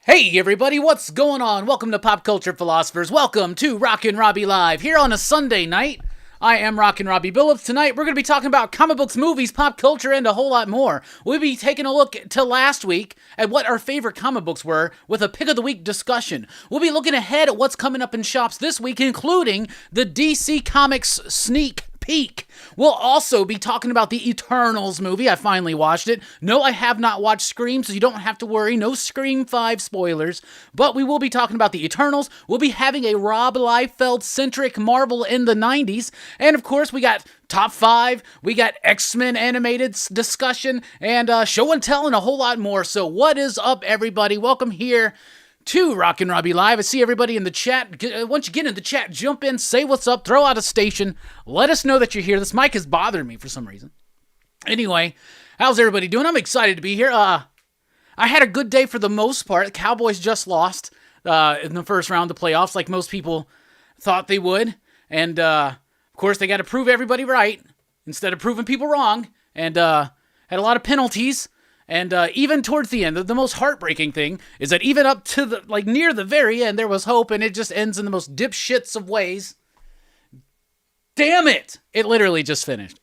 Hey everybody, what's going on? Welcome to Pop Culture Philosophers. Welcome to Rockin Robbie Live here on a Sunday night. I am Rockin Robbie Billups. Tonight we're going to be talking about comic books, movies, pop culture, and a whole lot more. We'll be taking a look to last week at what our favorite comic books were with a pick of the week discussion. We'll be looking ahead at what's coming up in shops this week, including the DC Comics sneak peek. We'll also be talking about the Eternals movie. I finally watched it. No, I have not watched Scream, so you don't have to worry. No Scream 5 spoilers. But we will be talking about the Eternals. We'll be having a Rob Liefeld-centric Marvel in the 90s. And of course, we got Top 5. We got X-Men animated discussion and show and tell and a whole lot more. So what is up, everybody? Welcome here to Rockin Robbie Live. I see everybody in the chat. Once you get in the chat, jump in, say what's up, throw out a station, let us know that you're here. This mic is bothering me for some reason. Anyway, how's everybody doing? I'm excited to be here. I had a good day for the most part. The Cowboys just lost in the first round of the playoffs, like most people thought they would. And, of course, they got to prove everybody right instead of proving people wrong. And had a lot of penalties. And even towards the end, the most heartbreaking thing is that even up to the near the very end, there was hope, and it just ends in the most dipshits of ways. Damn it! It literally just finished.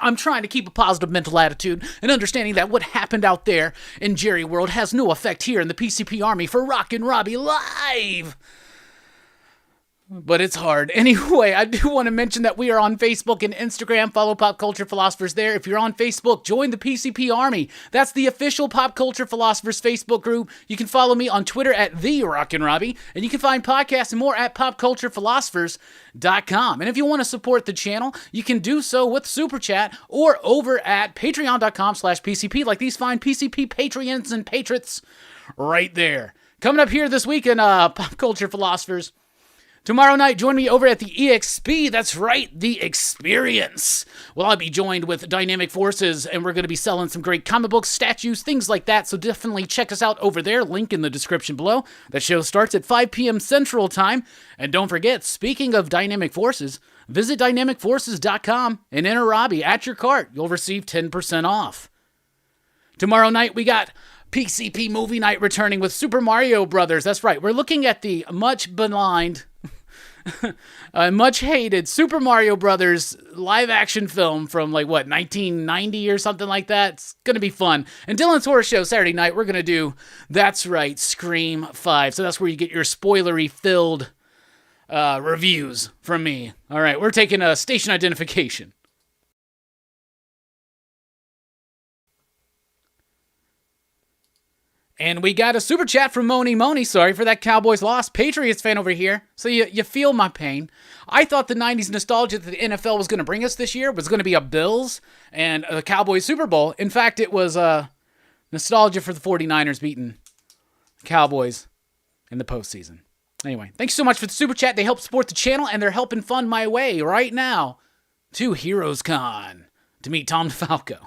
I'm trying to keep a positive mental attitude and understanding that what happened out there in Jerry World has no effect here in the PCP Army for Rockin Robbie Live. But it's hard. Anyway, I do want to mention that we are on Facebook and Instagram. Follow Pop Culture Philosophers there. If you're on Facebook, join the PCP Army. That's the official Pop Culture Philosophers Facebook group. You can follow me on Twitter at @TheRockinRobbie, and you can find podcasts and more at PopCulturePhilosophers.com. And if you want to support the channel, you can do so with Super Chat or over at Patreon.com/PCP, like these fine PCP Patreons and Patriots right there. Coming up here this week in Pop Culture Philosophers, tomorrow night, join me over at the EXP. That's right, the Experience. Well, I'll be joined with Dynamic Forces, and we're going to be selling some great comic books, statues, things like that. So definitely check us out over there. Link in the description below. That show starts at 5 p.m. Central Time. And don't forget, speaking of Dynamic Forces, visit dynamicforces.com and enter Robbie at your cart. You'll receive 10% off. Tomorrow night, we got PCP Movie Night returning with Super Mario Brothers. That's right, we're looking at the much maligned, much hated Super Mario Brothers live action film from 1990 or something like that. It's going to be fun. And Dylan's Horror Show Saturday night, we're going to do, that's right, Scream 5. So that's where you get your spoilery filled reviews from me. All right, we're taking a station identification. And we got a super chat from Moni. Sorry for that Cowboys loss. Patriots fan over here. So you feel my pain. I thought the 90s nostalgia that the NFL was going to bring us this year was going to be a Bills and a Cowboys Super Bowl. In fact, it was nostalgia for the 49ers beating the Cowboys in the postseason. Anyway, thanks so much for the super chat. They help support the channel, and they're helping fund my way right now to Heroes Con to meet Tom DeFalco.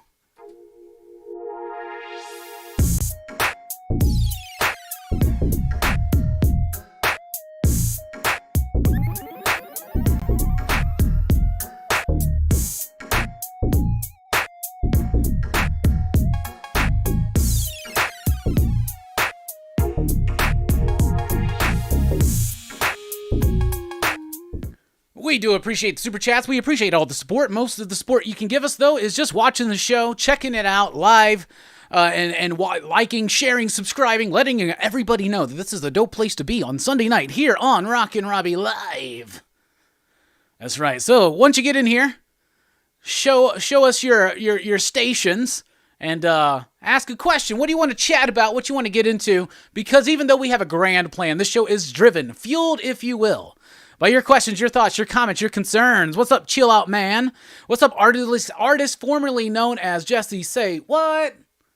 We do appreciate the super chats. We appreciate all the support. Most of the support you can give us, though, is just watching the show, checking it out live, and liking, sharing, subscribing, letting everybody know that this is a dope place to be on Sunday night here on Rockin Robbie Live. That's right. So once you get in here, show us your stations and ask a question. What do you want to chat about? What you want to get into? Because even though we have a grand plan, this show is driven, fueled, if you will, by your questions, your thoughts, your comments, your concerns. What's up, Chill Out Man? What's up, artist formerly known as Jesse Say What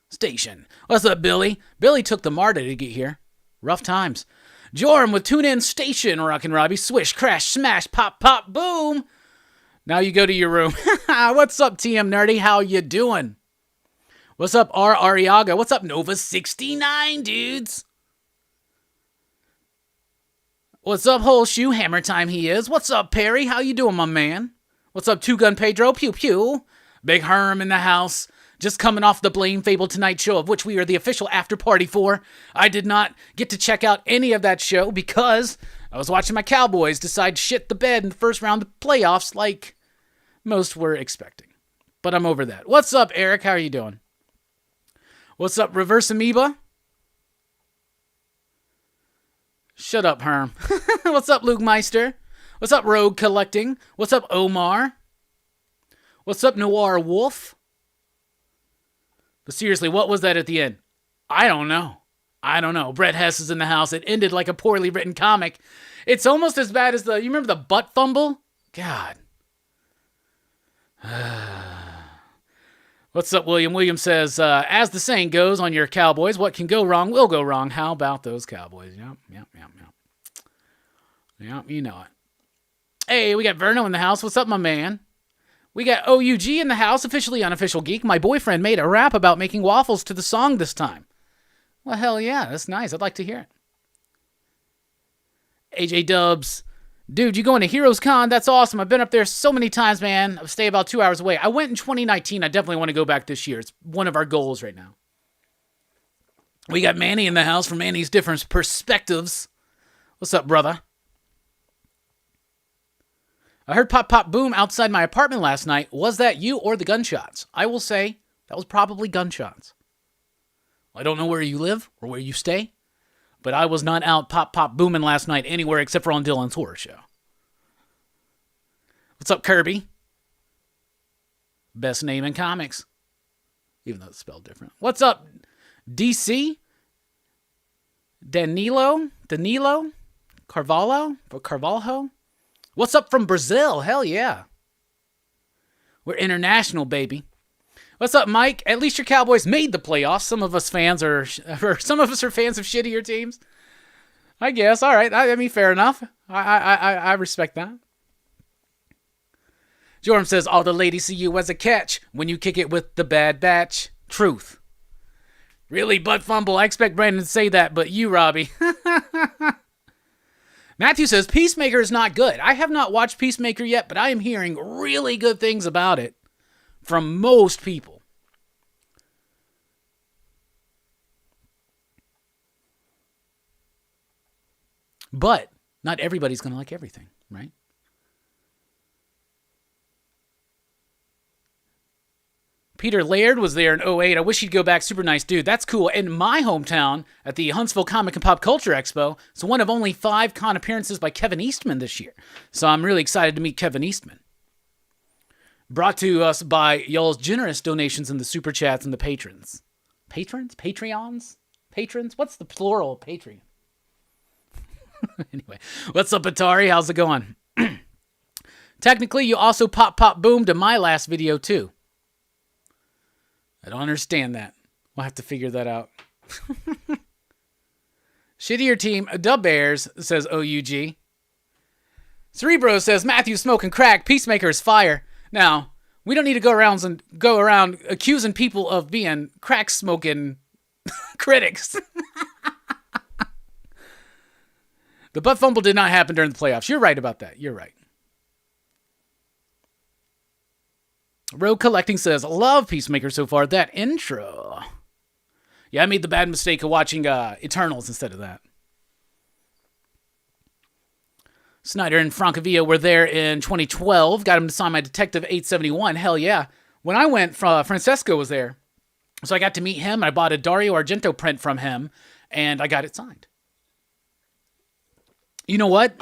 Station? What's up, Billy? Billy took the MARTA to get here. Rough times. Jorm with Tune In Station, Rockin' Robbie. Swish, crash, smash, pop, pop, boom. Now you go to your room. What's up, TM Nerdy? How you doing? What's up, R. Ariaga? What's up, Nova 69, dudes? What's up, Whole Shoe? Hammer time he is. What's up, Perry? How you doing, my man? What's up, Two Gun Pedro? Pew pew. Big Herm in the house. Just coming off the Blame Fable Tonight show, of which we are the official after party for. I did not get to check out any of that show because I was watching my Cowboys decide shit the bed in the first round of playoffs like most were expecting. But I'm over that. What's up, Eric? How are you doing? What's up, Reverse Amoeba? Shut up, Herm. What's up, Luke Meister? What's up, Rogue Collecting? What's up, Omar? What's up, Noir Wolf? But seriously, what was that at the end? I don't know. Brett Hess is in the house. It ended like a poorly written comic. It's almost as bad as you remember the butt fumble? God. What's up, William? William says, as the saying goes on your Cowboys, what can go wrong will go wrong. How about those Cowboys? Yep. Yep, you know it. Hey, we got Verno in the house. What's up, my man? We got OUG in the house, officially unofficial geek. My boyfriend made a rap about making waffles to the song this time. Well, hell yeah, that's nice. I'd like to hear it. AJ Dubs. Dude, you going to Heroes Con? That's awesome. I've been up there so many times, man. I stay about 2 hours away. I went in 2019. I definitely want to go back this year. It's one of our goals right now. We got Manny in the house from Manny's Different Perspectives. What's up, brother? I heard pop, pop, boom outside my apartment last night. Was that you or the gunshots? I will say that was probably gunshots. I don't know where you live or where you stay, but I was not out pop, pop, booming last night anywhere except for on Dylan's Horror Show. What's up, Kirby? Best name in comics, even though it's spelled different. What's up, DC? Danilo? Carvalho? What's up from Brazil? Hell yeah. We're international, baby. What's up, Mike? At least your Cowboys made the playoffs. Some of us are fans of shittier teams. I guess. All right. I mean, fair enough. I respect that. Jordan says, all the ladies see you as a catch when you kick it with the Bad Batch. Truth. Really, butt fumble. I expect Brandon to say that, but you, Robbie. Matthew says, Peacemaker is not good. I have not watched Peacemaker yet, but I am hearing really good things about it from most people. But not everybody's going to like everything, right? Peter Laird was there in '08. I wish he'd go back. Super nice dude. That's cool. In my hometown, at the Huntsville Comic and Pop Culture Expo, it's one of only 5 con appearances by Kevin Eastman this year. So I'm really excited to meet Kevin Eastman. Brought to us by y'all's generous donations in the super chats and the patrons. Patrons? Patreons? Patrons? What's the plural of Patreon? Anyway, what's up, Atari? How's it going? Technically, you also pop, boom to my last video, too. I don't understand that. We'll have to figure that out. Shittier team, Dub Bears, says OUG. Cerebro says, Matthew smoking crack, Peacemaker is fire. Now, we don't need to go around accusing people of being crack smoking critics. The butt fumble did not happen during the playoffs. You're right about that. You're right. Rogue Collecting says, love Peacemaker so far. That intro. Yeah, I made the bad mistake of watching Eternals instead of that. Snyder and Francavilla were there in 2012. Got him to sign my Detective 871. Hell yeah. When I went, Francesco was there. So I got to meet him. I bought a Dario Argento print from him, and I got it signed. You know what?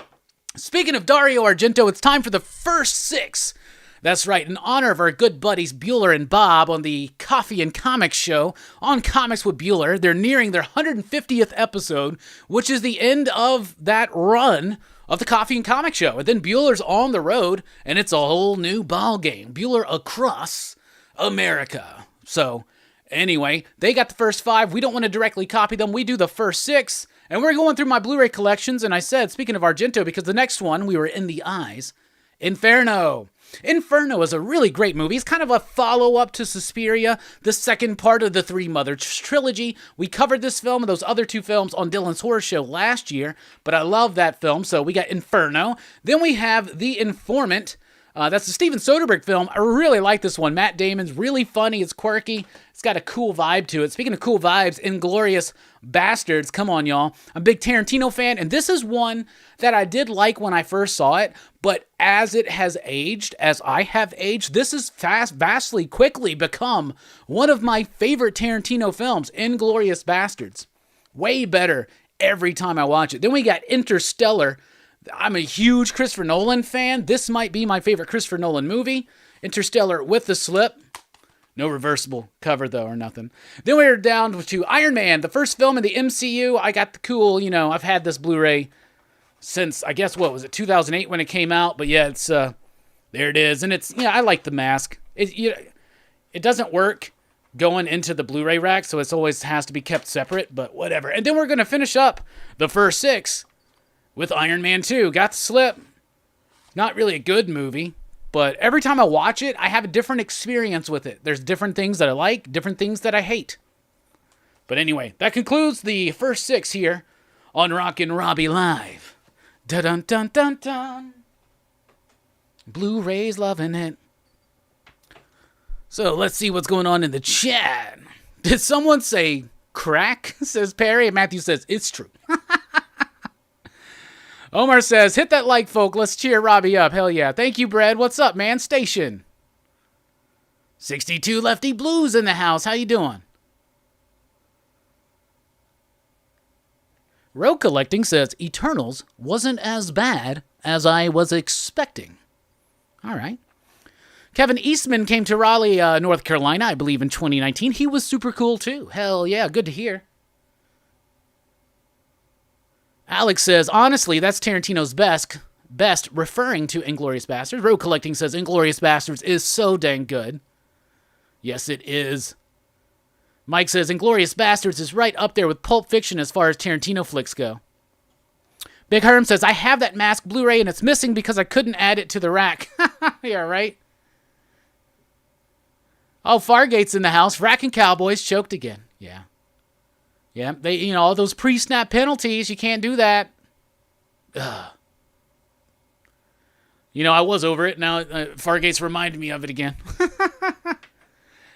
Speaking of Dario Argento, it's time for the first 6. That's right, in honor of our good buddies Bueller and Bob on the Coffee and Comics show on Comics with Bueller. They're nearing their 150th episode, which is the end of that run of the Coffee and Comics show. And then Bueller's on the road, and it's a whole new ball game. Bueller across America. So, anyway, they got the first 5. We don't want to directly copy them. We do the first 6. And we're going through my Blu-ray collections, and I said, speaking of Argento, because the next one, we were in the eyes, Inferno. Inferno is a really great movie. It's kind of a follow-up to Suspiria, the second part of the Three Mothers trilogy. We covered this film and those other 2 films on Dylan's Horror Show last year, but I love that film, so we got Inferno. Then we have The Informant, That's the Steven Soderbergh film. I really like this one. Matt Damon's really funny. It's quirky. It's got a cool vibe to it. Speaking of cool vibes, Inglourious Bastards. Come on, y'all. I'm a big Tarantino fan, and this is one that I did like when I first saw it, but as it has aged, as I have aged, this has vastly, quickly become one of my favorite Tarantino films, Inglourious Bastards. Way better every time I watch it. Then we got Interstellar. I'm a huge Christopher Nolan fan. This might be my favorite Christopher Nolan movie. Interstellar with the slip. No reversible cover, though, or nothing. Then we're down to Iron Man, the first film in the MCU. I got the cool, I've had this Blu-ray since, I guess, 2008 when it came out? But yeah, it's, there it is. And it's, I like the mask. It doesn't work going into the Blu-ray rack, so it always has to be kept separate, but whatever. And then we're going to finish up the first 6 with Iron Man 2. Got the slip. Not really a good movie, but every time I watch it, I have a different experience with it. There's different things that I like, different things that I hate. But anyway, that concludes the first 6 here on Rockin Robbie Live. Dun-dun-dun-dun-dun. Blu-ray's loving it. So let's see what's going on in the chat. Did someone say crack? Says Perry. And Matthew says, it's true. Omar says, hit that like, folk. Let's cheer Robbie up. Hell yeah. Thank you, Brad. What's up, man? Station. 62 Lefty Blues in the house. How you doing? Road Collecting says, Eternals wasn't as bad as I was expecting. All right. Kevin Eastman came to Raleigh, North Carolina, I believe in 2019. He was super cool, too. Hell yeah. Good to hear. Alex says, honestly, that's Tarantino's best, referring to Inglourious Bastards. Road Collecting says, Inglourious Bastards is so dang good. Yes, it is. Mike says, Inglourious Bastards is right up there with Pulp Fiction as far as Tarantino flicks go. Big Herm says, I have that mask Blu-ray and it's missing because I couldn't add it to the rack. Yeah, right? Oh, Fargate's in the house. Racking Cowboys choked again. Yeah. Yeah, they, all those pre-snap penalties, you can't do that. Ugh. I was over it. Now Fargate's reminded me of it again.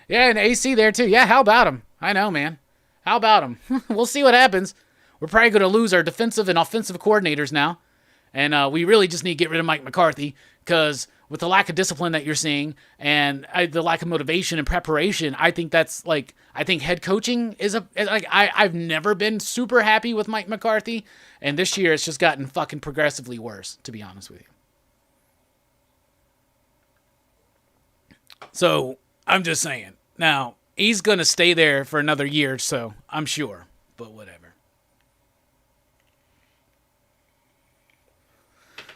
Yeah, and AC there too. Yeah, how about him? I know, man. How about him? We'll see what happens. We're probably going to lose our defensive and offensive coordinators now. And we really just need to get rid of Mike McCarthy because with the lack of discipline that you're seeing and the lack of motivation and preparation, I think that's I think head coaching is I've never been super happy with Mike McCarthy. And this year it's just gotten fucking progressively worse, to be honest with you. So I'm just saying. Now, he's going to stay there for another year or so, I'm sure. But whatever.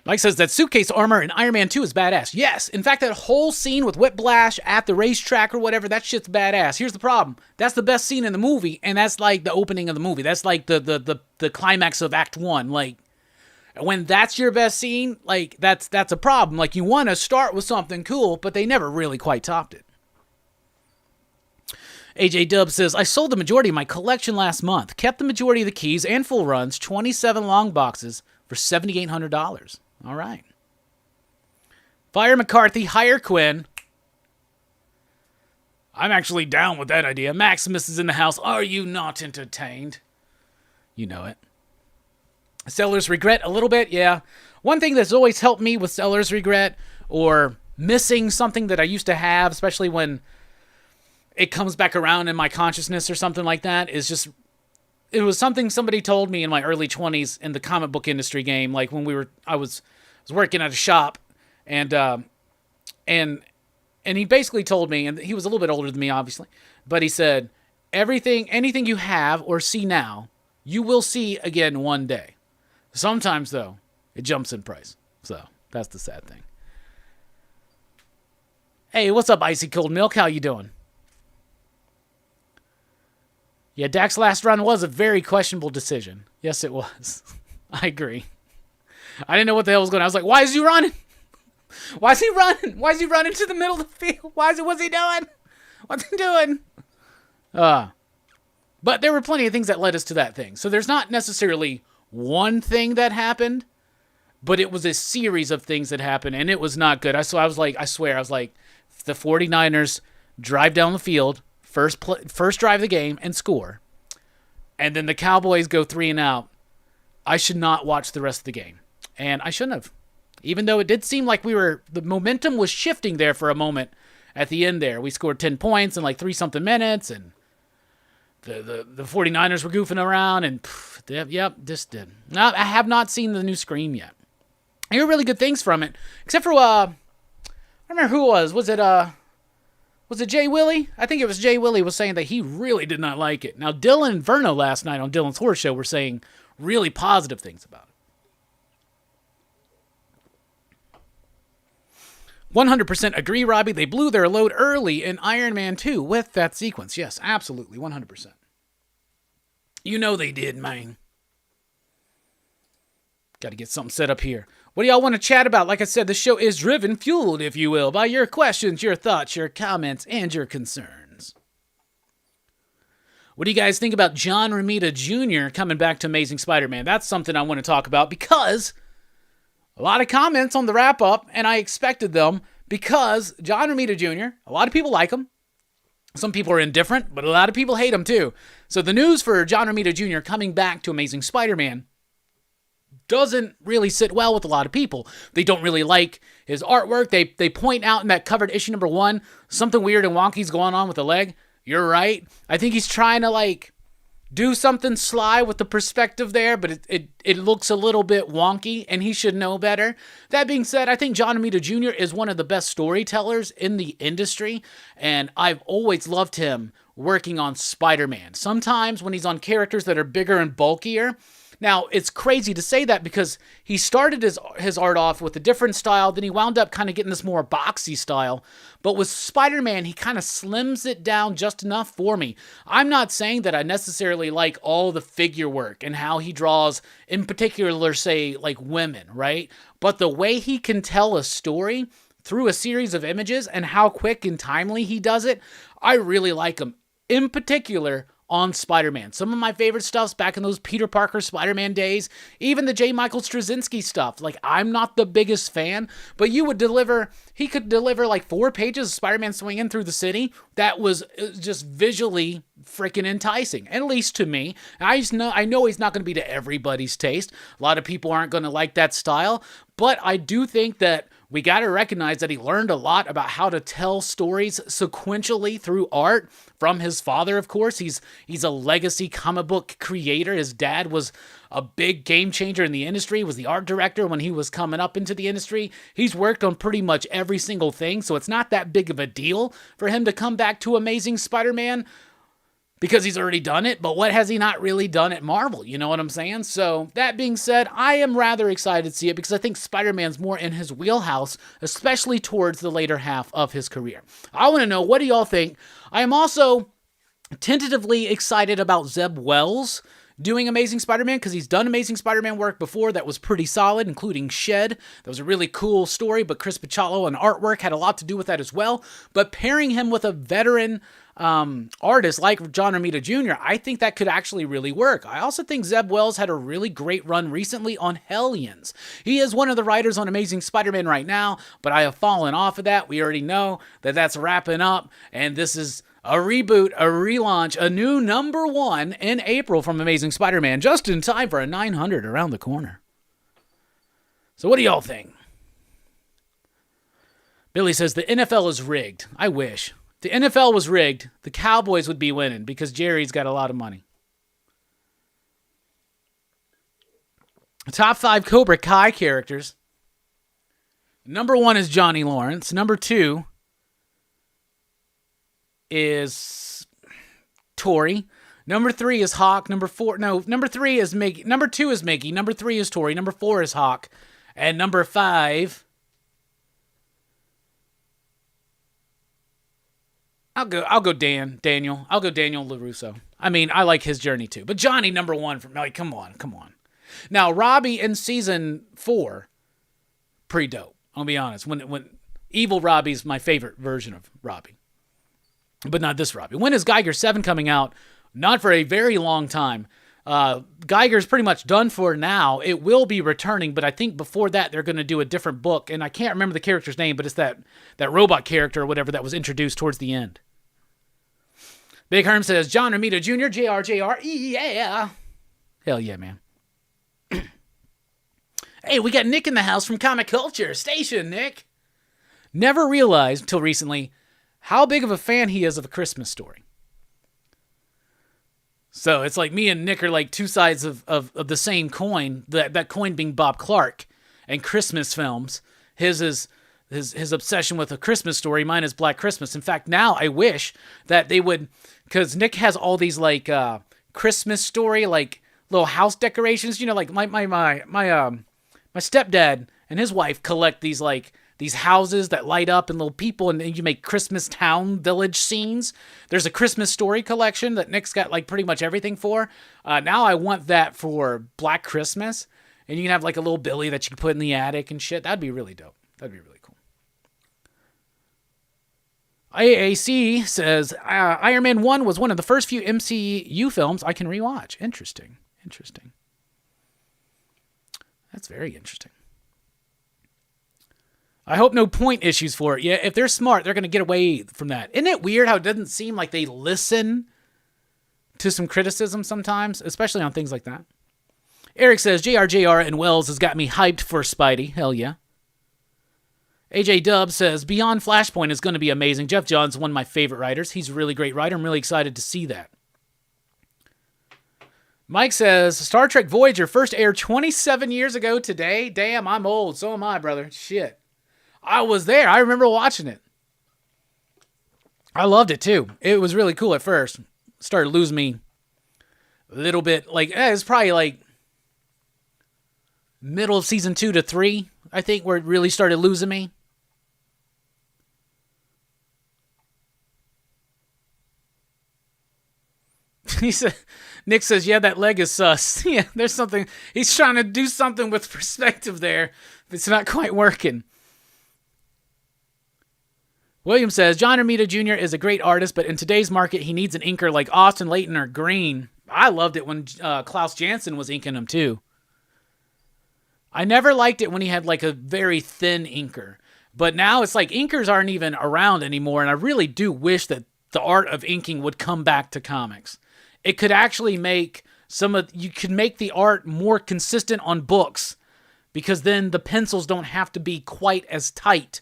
Mike says that suitcase armor in Iron Man 2 is badass. Yes. In fact, that whole scene with Whiplash at the racetrack or whatever, that shit's badass. Here's the problem. That's the best scene in the movie, and that's like the opening of the movie. That's like the climax of Act 1. Like, when that's your best scene, that's a problem. Like, you want to start with something cool, but they never really quite topped it. AJ Dub says, I sold the majority of my collection last month. Kept the majority of the keys and full runs, 27 long boxes, for $7,800. All right. Fire McCarthy, hire Quinn. I'm actually down with that idea. Maximus is in the house. Are you not entertained? You know it. Seller's regret a little bit, yeah. One thing that's always helped me with seller's regret or missing something that I used to have, especially when it comes back around in my consciousness or something like that, is just, it was something somebody told me in my early 20s in the comic book industry game. Like when I was working at a shop and he basically told me, and he was a little bit older than me, obviously, but he said, anything you have or see now, you will see again one day. Sometimes, though, it jumps in price. So that's the sad thing. Hey, what's up, Icy Cold Milk? How you doing? Yeah, Dak's last run was a very questionable decision. Yes, it was. I agree. I didn't know what the hell was going on. I was like, why is he running? Why is he running? Why is he running to the middle of the field? What's he doing? What's he doing? But there were plenty of things that led us to that thing. So there's not necessarily one thing that happened, but it was a series of things that happened, and it was not good. I swear, I was like, the 49ers drive down the field, first drive of the game, and score, and then the Cowboys go 3 and out. I should not watch the rest of the game, and I shouldn't have. Even though it did seem like the momentum was shifting there for a moment at the end there. We scored 10 points in like 3-something minutes, and the 49ers were goofing around, and this did. Now, I have not seen the new Scream yet. I hear really good things from it, except for, I don't remember who it was. Was it Jay Willie? I think it was Jay Willie was saying that he really did not like it. Now, Dylan and Verno last night on Dylan's Horror Show were saying really positive things about it. 100% agree, Robbie. They blew their load early in Iron Man 2 with that sequence. Yes, absolutely, 100%. You know they did, man. Got to get something set up here. What do y'all want to chat about? Like I said, the show is driven, fueled, if you will, by your questions, your thoughts, your comments, and your concerns. What do you guys think about John Romita Jr. coming back to Amazing Spider-Man? That's something I want to talk about because a lot of comments on the wrap-up, and I expected them because John Romita Jr., a lot of people like him. Some people are indifferent, but a lot of people hate him too. So the news for John Romita Jr. coming back to Amazing Spider-Man doesn't really sit well with a lot of people. They don't really like his artwork. They point out in that covered issue number 1, something weird and wonky's going on with the leg. You're right. I think he's trying to do something sly with the perspective there, but it looks a little bit wonky, and he should know better. That being said, I think John Romita Jr. is one of the best storytellers in the industry, and I've always loved him working on Spider-Man. Sometimes when he's on characters that are bigger and bulkier. Now, it's crazy to say that because he started his art off with a different style, then he wound up kind of getting this more boxy style. But with Spider-Man, he kind of slims it down just enough for me. I'm not saying that I necessarily like all the figure work and how he draws, in particular, say, like women, right? But the way he can tell a story through a series of images and how quick and timely he does it, I really like him. In particular, on Spider-Man. Some of my favorite stuff's back in those Peter Parker Spider-Man days, even the J. Michael Straczynski stuff. I'm not the biggest fan, but he could deliver 4 pages of Spider-Man swinging through the city. That was just visually freaking enticing, at least to me. I know he's not going to be to everybody's taste. A lot of people aren't going to like that style, but I do think that we got to recognize that he learned a lot about how to tell stories sequentially through art from his father, of course. He's a legacy comic book creator. His dad was a big game changer in the industry, was the art director when he was coming up into the industry. He's worked on pretty much every single thing, so it's not that big of a deal for him to come back to Amazing Spider-Man because he's already done it, but what has he not really done at Marvel? You know what I'm saying? So that being said, I am rather excited to see it because I think Spider-Man's more in his wheelhouse, especially towards the later half of his career. I want to know, what do y'all think? I am also tentatively excited about Zeb Wells doing Amazing Spider-Man because he's done Amazing Spider-Man work before that was pretty solid, including Shed. That was a really cool story, but Chris Bachalo and artwork had a lot to do with that as well. But pairing him with a veteran artist like John Romita Jr., I think that could actually really work. I also think Zeb Wells had a really great run recently on Hellions. He is one of the writers on Amazing Spider-Man right now, but I have fallen off of that. We already know that that's wrapping up, and this is a reboot, a relaunch, a new number 1 in April from Amazing Spider-Man, just in time for a 900 around the corner. So what do y'all think? Billy says the NFL is rigged. I wish. If the NFL was rigged, the Cowboys would be winning because Jerry's got a lot of money. Top 5 Cobra Kai characters. Number 1 is Johnny Lawrence. Number 2 is Tori. Number 3 is Hawk. Number 3 is Mickey. Number 2 is Mickey. Number 3 is Tori. Number 4 is Hawk. And number 5, I'll go Daniel. I'll go Daniel LaRusso. I mean, I like his journey too. But Johnny, number 1 for me. Come on. Now, Robbie in season 4, pretty dope. I'll be honest. When Evil Robbie's my favorite version of Robbie. But not this Robbie. When is Geiger 7 coming out? Not for a very long time. Geiger's pretty much done for now. It will be returning, but I think before that they're going to do a different book, and I can't remember the character's name, but it's that robot character or whatever that was introduced towards the end. Big Herm says, John Romita Jr., JR, yeah. Hell yeah, man. Hey, we got Nick in the house from Comic Culture. Station, Nick. Never realized until recently how big of a fan he is of A Christmas Story. So it's like me and Nick are like two sides of the same coin, that coin being Bob Clark and Christmas films. His is his obsession with A Christmas Story. Mine is Black Christmas. In fact, now I wish that they would, because Nick has all these like Christmas Story, like little house decorations. You know, like my stepdad and his wife collect these like these houses that light up and little people, and you make Christmas town village scenes. There's a Christmas Story collection that Nick's got like pretty much everything for. Now I want that for Black Christmas, and you can have like a little Billy that you can put in the attic and shit. That'd be really dope. That'd be really cool. AAC says, Iron Man 1 was one of the first few MCU films I can rewatch. Interesting. That's very interesting. I hope no point issues for it. Yeah, if they're smart, they're going to get away from that. Isn't it weird how it doesn't seem like they listen to some criticism sometimes, especially on things like that? Eric says, JR and Wells has got me hyped for Spidey. Hell yeah. AJ Dub says, Beyond Flashpoint is going to be amazing. Jeff Johns is one of my favorite writers. He's a really great writer. I'm really excited to see that. Mike says, Star Trek Voyager first aired 27 years ago today. Damn, I'm old. So am I, brother. Shit. I was there. I remember watching it. I loved it too. It was really cool at first. Started losing me a little bit. Like, it's probably like middle of season 2 to 3, I think, where it really started losing me. Nick says, yeah, that leg is sus. Yeah, there's something. He's trying to do something with perspective there. It's not quite working. William says, John Romita Jr. is a great artist, but in today's market, he needs an inker like Austin Layton or Green. I loved it when Klaus Janson was inking him, too. I never liked it when he had like a very thin inker. But now it's like inkers aren't even around anymore, and I really do wish that the art of inking would come back to comics. It could actually make you could make the art more consistent on books, because then the pencils don't have to be quite as tight.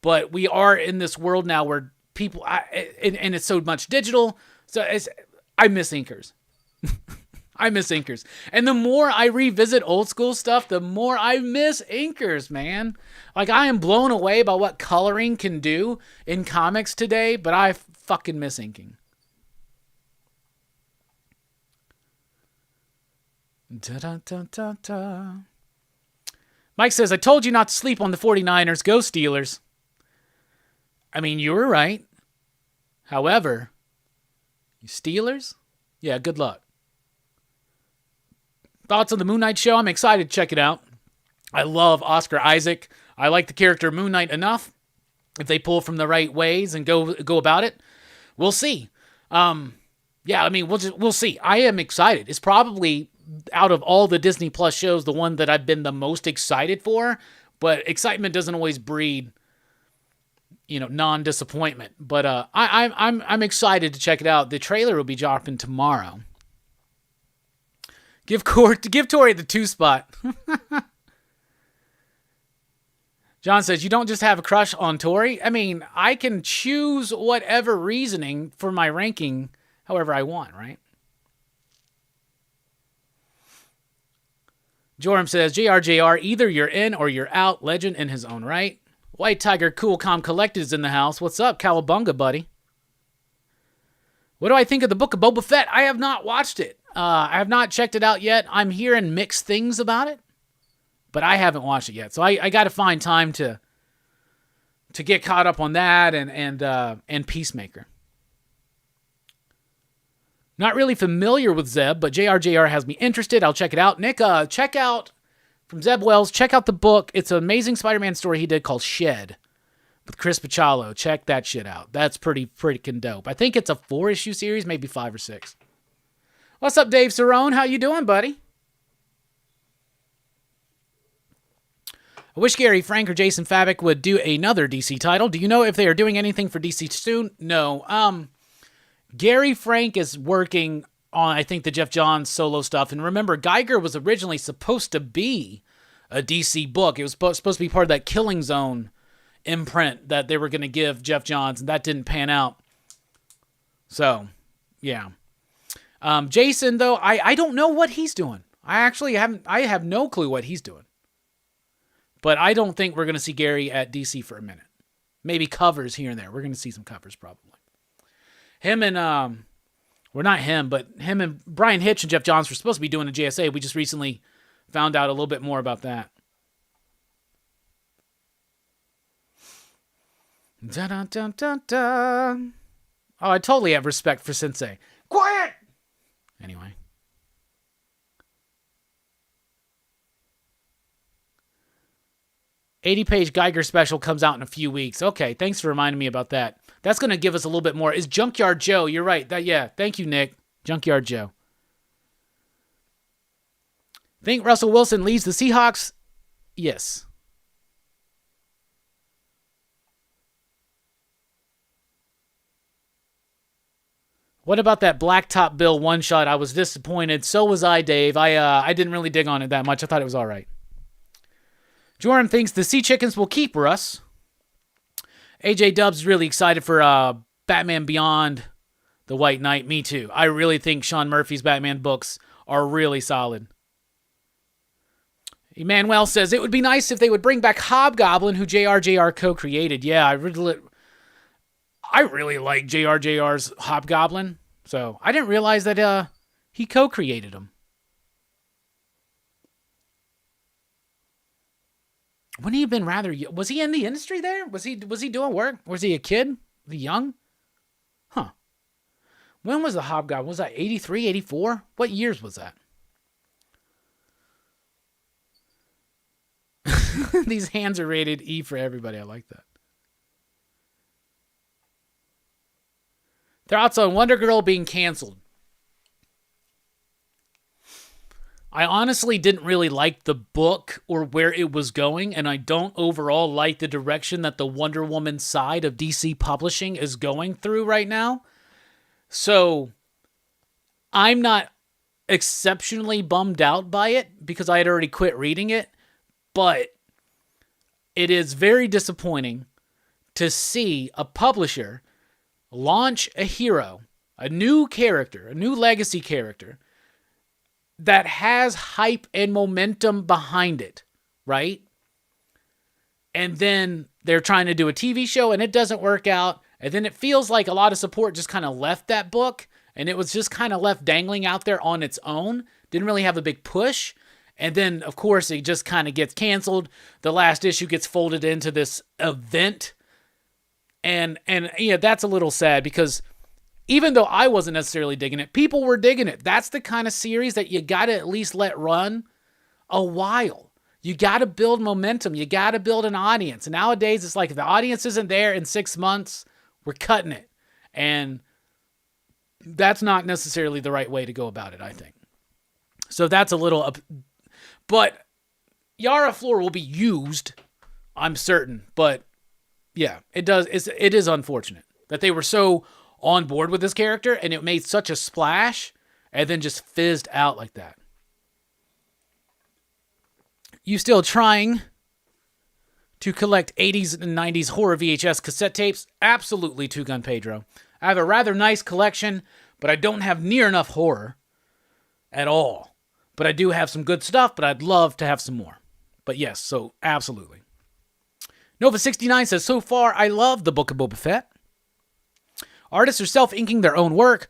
But we are in this world now where people, and it's so much digital. So I miss inkers. I miss inkers. And the more I revisit old school stuff, the more I miss inkers, man. Like, I am blown away by what coloring can do in comics today, but I fucking miss inking. Da-da-da-da-da. Mike says, I told you not to sleep on the 49ers. Go Steelers. I mean, you were right. However, you Steelers? Yeah, good luck. Thoughts on the Moon Knight show? I'm excited to check it out. I love Oscar Isaac. I like the character Moon Knight enough. If they pull from the right ways and go about it, we'll see. Yeah, I mean, we'll see. I am excited. It's probably, out of all the Disney Plus shows, the one that I've been the most excited for. But excitement doesn't always breed, non-disappointment. But I'm excited to check it out. The trailer will be dropping tomorrow. Give Tori the 2 spot. John says, you don't just have a crush on Tori. I mean, I can choose whatever reasoning for my ranking however I want, right? Joram says, JR, either you're in or you're out. Legend in his own right. White Tiger Cool Calm Collected is in the house. What's up, Cowabunga, buddy? What do I think of the Book of Boba Fett? I have not watched it. I have not checked it out yet. I'm hearing mixed things about it, but I haven't watched it yet. So I got to find time to get caught up on that and Peacemaker. Not really familiar with Zeb, but JR has me interested. I'll check it out. Nick, check out from Zeb Wells. Check out the book. It's an amazing Spider-Man story he did called Shed with Chris Pachalo. Check that shit out. That's pretty freaking dope. I think it's a 4-issue series, maybe 5 or 6. What's up, Dave Cerrone? How you doing, buddy? I wish Gary Frank or Jason Fabok would do another DC title. Do you know if they are doing anything for DC soon? No. Gary Frank is working on, I think, the Jeff Johns solo stuff. And remember, Geiger was originally supposed to be a DC book. It was supposed to be part of that Killing Zone imprint that they were going to give Jeff Johns, and that didn't pan out. So, yeah. Jason, though, I don't know what he's doing. I have no clue what he's doing. But I don't think we're going to see Gary at DC for a minute. Maybe covers here and there. We're going to see some covers probably. Him and, well, not him, but him and Brian Hitch and Jeff Johns were supposed to be doing a JSA. We just recently found out a little bit more about that. Dun, dun, dun, dun. Oh, I totally have respect for Sensei. Quiet! Anyway. "80-page Geiger special comes out in a few weeks." Okay, thanks for reminding me about that. That's going to give us a little bit more. Is Junkyard Joe? You're right. Thank you, Nick. Junkyard Joe. Think Russell Wilson leads the Seahawks? Yes. What about that Blacktop Bill one-shot? I was disappointed. So was I, Dave. I didn't really dig on it that much. I thought it was all right. Joram thinks the Sea Chickens will keep Russ. AJ Dubs is really excited for Batman Beyond the White Knight. Me too. I really think Sean Murphy's Batman books are really solid. Emmanuel says, it would be nice if they would bring back Hobgoblin, who JRJR co-created. Yeah, I really like JRJR's Hobgoblin. So I didn't realize that he co-created him. Wouldn't he have been rather... Was he in the industry there? Was he doing work? Was he a kid? Was he young? Huh. When was the Hobgoblin? Was that 83, 84? What years was that? These hands are rated E for everybody. I like that. Thoughts on Wonder Girl being canceled? I honestly didn't really like the book or where it was going, and I don't overall like the direction that the Wonder Woman side of DC Publishing is going through right now. So I'm not exceptionally bummed out by it because I had already quit reading it, but it is very disappointing to see a publisher launch a hero, a new character, a new legacy character, that has hype and momentum behind it, right? And then they're trying to do a TV show and it doesn't work out. And then it feels like a lot of support just kind of left that book and it was just kind of left dangling out there on its own. Didn't really have a big push. And then, of course, it just kind of gets canceled. The last issue gets folded into this event. And yeah, that's a little sad because even though I wasn't necessarily digging it, people were digging it. That's the kind of series that you got to at least let run a while. You got to build momentum. You got to build an audience. And nowadays, it's like if the audience isn't there in 6 months, we're cutting it. And that's not necessarily the right way to go about it, I think. So that's a little... But Yara Flor will be used, I'm certain. But yeah, it is unfortunate that they were so on board with this character and it made such a splash and then just fizzed out like that. You still trying to collect 80s and 90s horror VHS cassette tapes? Absolutely, Two Gun Pedro. I have a rather nice collection, but I don't have near enough horror at all. But I do have some good stuff, but I'd love to have some more. But yes, so absolutely. Nova69 says, so far I love the Book of Boba Fett. Artists are self-inking their own work.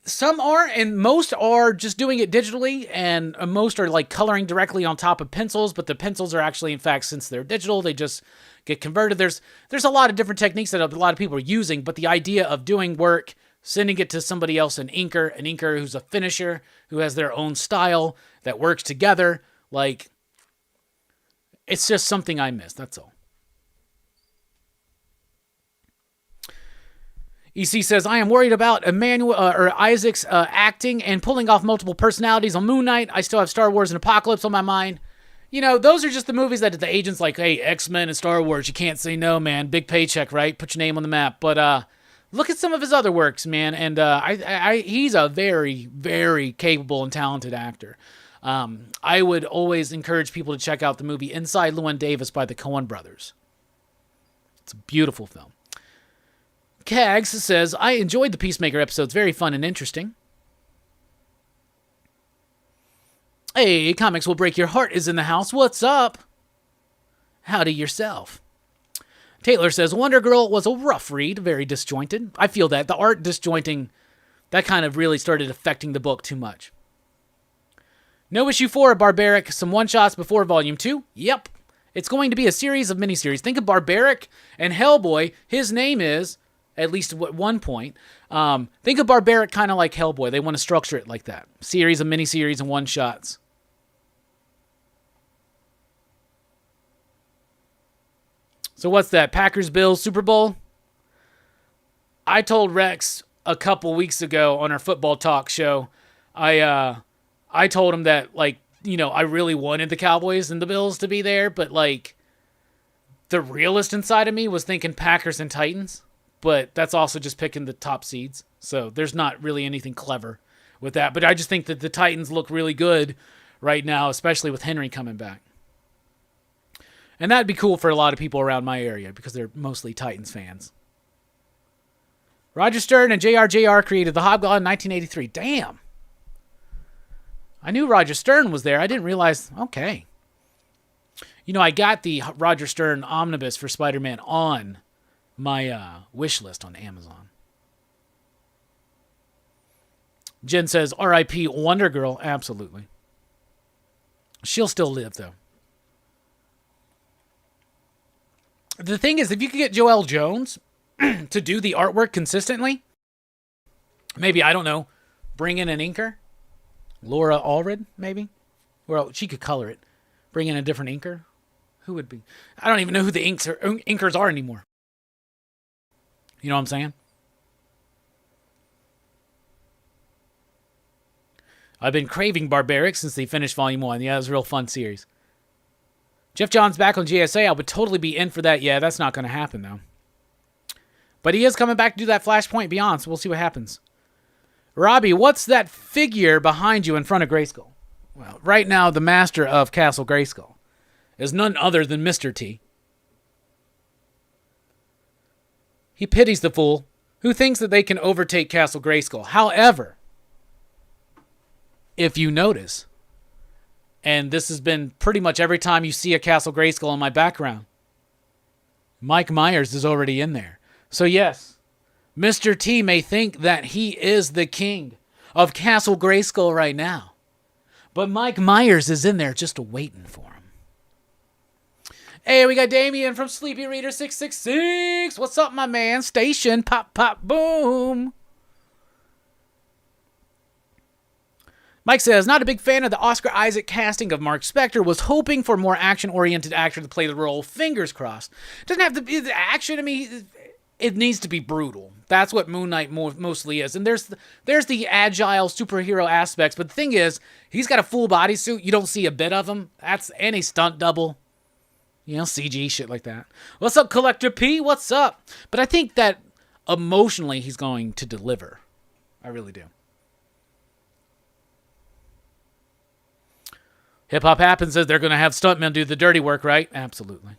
Some are, and most are just doing it digitally, and most are like coloring directly on top of pencils, but the pencils are actually, in fact, since they're digital, they just get converted. There's a lot of different techniques that a lot of people are using, but the idea of doing work, sending it to somebody else, an inker who's a finisher, who has their own style, that works together, like, it's just something I miss, that's all. EC says, I am worried about Isaac's acting and pulling off multiple personalities on Moon Knight. I still have Star Wars and Apocalypse on my mind. You know, those are just the movies that the agent's like, hey, X-Men and Star Wars, you can't say no, man. Big paycheck, right? Put your name on the map. But look at some of his other works, man. And he's a very, very capable and talented actor. I would always encourage people to check out the movie Inside Llewyn Davis by the Coen brothers. It's a beautiful film. Kags says, I enjoyed the Peacemaker episodes. Very fun and interesting. Hey, Comics Will Break Your Heart is in the house. What's up? Howdy yourself. Taylor says, Wonder Girl was a rough read, very disjointed. I feel that. The art disjointing, that kind of really started affecting the book too much. No issue 4 of Barbaric, some one-shots before Volume 2. Yep. It's going to be a series of miniseries. Think of Barbaric and Hellboy. His name is, at least at one point, think of Barbaric kind of like Hellboy. They want to structure it like that. Series of miniseries and one-shots. So what's that? Packers-Bills Super Bowl? I told Rex a couple weeks ago on our football talk show, I told him that, like, you know, I really wanted the Cowboys and the Bills to be there, but, like, the realist inside of me was thinking Packers and Titans, but that's also just picking the top seeds, so there's not really anything clever with that. But I just think that the Titans look really good right now, especially with Henry coming back. And that'd be cool for a lot of people around my area because they're mostly Titans fans. Roger Stern and JRJR created the Hobgoblin in 1983. Damn. I knew Roger Stern was there. I didn't realize. Okay. You know, I got the Roger Stern omnibus for Spider-Man on my wish list on Amazon. Jen says, R.I.P. Wonder Girl. Absolutely. She'll still live, though. The thing is, if you could get Joelle Jones to do the artwork consistently, maybe, I don't know, bring in an inker. Laura Allred, maybe? Well, she could color it. Bring in a different inker. Who would be? I don't even know who the inkers are anymore. You know what I'm saying? I've been craving Barbaric since they finished Volume 1. Yeah, it was a real fun series. Jeff Johns back on GSA. I would totally be in for that. Yeah, that's not going to happen, though. But he is coming back to do that Flashpoint Beyond, so we'll see what happens. Robbie, what's that figure behind you in front of Grayskull? Well, right now, the master of Castle Grayskull is none other than Mr. T. He pities the fool who thinks that they can overtake Castle Grayskull. However, if you notice, and this has been pretty much every time you see a Castle Grayskull in my background, Mike Myers is already in there. So yes, Mr. T may think that he is the king of Castle Grayskull right now, but Mike Myers is in there just waiting for him. Hey, we got Damien from Sleepy Reader 666. What's up, my man? Station, pop, pop, boom. Mike says, not a big fan of the Oscar Isaac casting of Mark Spector. Was hoping for a more action-oriented actor to play the role. Fingers crossed. Doesn't have to be the action. I mean, it needs to be brutal. That's what Moon Knight mostly is. And there's the agile superhero aspects. But the thing is, he's got a full bodysuit. You don't see a bit of him. That's any stunt double. You know, CG, shit like that. What's up, Collector P? What's up? But I think that emotionally he's going to deliver. I really do. Hip Hop Happens says they're going to have stuntmen do the dirty work, right? Absolutely.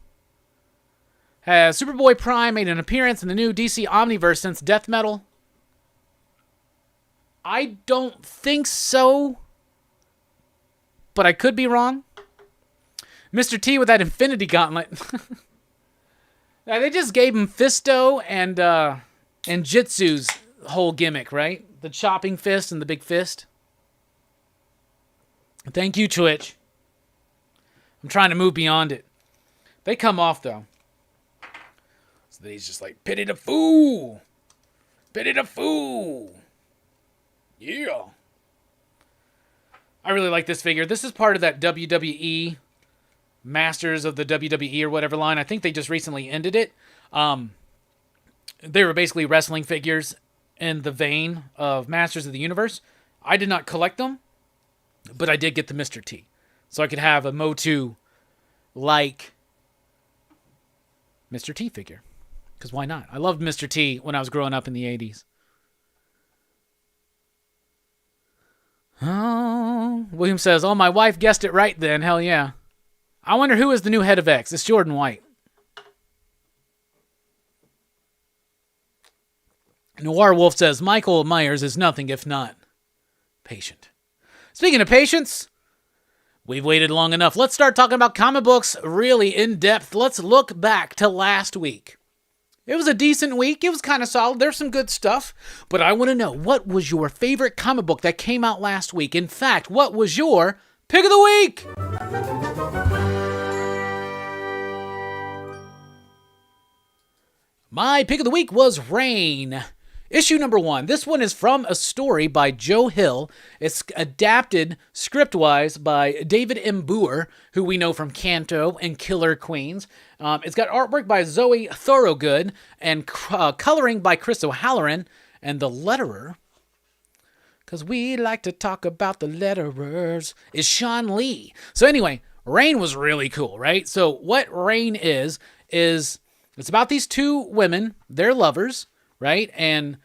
Has Superboy Prime made an appearance in the new DC Omniverse since Death Metal? I don't think so, but I could be wrong. Mr. T with that Infinity Gauntlet. Now, they just gave him Fisto and Jitsu's whole gimmick, right? The chopping fist and the big fist. Thank you, Twitch. I'm trying to move beyond it. They come off, though. So he's just like, pity the fool. Pity the fool. Yeah. I really like this figure. This is part of that WWE Masters of the WWE or whatever line. I think they just recently ended it. They were basically wrestling figures in the vein of Masters of the Universe. I did not collect them, but I did get the Mr. T. So I could have a Motu like Mr. T figure. Because why not? I loved Mr. T when I was growing up in the 80s. Oh, William says, oh, my wife guessed it right then. Hell yeah. I wonder who is the new head of X. It's Jordan White. Noir Wolf says, Michael Myers is nothing if not patient. Speaking of patience, we've waited long enough. Let's start talking about comic books really in depth. Let's look back to last week. It was a decent week. It was kind of solid. There's some good stuff. But I want to know, what was your favorite comic book that came out last week? In fact, what was your pick of the week? My pick of the week was Rain. Issue number 1. This one is from a story by Joe Hill. It's adapted script-wise by David M. Booher, who we know from Kanto and Killer Queens. It's got artwork by Zoe Thorogood and coloring by Chris O'Halloran. And the letterer, because we like to talk about the letterers, is Sean Lee. So anyway, Rain was really cool, right? So what Rain is it's about these two women. They're lovers, right? And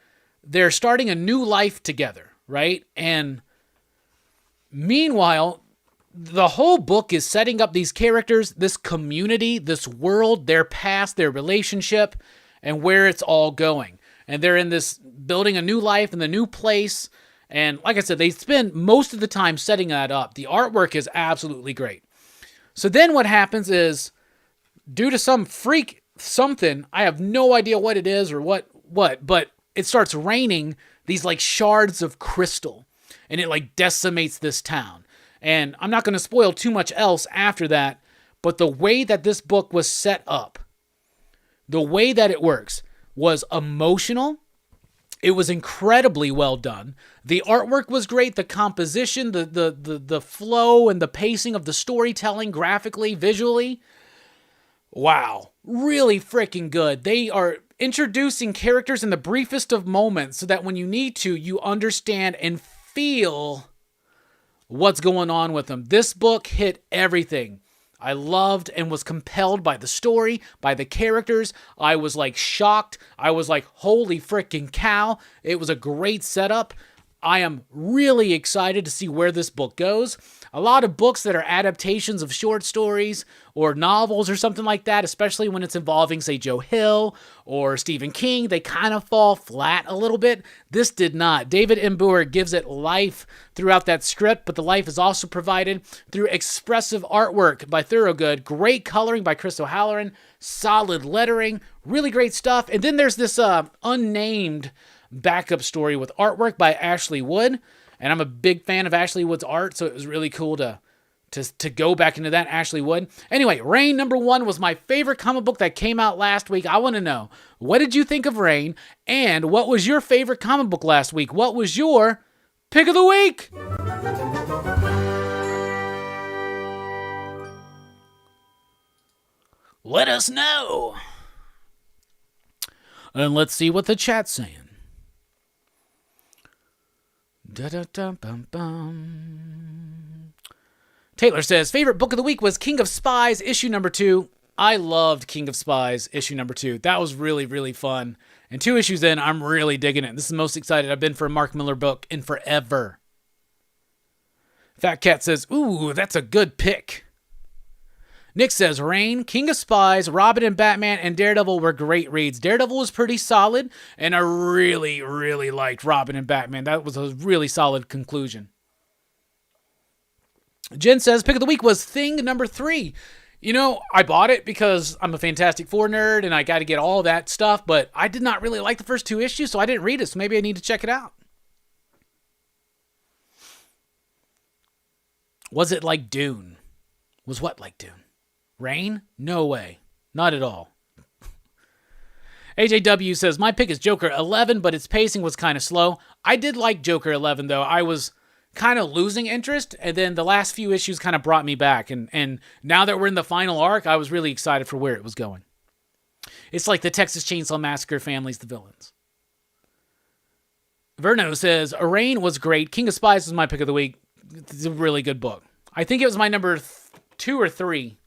they're starting a new life together, right? And meanwhile, the whole book is setting up these characters, this community, this world, their past, their relationship, and where it's all going. And they're in this, building a new life in the new place. And like I said, they spend most of the time setting that up. The artwork is absolutely great. So then what happens is, due to some freak something, I have no idea what it is or what, but it starts raining these like shards of crystal, and it like decimates this town. And I'm not going to spoil too much else after that, but the way that this book was set up, the way that it works was emotional. It was incredibly well done. The artwork was great. The composition, the flow and the pacing of the storytelling, graphically, visually. Wow. Really freaking good. They are introducing characters in the briefest of moments so that when you need to, you understand and feel what's going on with them. This book hit everything. I loved and was compelled by the story, by the characters. I was like shocked. I was like, holy freaking cow. It was a great setup. I am really excited to see where this book goes. A lot of books that are adaptations of short stories or novels or something like that, especially when it's involving, say, Joe Hill or Stephen King, they kind of fall flat a little bit. This did not. David M. Booher gives it life throughout that script, but the life is also provided through expressive artwork by Thorogood, great coloring by Chris O'Halloran, solid lettering, really great stuff. And then there's this unnamed backup story with artwork by Ashley Wood, and I'm a big fan of Ashley Wood's art, so it was really cool to go back into that Ashley Wood. Anyway, Rain number 1 was my favorite comic book that came out last week. I want to know, what did you think of Rain, and what was your favorite comic book last week? What was your pick of the week? Let us know. And let's see what the chat's saying. Taylor says, favorite book of the week was King of Spies, issue number 2. I loved King of Spies, issue number 2. That was really, really fun. And 2 issues in, I'm really digging it. This is the most excited I've been for a Mark Millar book in forever. Fat Cat says, ooh, that's a good pick. Nick says, Rain, King of Spies, Robin and Batman, and Daredevil were great reads. Daredevil was pretty solid, and I really, really liked Robin and Batman. That was a really solid conclusion. Jen says, pick of the week was Thing number 3. You know, I bought it because I'm a Fantastic Four nerd, and I got to get all that stuff, but I did not really like the first 2 issues, so I didn't read it, so maybe I need to check it out. Was it like Dune? Was what like Dune? Rain? No way. Not at all. AJW says, my pick is Joker 11, but its pacing was kind of slow. I did like Joker 11, though. I was kind of losing interest, and then the last few issues kind of brought me back. And now that we're in the final arc, I was really excited for where it was going. It's like the Texas Chainsaw Massacre family's the villains. Verno says, Arraign was great. King of Spies was my pick of the week. It's a really good book. I think it was my number 2 or 3.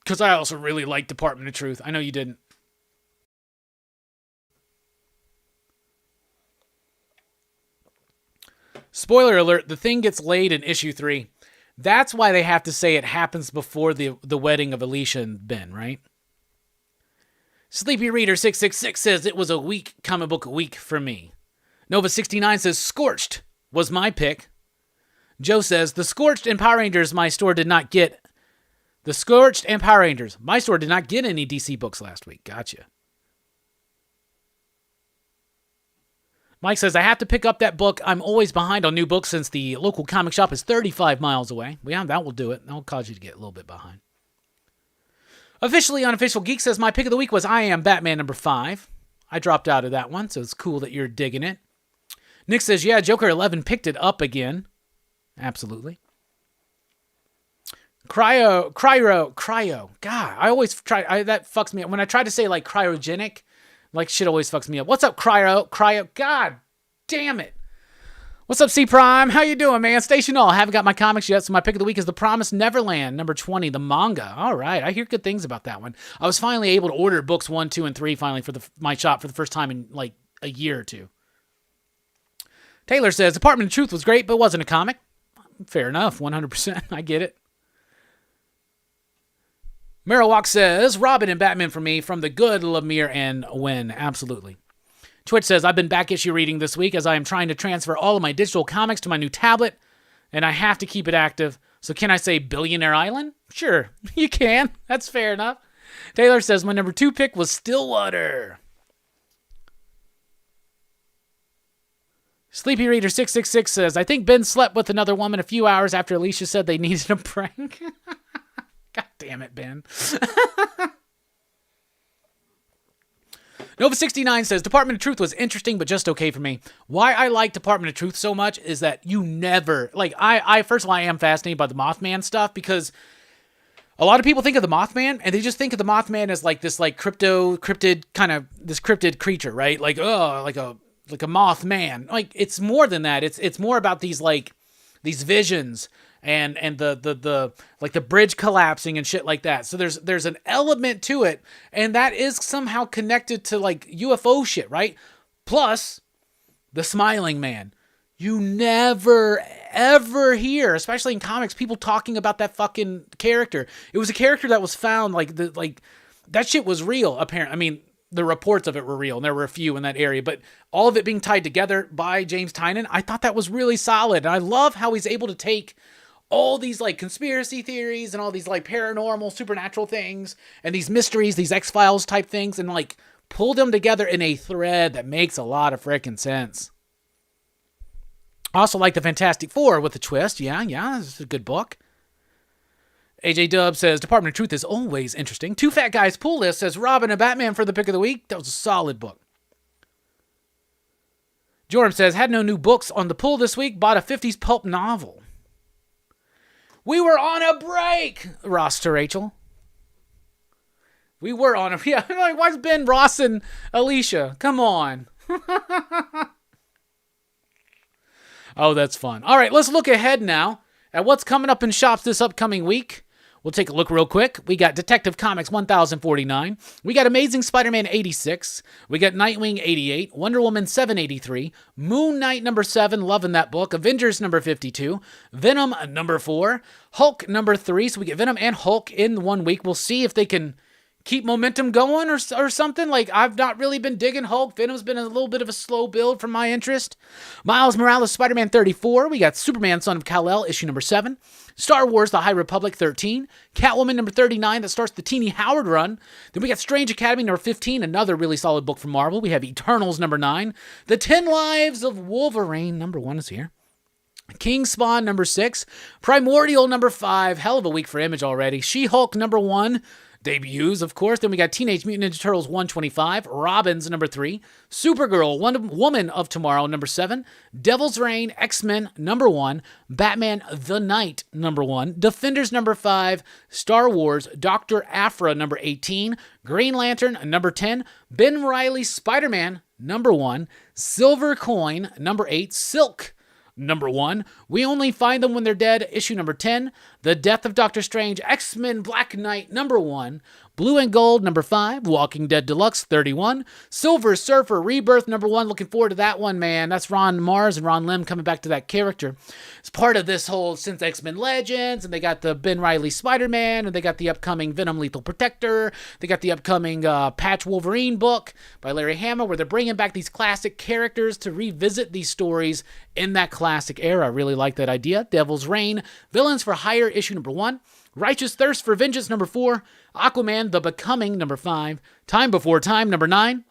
Because I also really liked Department of Truth. I know you didn't. Spoiler alert, the thing gets laid in issue 3. That's why they have to say it happens before the wedding of Alicia and Ben, right? Sleepy Reader 666 says it was a weak comic book week for me. Nova 69 says Scorched was my pick. Joe says the Scorched and Power Rangers my store did not get. The Scorched and Power Rangers my store did not get any DC books last week. Gotcha. Mike says, I have to pick up that book. I'm always behind on new books since the local comic shop is 35 miles away. Yeah, that will do it. That will cause you to get a little bit behind. Officially Unofficial Geek says, my pick of the week was I Am Batman number 5. I dropped out of that one, so it's cool that you're digging it. Nick says, yeah, Joker 11 picked it up again. Absolutely. Cryo. God, I always try, that fucks me up. When I try to say like cryogenic, like shit always fucks me up. What's up, Cryo? God damn it. What's up, C Prime? How you doing, man? Station All. Haven't got my comics yet, so my pick of the week is The Promised Neverland, number 20, the manga. All right, I hear good things about that one. I was finally able to order books 1, 2, and 3 finally for my shop for the first time in like a year or two. Taylor says, Department of Truth was great, but wasn't a comic. Fair enough, 100%. I get it. Meryl Walk says, Robin and Batman for me from the good Lemire and Wen. Absolutely. Twitch says, I've been back issue reading this week as I am trying to transfer all of my digital comics to my new tablet, and I have to keep it active. So can I say Billionaire Island? Sure, you can. That's fair enough. Taylor says, my number 2 pick was Stillwater. Sleepy Reader 666 says, I think Ben slept with another woman a few hours after Alicia said they needed a prank. God damn it, Ben. Nova 69 says, Department of Truth was interesting, but just okay for me. Why I like Department of Truth so much is that you never, like, I first of all, I am fascinated by the Mothman stuff because a lot of people think of the Mothman and they just think of the Mothman as like this, like, cryptid creature, right? Like, oh, like a Mothman. Like, it's more than that. It's more about these, like, these visions and the like the bridge collapsing and shit like that. So there's an element to it, and that is somehow connected to like UFO shit, right? Plus, the Smiling Man. You never ever hear, especially in comics, people talking about that fucking character. It was a character that was found like that shit was real. Apparently, I mean, the reports of it were real, and there were a few in that area, but all of it being tied together by James Tynion, I thought that was really solid. And I love how he's able to take all these like conspiracy theories and all these like paranormal, supernatural things and these mysteries, these X-Files type things, and like pull them together in a thread that makes a lot of freaking sense. Also like the Fantastic Four with a twist. Yeah, this is a good book. AJ Dub says, Department of Truth is always interesting. Two Fat Guys Pool List says, Robin and Batman for the pick of the week. That was a solid book. Joram says, had no new books on the pull this week. Bought a 50s pulp novel. We were on a break, Ross to Rachel. We were on a... Yeah, I'm like, why's Ben, Ross, and Alicia? Come on. Oh, that's fun. All right, let's look ahead now at what's coming up in shops this upcoming week. We'll take a look real quick. We got Detective Comics 1049. We got Amazing Spider-Man 86. We got Nightwing 88. Wonder Woman 783. Moon Knight number 7. Loving that book. Avengers number 52. Venom number 4. Hulk number 3. So we get Venom and Hulk in 1 week. We'll see if they can keep momentum going or something. Like, I've not really been digging Hulk. Venom's been a little bit of a slow build from my interest. Miles Morales Spider-Man 34. We got Superman Son of Kal-El issue number 7. Star Wars The High Republic 13. Catwoman number 39 that starts the Teenie Howard run. Then we got Strange Academy number 15, another really solid book from Marvel. We have Eternals number 9. The 10 Lives of Wolverine number 1 is here. King Spawn number 6. Primordial number 5. Hell of a week for Image already. She-Hulk number 1. debuts, of course. Then we got Teenage Mutant Ninja Turtles 125, Robins number 3, Supergirl, Woman of Tomorrow number 7, Devil's Reign, X-Men number 1, Batman The Knight number 1, Defenders number 5, Star Wars, Dr. Aphra number 18, Green Lantern number 10, Ben Reilly Spider-Man number 1, Silver Coin number 8, Silk number 1, We Only Find Them When They're Dead, issue number 10, The Death of Doctor Strange, X-Men Black Knight number 1, Blue and Gold number 5, Walking Dead Deluxe 31, Silver Surfer Rebirth number 1, looking forward to that one, man. That's Ron Mars and Ron Lim coming back to that character. It's part of this whole since X-Men Legends, and they got the Ben Reilly Spider-Man, and they got the upcoming Venom Lethal Protector, they got the upcoming Patch Wolverine book by Larry Hama, where they're bringing back these classic characters to revisit these stories in that classic era. I really like that idea. Devil's Reign, Villains for Hire, issue number 1, Righteous Thirst for Vengeance number 4, Aquaman The Becoming number 5, Time Before Time number 9,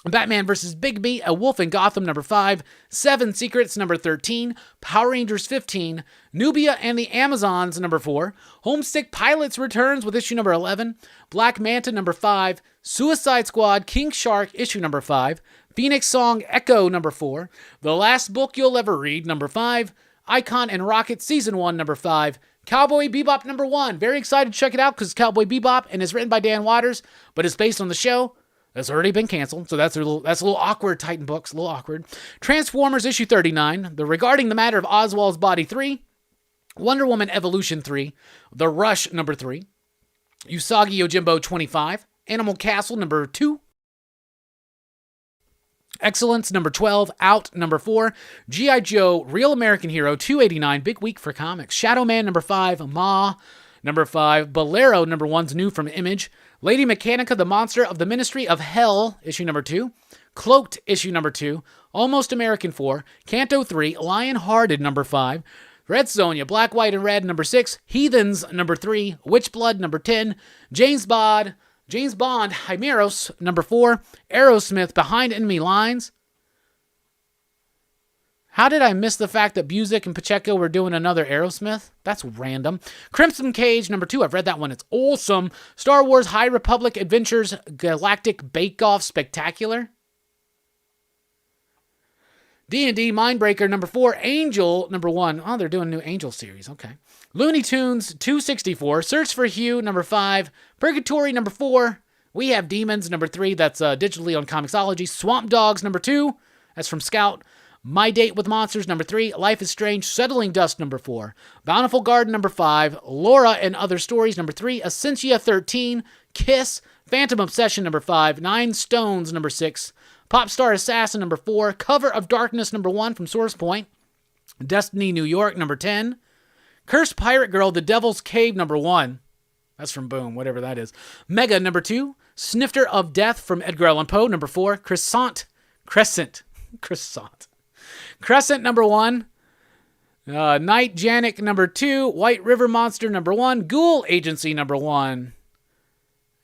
Batman vs. Bigby, A Wolf in Gotham number 5, Seven Secrets number 13, Power Rangers 15, Nubia and the Amazons number 4, Homesick Pilots returns with issue number 11, Black Manta number 5, Suicide Squad King Shark issue number 5, Phoenix Song Echo number 4, The Last Book You'll Ever Read number 5, Icon and Rocket season 1 number 5, Cowboy Bebop number 1. Very excited to check it out because it's Cowboy Bebop and it's written by Dan Waters, but it's based on the show that's already been canceled. So that's a little awkward. Titan books, a little awkward. Transformers issue 39, the Regarding the Matter of Oswald's Body 3, Wonder Woman Evolution 3, The Rush number 3, Usagi Yojimbo 25, Animal Castle number 2, Excellence number 12, Out number 4, G.I. Joe Real American Hero 289, big week for comics, Shadow Man number 5, Ma number 5, Bolero number 1's new from Image, Lady Mechanica the Monster of the Ministry of Hell issue number 2, Cloaked issue number 2, Almost American 4, Canto 3, Lion-Hearted number 5, Red Sonja Black, White, and Red number 6, Heathens number 3, Witchblood number 10, James Bond Chimeros number 4, Aerosmith Behind Enemy Lines. How did I miss the fact that Busick and Pacheco were doing another Aerosmith? That's random. Crimson Cage number 2, I've read that one, it's awesome. Star Wars High Republic Adventures Galactic Bake Off Spectacular. D&D Mindbreaker number 4, Angel number 1. Oh, they're doing a new Angel series, okay. Looney Tunes 264, Search for Hugh number 5, Purgatory number 4, We Have Demons number 3, that's digitally on Comixology, Swamp Dogs number 2, that's from Scout, My Date with Monsters number 3, Life is Strange, Settling Dust number 4, Bountiful Garden number 5, Laura and Other Stories number 3, Essentia 13, Kiss, Phantom Obsession number 5, Nine Stones number 6, Popstar Assassin number 4, Cover of Darkness number 1 from Source Point, Destiny New York number 10, Cursed Pirate Girl, The Devil's Cave number 1, that's from Boom, whatever that is, Mega number 2, Snifter of Death from Edgar Allan Poe number 4, Crescent number 1, Night Janik number 2, White River Monster number 1, Ghoul Agency number 1.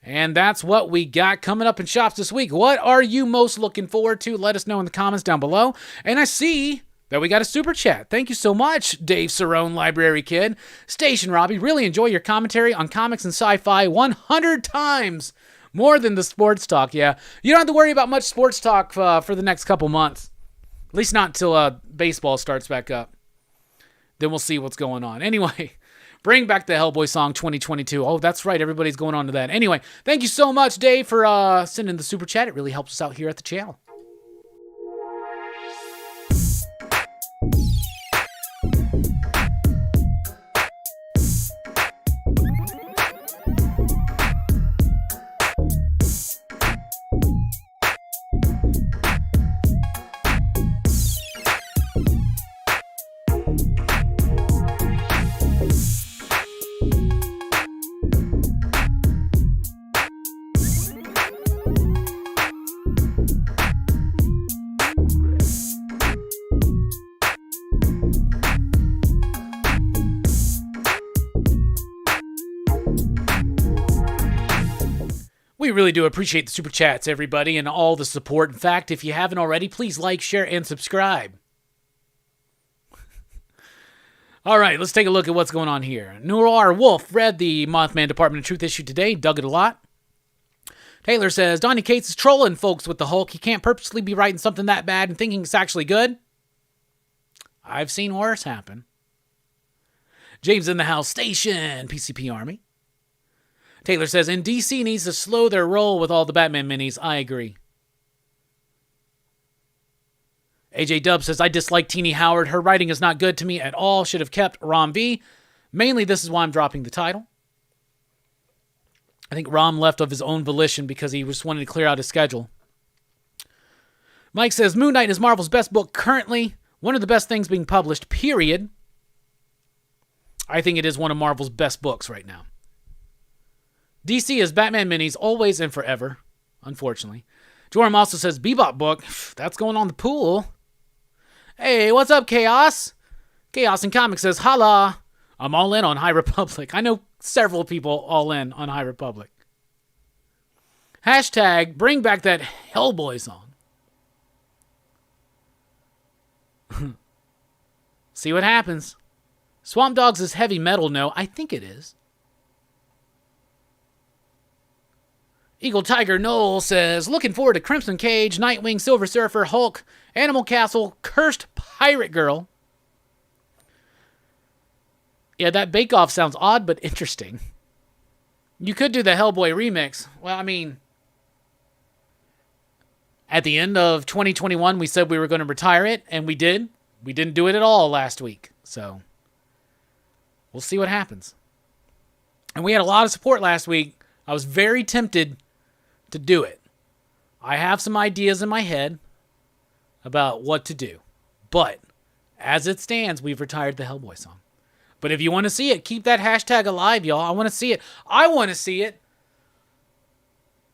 And that's what we got coming up in shops this week. What are you most looking forward to? Let us know in the comments down below. And I see that we got a super chat. Thank you so much, Dave Cerrone, Library Kid. Station Robbie, really enjoy your commentary on comics and sci-fi 100 times more than the sports talk. Yeah, you don't have to worry about much sports talk for the next couple months. At least not until baseball starts back up. Then we'll see what's going on. Anyway, bring back the Hellboy song 2022. Oh, that's right. Everybody's going on to that. Anyway, thank you so much, Dave, for sending the super chat. It really helps us out here at the channel. We really do appreciate the super chats, everybody, and all the support. In fact, if you haven't already, please like, share, and subscribe. All right, let's take a look at what's going on here. Noir Wolf read the Mothman Department of Truth issue today, dug it a lot. Taylor says, Donny Cates is trolling folks with the Hulk. He can't purposely be writing something that bad and thinking it's actually good. I've seen worse happen. James in the House Station, PCP Army. Taylor says, and DC needs to slow their roll with all the Batman minis. I agree. AJ Dub says, I dislike Teenie Howard. Her writing is not good to me at all. Should have kept Rom V. Mainly, this is why I'm dropping the title. I think Rom left of his own volition because he just wanted to clear out his schedule. Mike says, Moon Knight is Marvel's best book currently. One of the best things being published, period. I think it is one of Marvel's best books right now. DC is Batman minis always and forever, unfortunately. Joram also says, Bebop book, that's going on the pool. Hey, what's up, Chaos? Chaos in Comics says, holla. I'm all in on High Republic. I know several people all in on High Republic. Hashtag, bring back that Hellboy song. See what happens. Swamp Dogs is heavy metal, no? I think it is. Eagle Tiger Noel says, looking forward to Crimson Cage, Nightwing, Silver Surfer, Hulk, Animal Castle, Cursed Pirate Girl. Yeah, that bake-off sounds odd, but interesting. You could do the Hellboy remix. Well, I mean, at the end of 2021, we said we were going to retire it, and we did. We didn't do it at all last week, so we'll see what happens. And we had a lot of support last week. I was very tempted to do it. I have some ideas in my head about what to do. But as it stands, we've retired the Hellboy song. But if you want to see it, keep that hashtag alive, y'all. I want to see it. I want to see it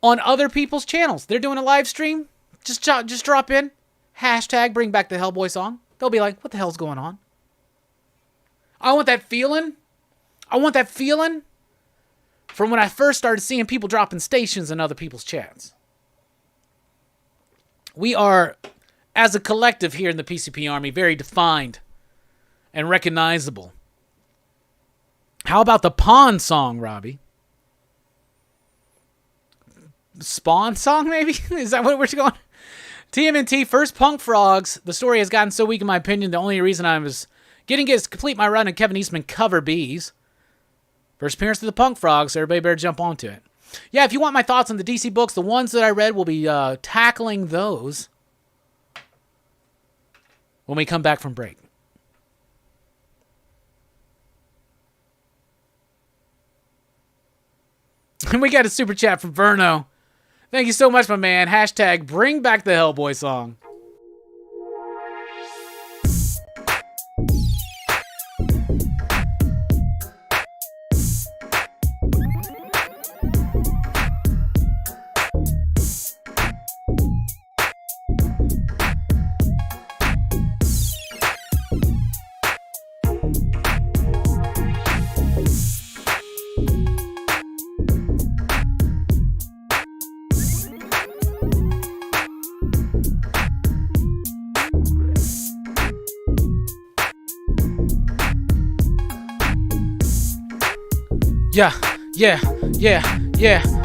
on other people's channels. They're doing a live stream. Just drop in. Hashtag bring back the Hellboy song. They'll be like, what the hell's going on? I want that feeling. I want that feeling from when I first started seeing people dropping stations in other people's chats. We are, as a collective here in the PCP Army, very defined and recognizable. How about the Pawn song, Robbie? Spawn song, maybe? Is that what we're going? TMNT, first Punk Frogs. The story has gotten so weak, in my opinion. The only reason I was getting it is to complete my run of Kevin Eastman cover Bs. First appearance of the Punk Frogs, so everybody better jump onto it. Yeah, if you want my thoughts on the DC books, the ones that I read, we'll be tackling those when we come back from break. And we got a super chat from Verno. Thank you so much, my man. Hashtag bring back the Hellboy song.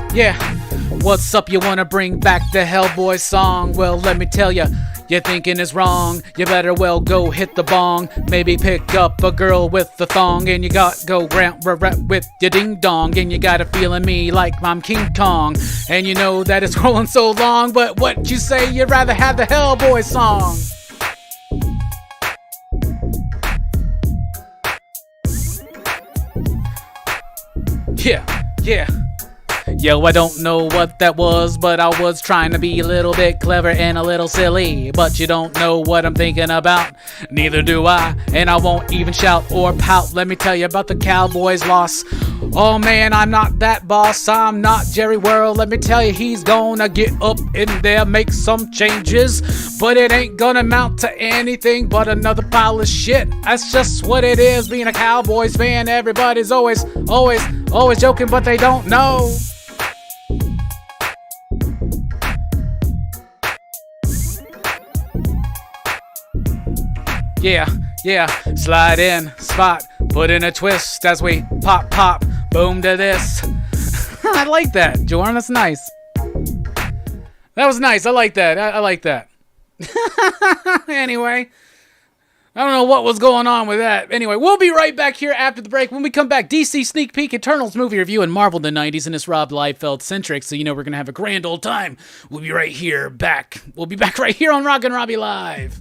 Yeah. What's up, you wanna bring back the Hellboy song? Well, let me tell ya, you're thinking it's wrong. You better well go hit the bong. Maybe pick up a girl with the thong. And you got go round with your ding dong. And you got a feeling me like I'm King Kong. And you know that it's rolling so long. But what you say, you'd rather have the Hellboy song. Yeah. Yo, I don't know what that was, but I was trying to be a little bit clever and a little silly. But you don't know what I'm thinking about, neither do I, and I won't even shout or pout. Let me tell you about the Cowboys' loss. Oh man, I'm not that boss, I'm not Jerry World. Let me tell you, he's gonna get up in there, make some changes, but it ain't gonna amount to anything but another pile of shit. That's just what it is, being a Cowboys fan. Everybody's always joking, but they don't know. Yeah, slide in, spot, put in a twist as we pop, pop, boom to this. I like that, Jordan. That's nice. That was nice. I like that. I like that. Anyway, I don't know what was going on with that. Anyway, we'll be right back here after the break. When we come back, DC Sneak Peek, Eternals movie review, and Marvel in the 90s, and it's Rob Liefeld-centric, so you know we're going to have a grand old time. We'll be right here back. We'll be back right here on Rockin Robbie Live.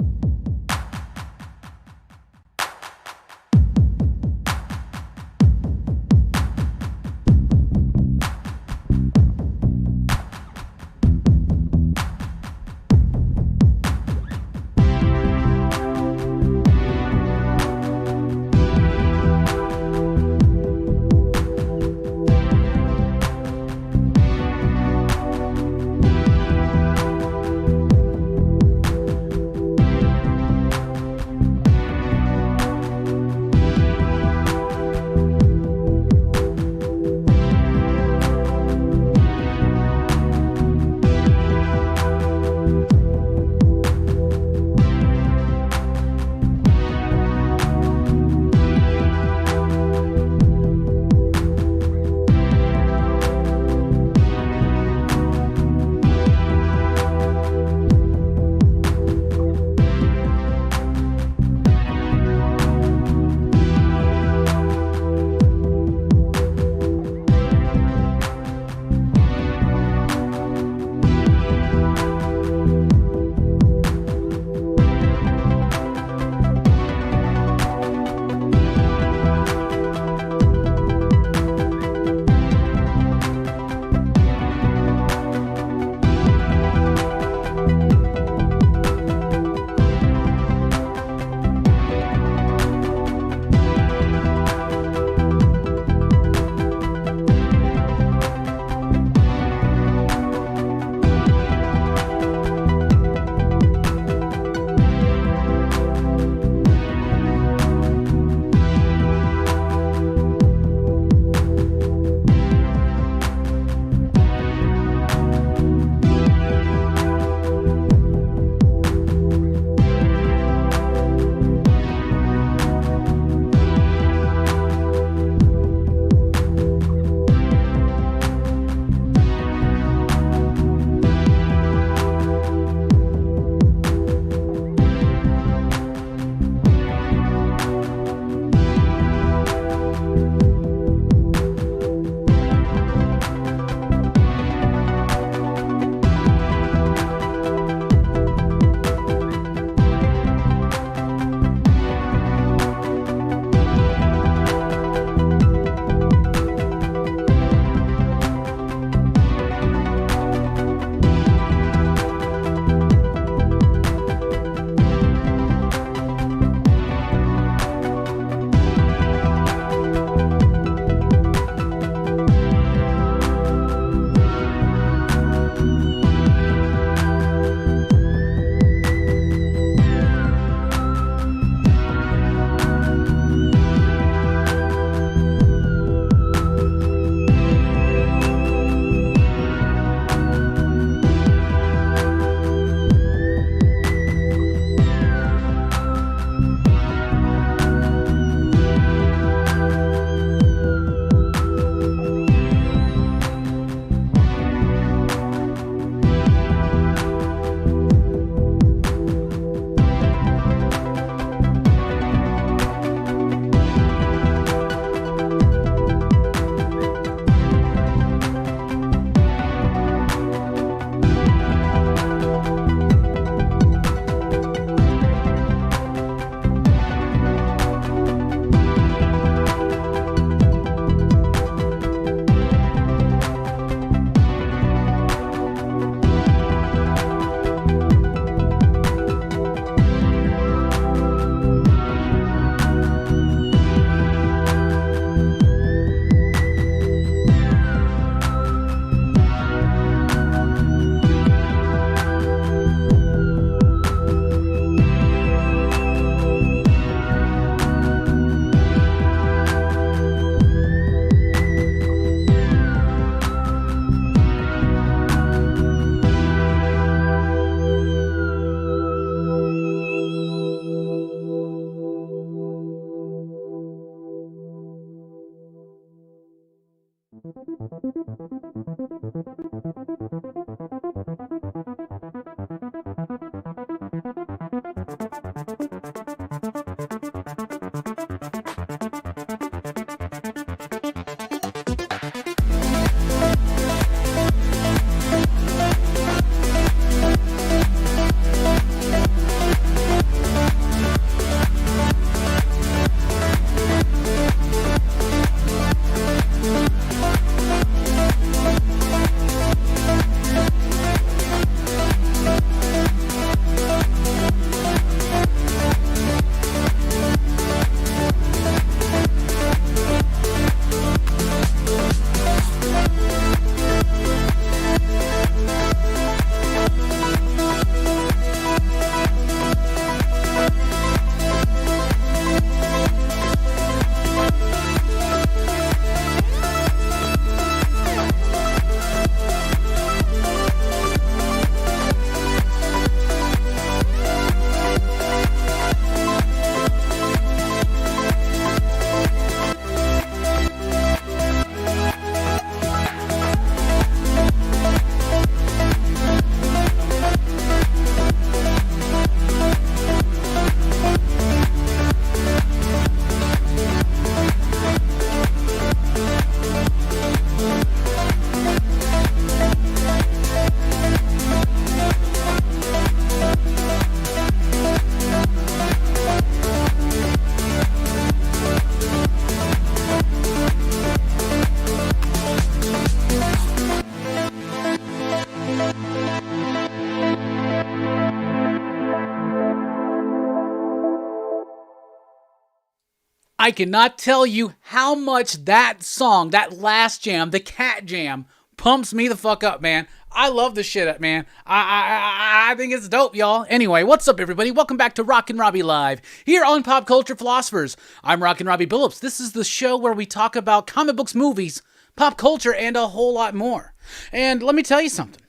I cannot tell you how much that song, that last jam, the cat jam, pumps me the fuck up, man. I love the shit up, man. I think it's dope, y'all. Anyway, what's up, everybody? Welcome back to Rockin Robbie Live, here on Pop Culture Philosophers. I'm Rockin Robbie Billups. This is the show where we talk about comic books, movies, pop culture, and a whole lot more. And let me tell you something.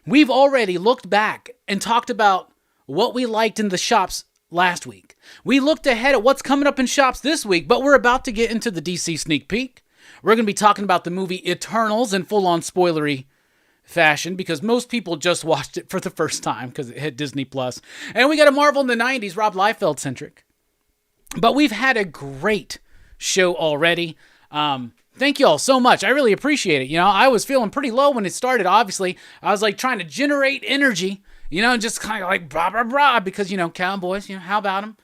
We've already looked back and talked about what we liked in the shops last week. We looked ahead at what's coming up in shops this week, but we're about to get into the DC sneak peek. We're going to be talking about the movie Eternals in full-on spoilery fashion because most people just watched it for the first time because it hit Disney+. And we got a Marvel in the 90s, Rob Liefeld-centric. But we've had a great show already. Thank you all so much. I really appreciate it. You know, I was feeling pretty low when it started, obviously. I was like trying to generate energy, you know, and just kind of like blah, blah, blah, because, you know, Cowboys, you know, how about them?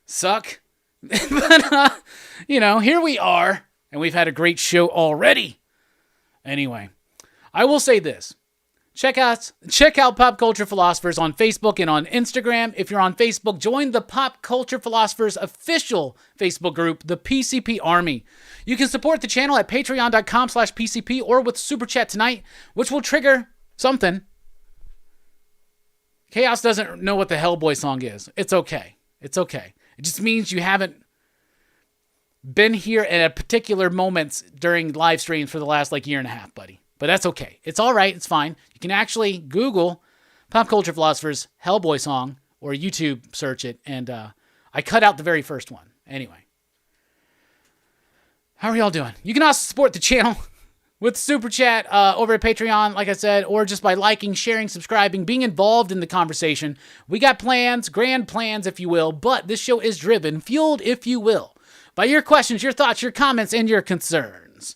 Suck. But, you know, here we are, and we've had a great show already. Anyway, I will say this. Check out Pop Culture Philosophers on Facebook and on Instagram. If you're on Facebook, join the Pop Culture Philosophers official Facebook group, the PCP Army. You can support the channel at patreon.com/PCP or with Super Chat tonight, which will trigger something. Chaos doesn't know what the Hellboy song is. It's okay. It's okay. It just means you haven't been here at a particular moments during live streams for the last year and a half, buddy. But that's okay. It's all right. It's fine. You can actually Google Pop Culture Philosophers Hellboy song or YouTube search it. And I cut out the very first one. Anyway. How are y'all doing? You can also support the channel with Super Chat over at Patreon, like I said, or just by liking, sharing, subscribing, being involved in the conversation. We got plans, grand plans, if you will, but this show is driven, fueled, if you will, by your questions, your thoughts, your comments, and your concerns.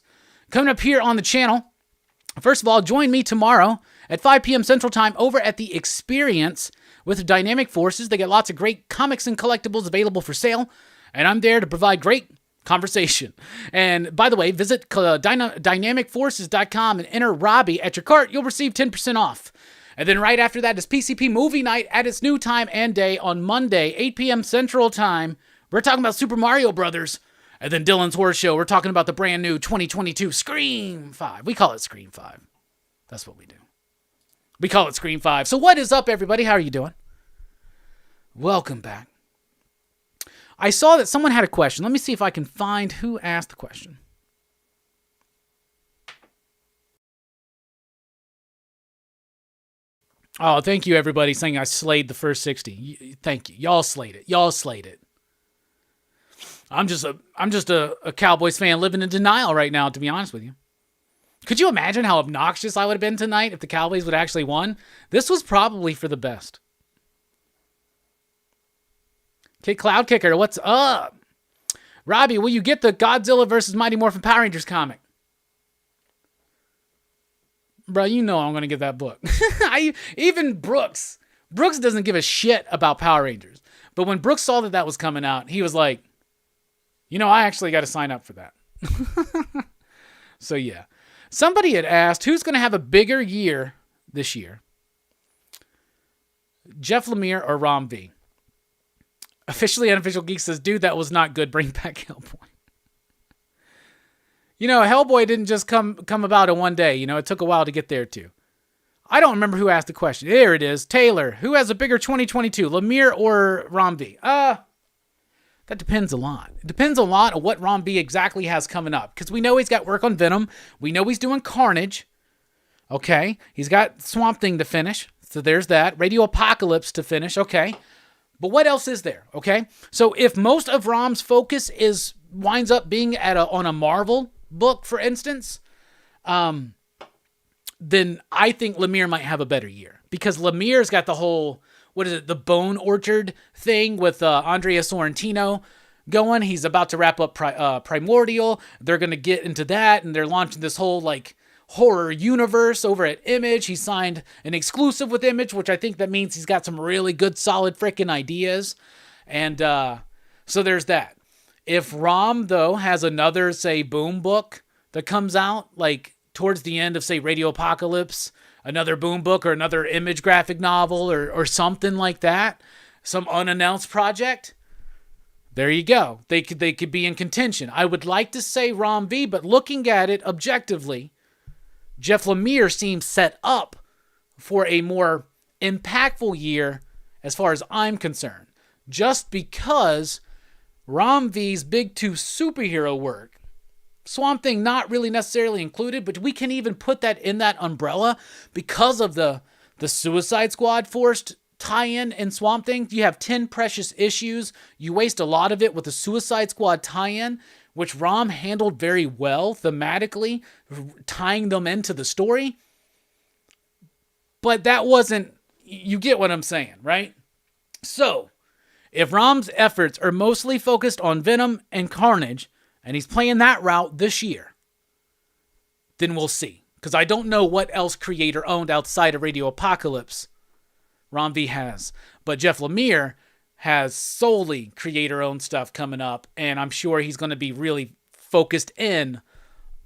Coming up here on the channel, first of all, join me tomorrow at 5 p.m. Central Time over at The Experience with Dynamic Forces. They got lots of great comics and collectibles available for sale, and I'm there to provide great conversation. And by the way, visit dynamicforces.com and enter Robbie at your cart. You'll receive 10% off. And then right after that is PCP Movie Night at its new time and day on Monday, 8 p.m. Central Time. We're talking about Super Mario Brothers. And then Dylan's Horror Show, we're talking about the brand new 2022 Scream 5. We call it Scream 5. That's what we do. We call it Scream 5. So what is up, everybody? How are you doing? Welcome back. I saw that someone had a question. Let me see if I can find who asked the question. Oh, thank you, everybody, saying I slayed the first 60. Thank you. Y'all slayed it. Y'all slayed it. I'm just a Cowboys fan living in denial right now, to be honest with you. Could you imagine how obnoxious I would have been tonight if the Cowboys would actually won? This was probably for the best. Okay, Cloud Kicker, what's up? Robbie, will you get the Godzilla vs. Mighty Morphin Power Rangers comic? Bro, you know I'm going to get that book. Even Brooks doesn't give a shit about Power Rangers. But when Brooks saw that was coming out, he was like, I actually got to sign up for that. So, yeah. Somebody had asked, who's going to have a bigger year this year? Jeff Lemire or Rom V? Officially Unofficial Geek says, dude, that was not good. Bring back Hellboy. Hellboy didn't just come about in one day. It took a while to get there, too. I don't remember who asked the question. There it is. Taylor, who has a bigger 2022, Lemire or Rom V? That depends a lot. It depends a lot on what Rom V exactly has coming up. Because we know he's got work on Venom. We know he's doing Carnage. Okay. He's got Swamp Thing to finish. So there's that. Radio Apocalypse to finish. Okay. But what else is there? Okay. So if most of Rom's focus winds up being on a Marvel book, for instance, then I think Lemire might have a better year. Because Lemire's got the whole, the Bone Orchard thing with Andrea Sorrentino going. He's about to wrap up Primordial. They're going to get into that, and they're launching this whole, horror universe over at Image. He signed an exclusive with Image, which I think that means he's got some really good, solid freaking ideas. And so there's that. If Rom, though, has another, say, Boom book that comes out, towards the end of, say, Radio Apocalypse, another Boom book or another Image graphic novel or something like that, some unannounced project, there you go. They could be in contention. I would like to say Rom V, but looking at it objectively, Jeff Lemire seems set up for a more impactful year as far as I'm concerned. Just because Rom V's big two superhero work, Swamp Thing not really necessarily included, but we can even put that in that umbrella because of the Suicide Squad forced tie-in in Swamp Thing. You have 10 precious issues. You waste a lot of it with the Suicide Squad tie-in, which Rom handled very well thematically, tying them into the story. But that wasn't, you get what I'm saying, right? So, if Rom's efforts are mostly focused on Venom and Carnage, and he's playing that route this year, then we'll see. Because I don't know what else creator-owned outside of Radio Apocalypse Rom V has. But Jeff Lemire has solely creator-owned stuff coming up, and I'm sure he's going to be really focused in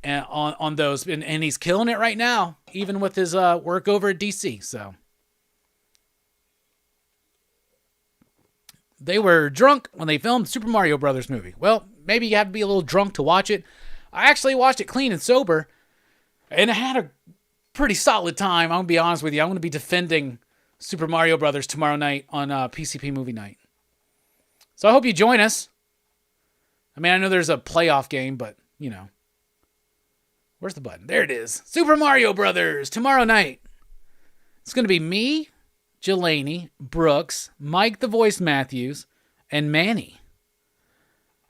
on those, and he's killing it right now, even with his work over at DC. So they were drunk when they filmed Super Mario Brothers movie. Well, maybe you have to be a little drunk to watch it. I actually watched it clean and sober, and I had a pretty solid time. I'm going to be honest with you. I'm going to be defending Super Mario Brothers tomorrow night on PCP Movie Night. So I hope you join us. I mean, I know there's a playoff game, but, where's the button? There it is. Super Mario Brothers tomorrow night. It's going to be me, Jelani, Brooks, Mike the Voice Matthews, and Manny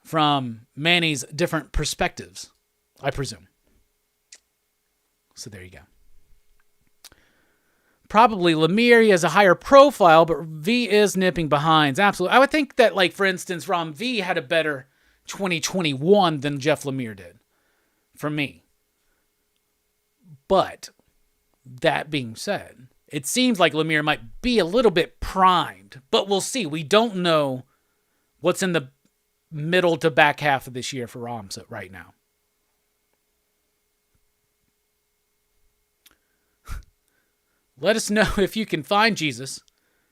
from Manny's Different Perspectives, I presume. So there you go. Probably Lemire, he has a higher profile, but V is nipping behind. Absolutely. I would think that, for instance, Rom V had a better 2021 than Jeff Lemire did, for me. But, that being said, it seems like Lemire might be a little bit primed, but we'll see. We don't know what's in the middle to back half of this year for Rom right now. Let us know if you can find Jesus,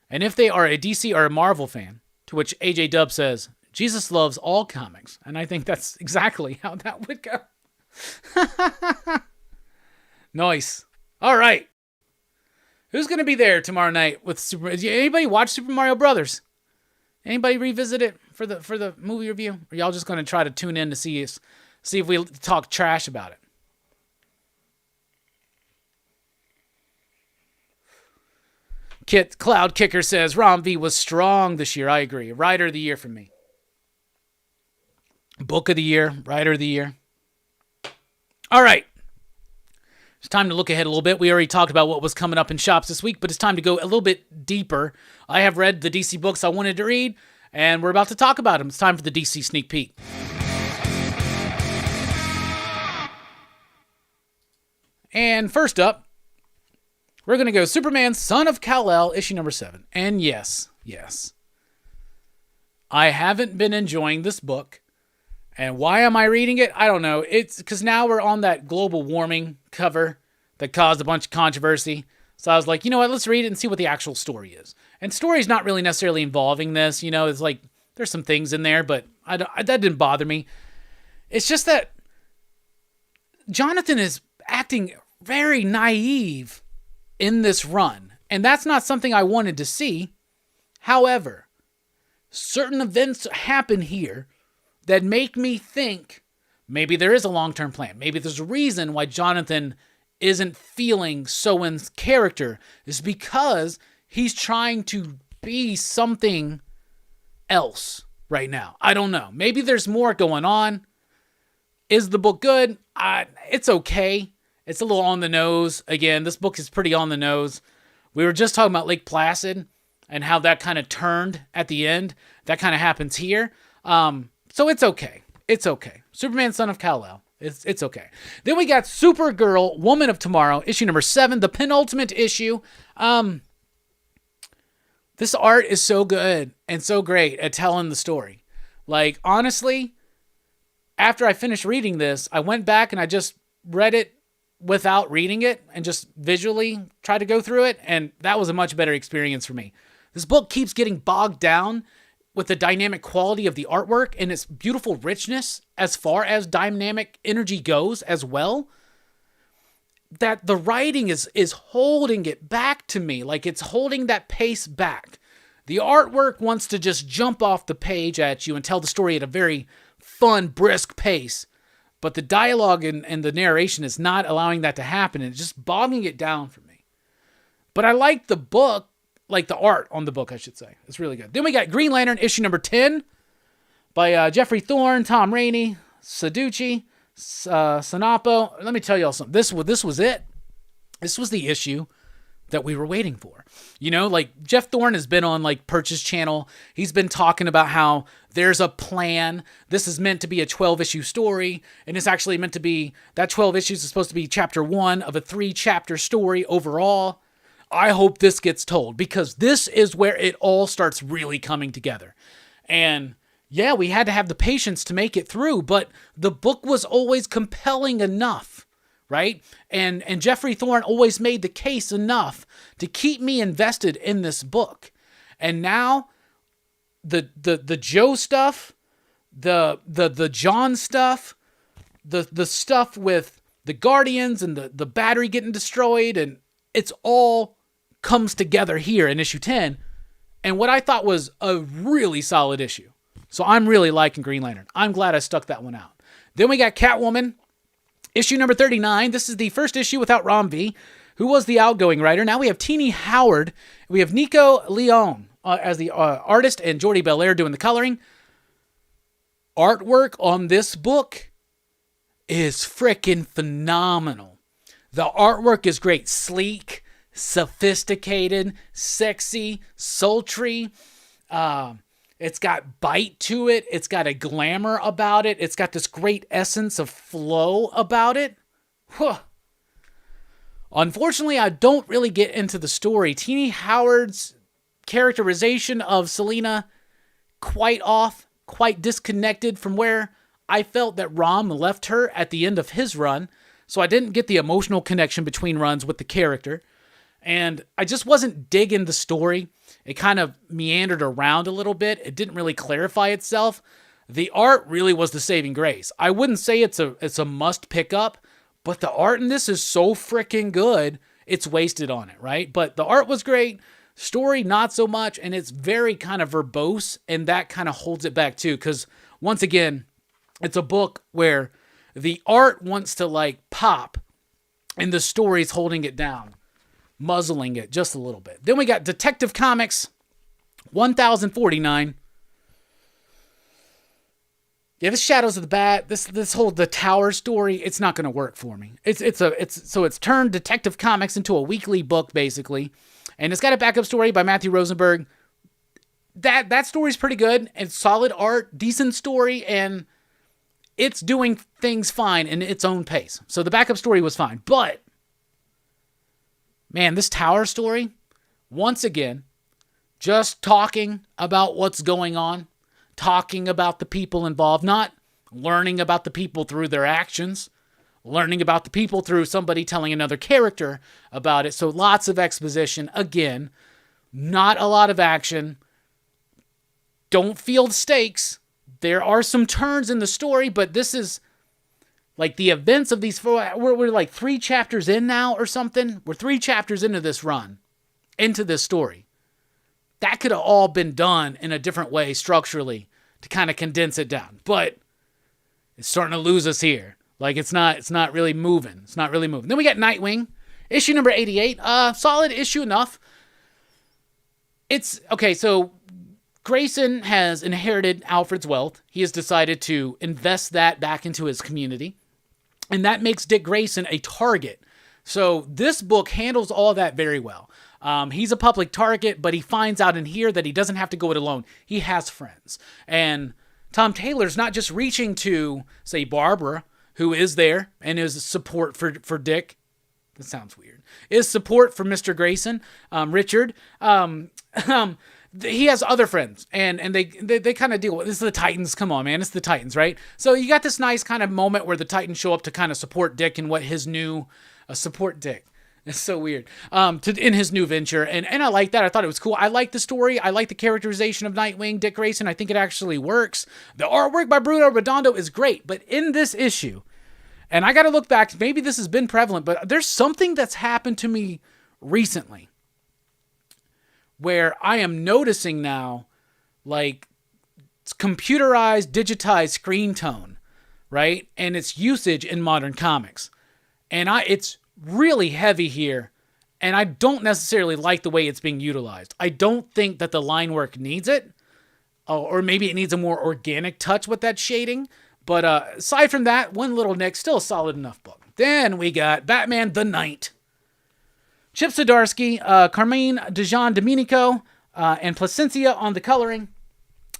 and if they are a DC or a Marvel fan, to which AJ Dub says, Jesus loves all comics, and I think that's exactly how that would go. Nice. All right. Who's going to be there tomorrow night with Super? Anybody watch Super Mario Brothers? Anybody revisit it for the movie review? Or y'all just going to try to tune in to see if we talk trash about it? Cloud Kicker says, Rom V was strong this year. I agree. Rider of the year for me. Book of the year, writer of the year. All right. It's time to look ahead a little bit. We already talked about what was coming up in shops this week, but it's time to go a little bit deeper. I have read the DC books I wanted to read, and we're about to talk about them. It's time for the DC sneak peek. And first up, we're going to go Superman, Son of Kal-El, issue number 7. And yes, I haven't been enjoying this book. And why am I reading it? I don't know. It's because now we're on that global warming cover that caused a bunch of controversy. So I was like, you know what? Let's read it and see what the actual story is. And story's not really necessarily involving this. You know, it's like there's some things in there, but that didn't bother me. It's just that Jonathan is acting very naive in this run. And that's not something I wanted to see. However, certain events happen here that make me think maybe there is a long-term plan. Maybe there's a reason why Jonathan isn't feeling Sowen's character is because he's trying to be something else right now. I don't know. Maybe there's more going on. Is the book good? It's okay. It's a little on the nose. Again, this book is pretty on the nose. We were just talking about Lake Placid and how that kind of turned at the end. That kind of happens here. So it's okay. It's okay. Superman, Son of Kal-El. It's okay. Then we got Supergirl, Woman of Tomorrow, issue number 7, the penultimate issue. This art is so good and so great at telling the story. Like, honestly, after I finished reading this, I went back and I just read it without reading it and just visually tried to go through it, and that was a much better experience for me. This book keeps getting bogged down with the dynamic quality of the artwork and its beautiful richness as far as dynamic energy goes as well, that the writing is holding it back to me. Like, it's holding that pace back. The artwork wants to just jump off the page at you and tell the story at a very fun, brisk pace. But the dialogue and the narration is not allowing that to happen, and it's just bogging it down for me. But I like the book, like the art on the book, I should say. It's really good. Then we got Green Lantern, issue number 10, by Jeffrey Thorne, Tom Rainey, Saducci, Sanapo. Let me tell y'all something. This was it. This was the issue that we were waiting for. You know, like, Jeff Thorne has been on, like, Purchase Channel. He's been talking about how there's a plan. This is meant to be a 12-issue story, and it's actually meant to be, that 12 issues is supposed to be chapter 1 of a 3-chapter story overall. I hope this gets told, because this is where it all starts really coming together. And yeah, we had to have the patience to make it through, but the book was always compelling enough, right? And Jeffrey Thorne always made the case enough to keep me invested in this book. And now the Joe stuff, the John stuff, the stuff with the Guardians and the battery getting destroyed, and it's all comes together here in issue 10, and what I thought was a really solid issue. So I'm really liking Green Lantern. I'm glad I stuck that one out. Then we got Catwoman, issue number 39. This is the first issue without Ram V, who was the outgoing writer. Now we have Teenie Howard. We have Nico Leone as the artist, and Jordi Belair doing the coloring. Artwork on this book is freaking phenomenal. The artwork is great. Sleek, sophisticated, sexy, sultry. It's got bite to it. It's got a glamour about it. It's got this great essence of flow about it. Whew. Unfortunately, I don't really get into the story. Teenie Howard's characterization of Selena quite off, quite disconnected from where I felt that Ram left her at the end of his run. So I didn't get the emotional connection between runs with the character. And I just wasn't digging the story. It kind of meandered around a little bit. It didn't really clarify itself. The art really was the saving grace. I wouldn't say it's a must pick up, but the art in this is so freaking good, it's wasted on it, right? But the art was great. Story, not so much. And it's very kind of verbose, and that kind of holds it back too. Because once again, it's a book where the art wants to like pop and the story's holding it down, muzzling it just a little bit. Then we got Detective Comics 1049. Yeah, this Shadows of the Bat, this whole the Tower story, it's not going to work for me. It's turned Detective Comics into a weekly book basically, and it's got a backup story by Matthew Rosenberg. That story's pretty good and solid art, decent story, and it's doing things fine in its own pace. So the backup story was fine, but man, this Tower story, once again, just talking about what's going on, talking about the people involved, not learning about the people through their actions, learning about the people through somebody telling another character about it. So lots of exposition. Again, not a lot of action. Don't feel the stakes. There are some turns in the story, but this is like the events of these four. We're like 3 chapters in now or something. We're 3 chapters into this run, into this story. That could have all been done in a different way structurally to kind of condense it down. But it's starting to lose us here. Like it's not really moving. It's not really moving. Then we got Nightwing, issue number 88. Solid issue enough. It's okay, so Grayson has inherited Alfred's wealth. He has decided to invest that back into his community. And that makes Dick Grayson a target. So this book handles all that very well. He's a public target, but he finds out in here that he doesn't have to go it alone. He has friends. And Tom Taylor's not just reaching to, say, Barbara, who is there and is support for Dick. That sounds weird. Is support for Mr. Grayson, Richard. He has other friends, and they kind of deal with this. Is the Titans. Come on, man. It's the Titans, right? So you got this nice kind of moment where the Titans show up to kind of support Dick in what his new support Dick. It's so weird. In his new venture, and I like that. I thought it was cool. I like the story. I like the characterization of Nightwing, Dick Grayson. I think it actually works. The artwork by Bruno Redondo is great, but in this issue, and I got to look back. Maybe this has been prevalent, but there's something that's happened to me recently where I am noticing now, like, it's computerized, digitized screen tone, right? And its usage in modern comics. And it's really heavy here, and I don't necessarily like the way it's being utilized. I don't think that the line work needs it, or maybe it needs a more organic touch with that shading. But aside from that, one little nick, still a solid enough book. Then we got Batman the Knight. Chip Zdarsky, Carmine Dijon Domenico, and Placencia on the coloring.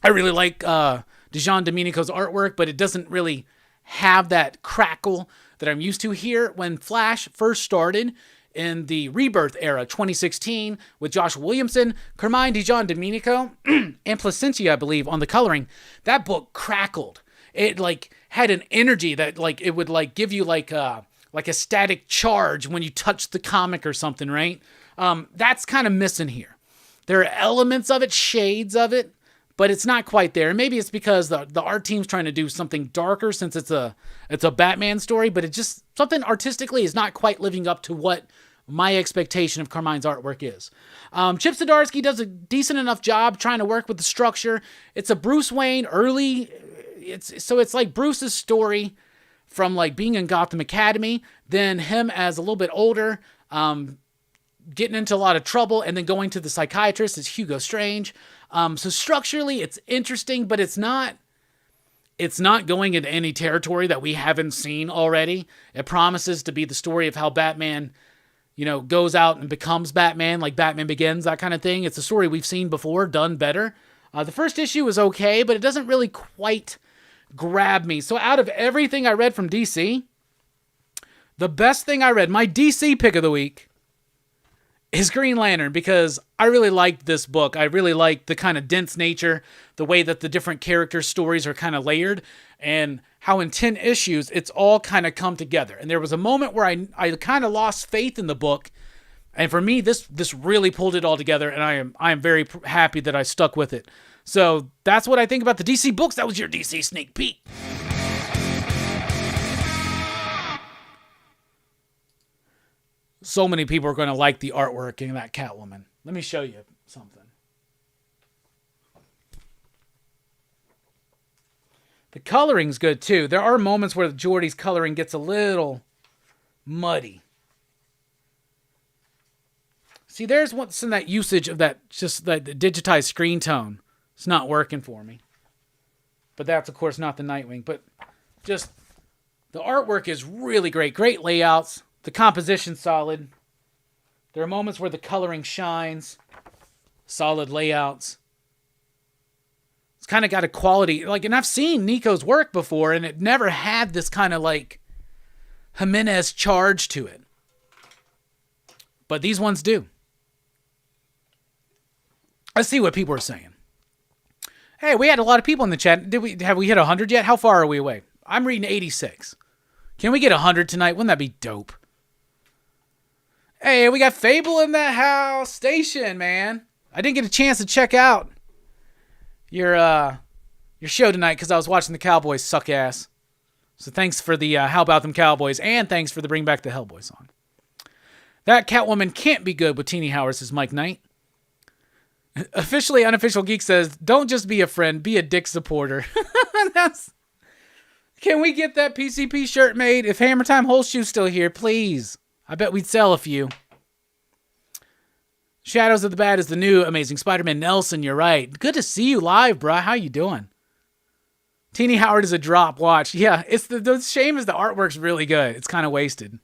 I really like Dijon Domenico's artwork, but it doesn't really have that crackle that I'm used to here. When Flash first started in the Rebirth era, 2016, with Josh Williamson, Carmine Dijon Domenico, and Placencia, I believe, on the coloring, that book crackled. It like had an energy that like it would like give you like a static charge when you touch the comic or something, right? That's kind of missing here. There are elements of it, shades of it, but it's not quite there. And maybe it's because the art team's trying to do something darker since it's a Batman story, but it just, something artistically is not quite living up to what my expectation of Carmine's artwork is. Chip Zdarsky does a decent enough job trying to work with the structure. It's a Bruce Wayne early, it's like Bruce's story from like being in Gotham Academy, then him as a little bit older, getting into a lot of trouble, and then going to the psychiatrist as Hugo Strange. So structurally, it's interesting, but it's not going into any territory that we haven't seen already. It promises to be the story of how Batman, goes out and becomes Batman, like Batman Begins, that kind of thing. It's a story we've seen before, done better. The first issue was okay, but it doesn't really quite grab me. So out of everything I read from DC, the best thing I read, my DC pick of the week, is Green Lantern, because I really liked this book. I really liked the kind of dense nature, the way that the different character stories are kind of layered, and how in 10 issues it's all kind of come together. And there was a moment where I kind of lost faith in the book, and for me this really pulled it all together, and I am very happy that I stuck with it. So that's what I think about the DC books. That was your DC sneak peek. So many people are going to like the artwork in that Catwoman. Let me show you something. The coloring's good too. There are moments where Jordy's coloring gets a little muddy. See, there's what's in that usage of that, just that digitized screen tone. It's not working for me. But that's, of course, not the Nightwing. But just the artwork is really great. Great layouts. The composition's solid. There are moments where the coloring shines. Solid layouts. It's kind of got a quality, like, and I've seen Nico's work before, and it never had this kind of like Jimenez charge to it. But these ones do. Let's see what people are saying. Hey, we had a lot of people in the chat. Have we hit 100 yet? How far are we away? I'm reading 86. Can we get 100 tonight? Wouldn't that be dope? Hey, we got Fable in the house. Station, man. I didn't get a chance to check out your show tonight because I was watching the Cowboys suck ass. So thanks for the How About Them Cowboys, and thanks for the Bring Back the Hellboy song. That Catwoman can't be good with Teeny Howard, says Mike Knight. Officially Unofficial Geek says, don't just be a friend, be a dick supporter. Can we get that PCP shirt made? If Hammer Time Holshoe's still here, please. I bet we'd sell a few. Shadows of the Bad is the new Amazing Spider-Man. Nelson, you're right. Good to see you live, bruh. How you doing? Teeny Howard is a drop. Watch. Yeah, it's the shame is the artwork's really good. It's kind of wasted.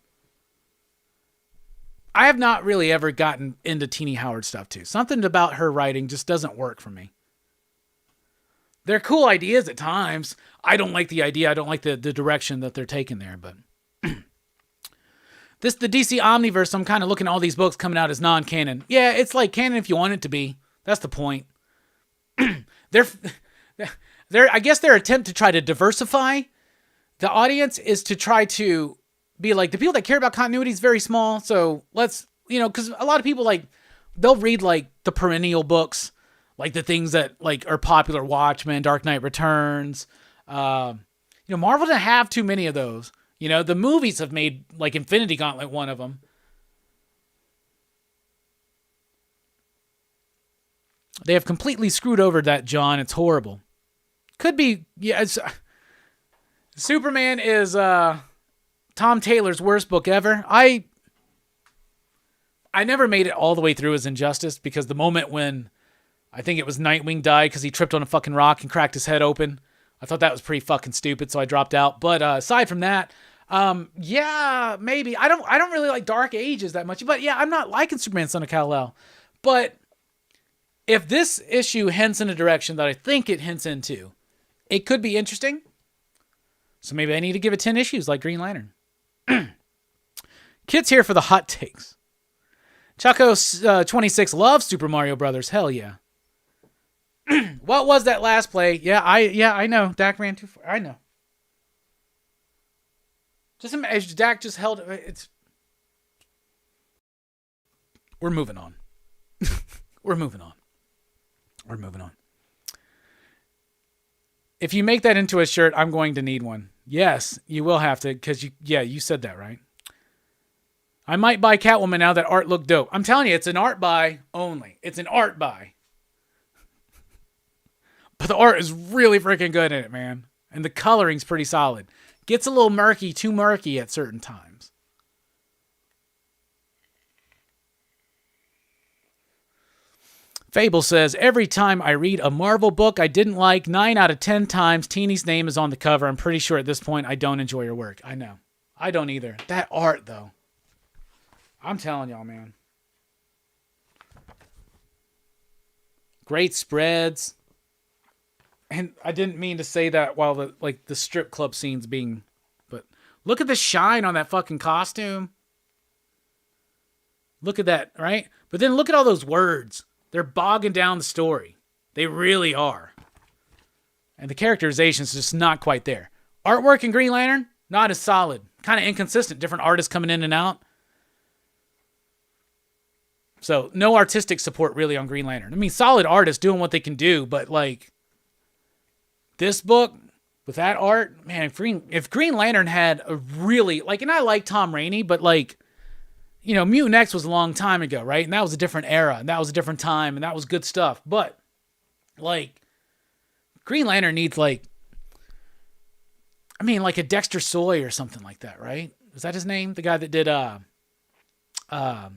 I have not really ever gotten into Teeny Howard stuff, too. Something about her writing just doesn't work for me. They're cool ideas at times. I don't like the idea. I don't like the direction that they're taking there, but... The DC Omniverse, I'm kind of looking at all these books coming out as non-canon. Yeah, it's like canon if you want it to be. That's the point. I guess their attempt to try to diversify the audience is to try to be like, the people that care about continuity is very small, so let's, because a lot of people, like, they'll read, like, the perennial books, like the things that, like, are popular, Watchmen, Dark Knight Returns. Marvel didn't have too many of those. The movies have made, like, Infinity Gauntlet one of them. They have completely screwed over that, John. It's horrible. Could be, yeah. Superman is Tom Taylor's worst book ever. I never made it all the way through as Injustice, because the moment when I think it was Nightwing died because he tripped on a fucking rock and cracked his head open, I thought that was pretty fucking stupid, so I dropped out. But aside from that, yeah, maybe. I don't really like Dark Ages that much. But yeah, I'm not liking Superman Son of Kal-El. But if this issue hints in a direction that I think it hints into, it could be interesting. So maybe I need to give it 10 issues like Green Lantern. Kid's here for the hot takes. Choco26 loves Super Mario Brothers. Hell yeah. What was that last play? Yeah, I know. Dak ran too far. I know. Just imagine Dak just held it. We're moving on. We're moving on. If you make that into a shirt, I'm going to need one. Yes, you will have to, because you said that, right? I might buy Catwoman now. That art looked dope. I'm telling you, it's an art buy only. It's an art buy. But the art is really freaking good in it, man. And the coloring's pretty solid. Gets a little murky, too murky at certain times. Fable says, every time I read a Marvel book I didn't like, 9 out of 10 times Teeny's name is on the cover. I'm pretty sure at this point I don't enjoy her work. I know. I don't either. That art, though. I'm telling y'all, man. Great spreads. And I didn't mean to say that while the strip club scene's being... But look at the shine on that fucking costume. Look at that, right? But then look at all those words. They're bogging down the story. They really are. And the characterization's just not quite there. Artwork in Green Lantern, not as solid. Kind of inconsistent. Different artists coming in and out. So, no artistic support really on Green Lantern. I mean, solid artists doing what they can do, but like... This book, with that art, man, if Green Lantern had a really, like, and I like Tom Rainey, but like, Mutant X was a long time ago, right? And that was a different era, and that was a different time, and that was good stuff. But, like, Green Lantern needs, like a Dexter Soy or something like that, right? Is that his name? The guy that did Batman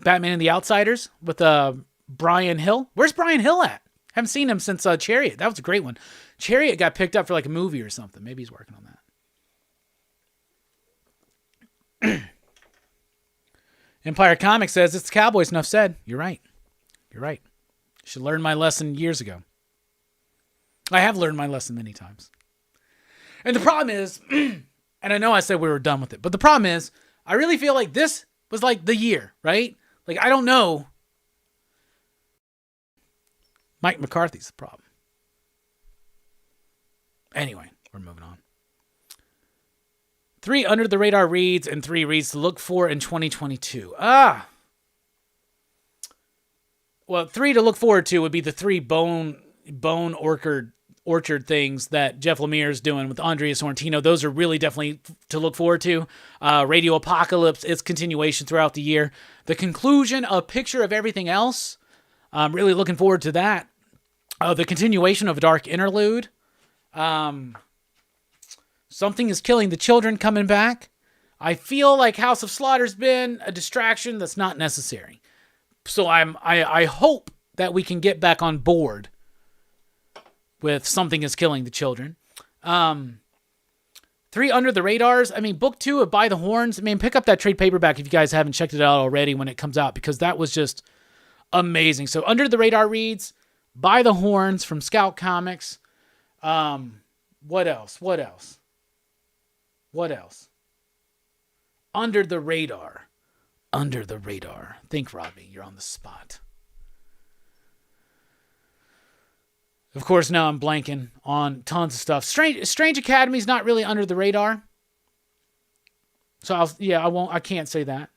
and the Outsiders with Brian Hill? Where's Brian Hill at? Haven't seen him since Chariot. That was a great one. Chariot got picked up for like a movie or something. Maybe he's working on that. Empire Comics says, it's the Cowboys, enough said. You're right. Should learn my lesson years ago. I have learned my lesson many times. And the problem is, and I know I said we were done with it, but the problem is, I really feel like this was like the year, right? Like, I don't know. Mike McCarthy's the problem. Anyway, we're moving on. 3 under the radar reads and 3 reads to look for in 2022. Well, 3 to look forward to would be the 3 bone orchard things that Jeff Lemire is doing with Andrea Sorrentino. Those are really definitely to look forward to. Radio Apocalypse, its continuation throughout the year. The conclusion, a picture of everything else. I'm really looking forward to that. The continuation of Dark Interlude. Something is Killing the Children coming back. I feel like House of Slaughter's been a distraction that's not necessary. So I hope that we can get back on board with Something is Killing the Children. 3 under the radars. I mean, book 2 of By the Horns. I mean, pick up that trade paperback if you guys haven't checked it out already when it comes out, because that was just amazing. So under the radar reads, By the Horns from Scout Comics. What else? Under the radar. Think, Robbie. You're on the spot. Of course, now I'm blanking on tons of stuff. Strange Academy's not really under the radar. So I can't say that.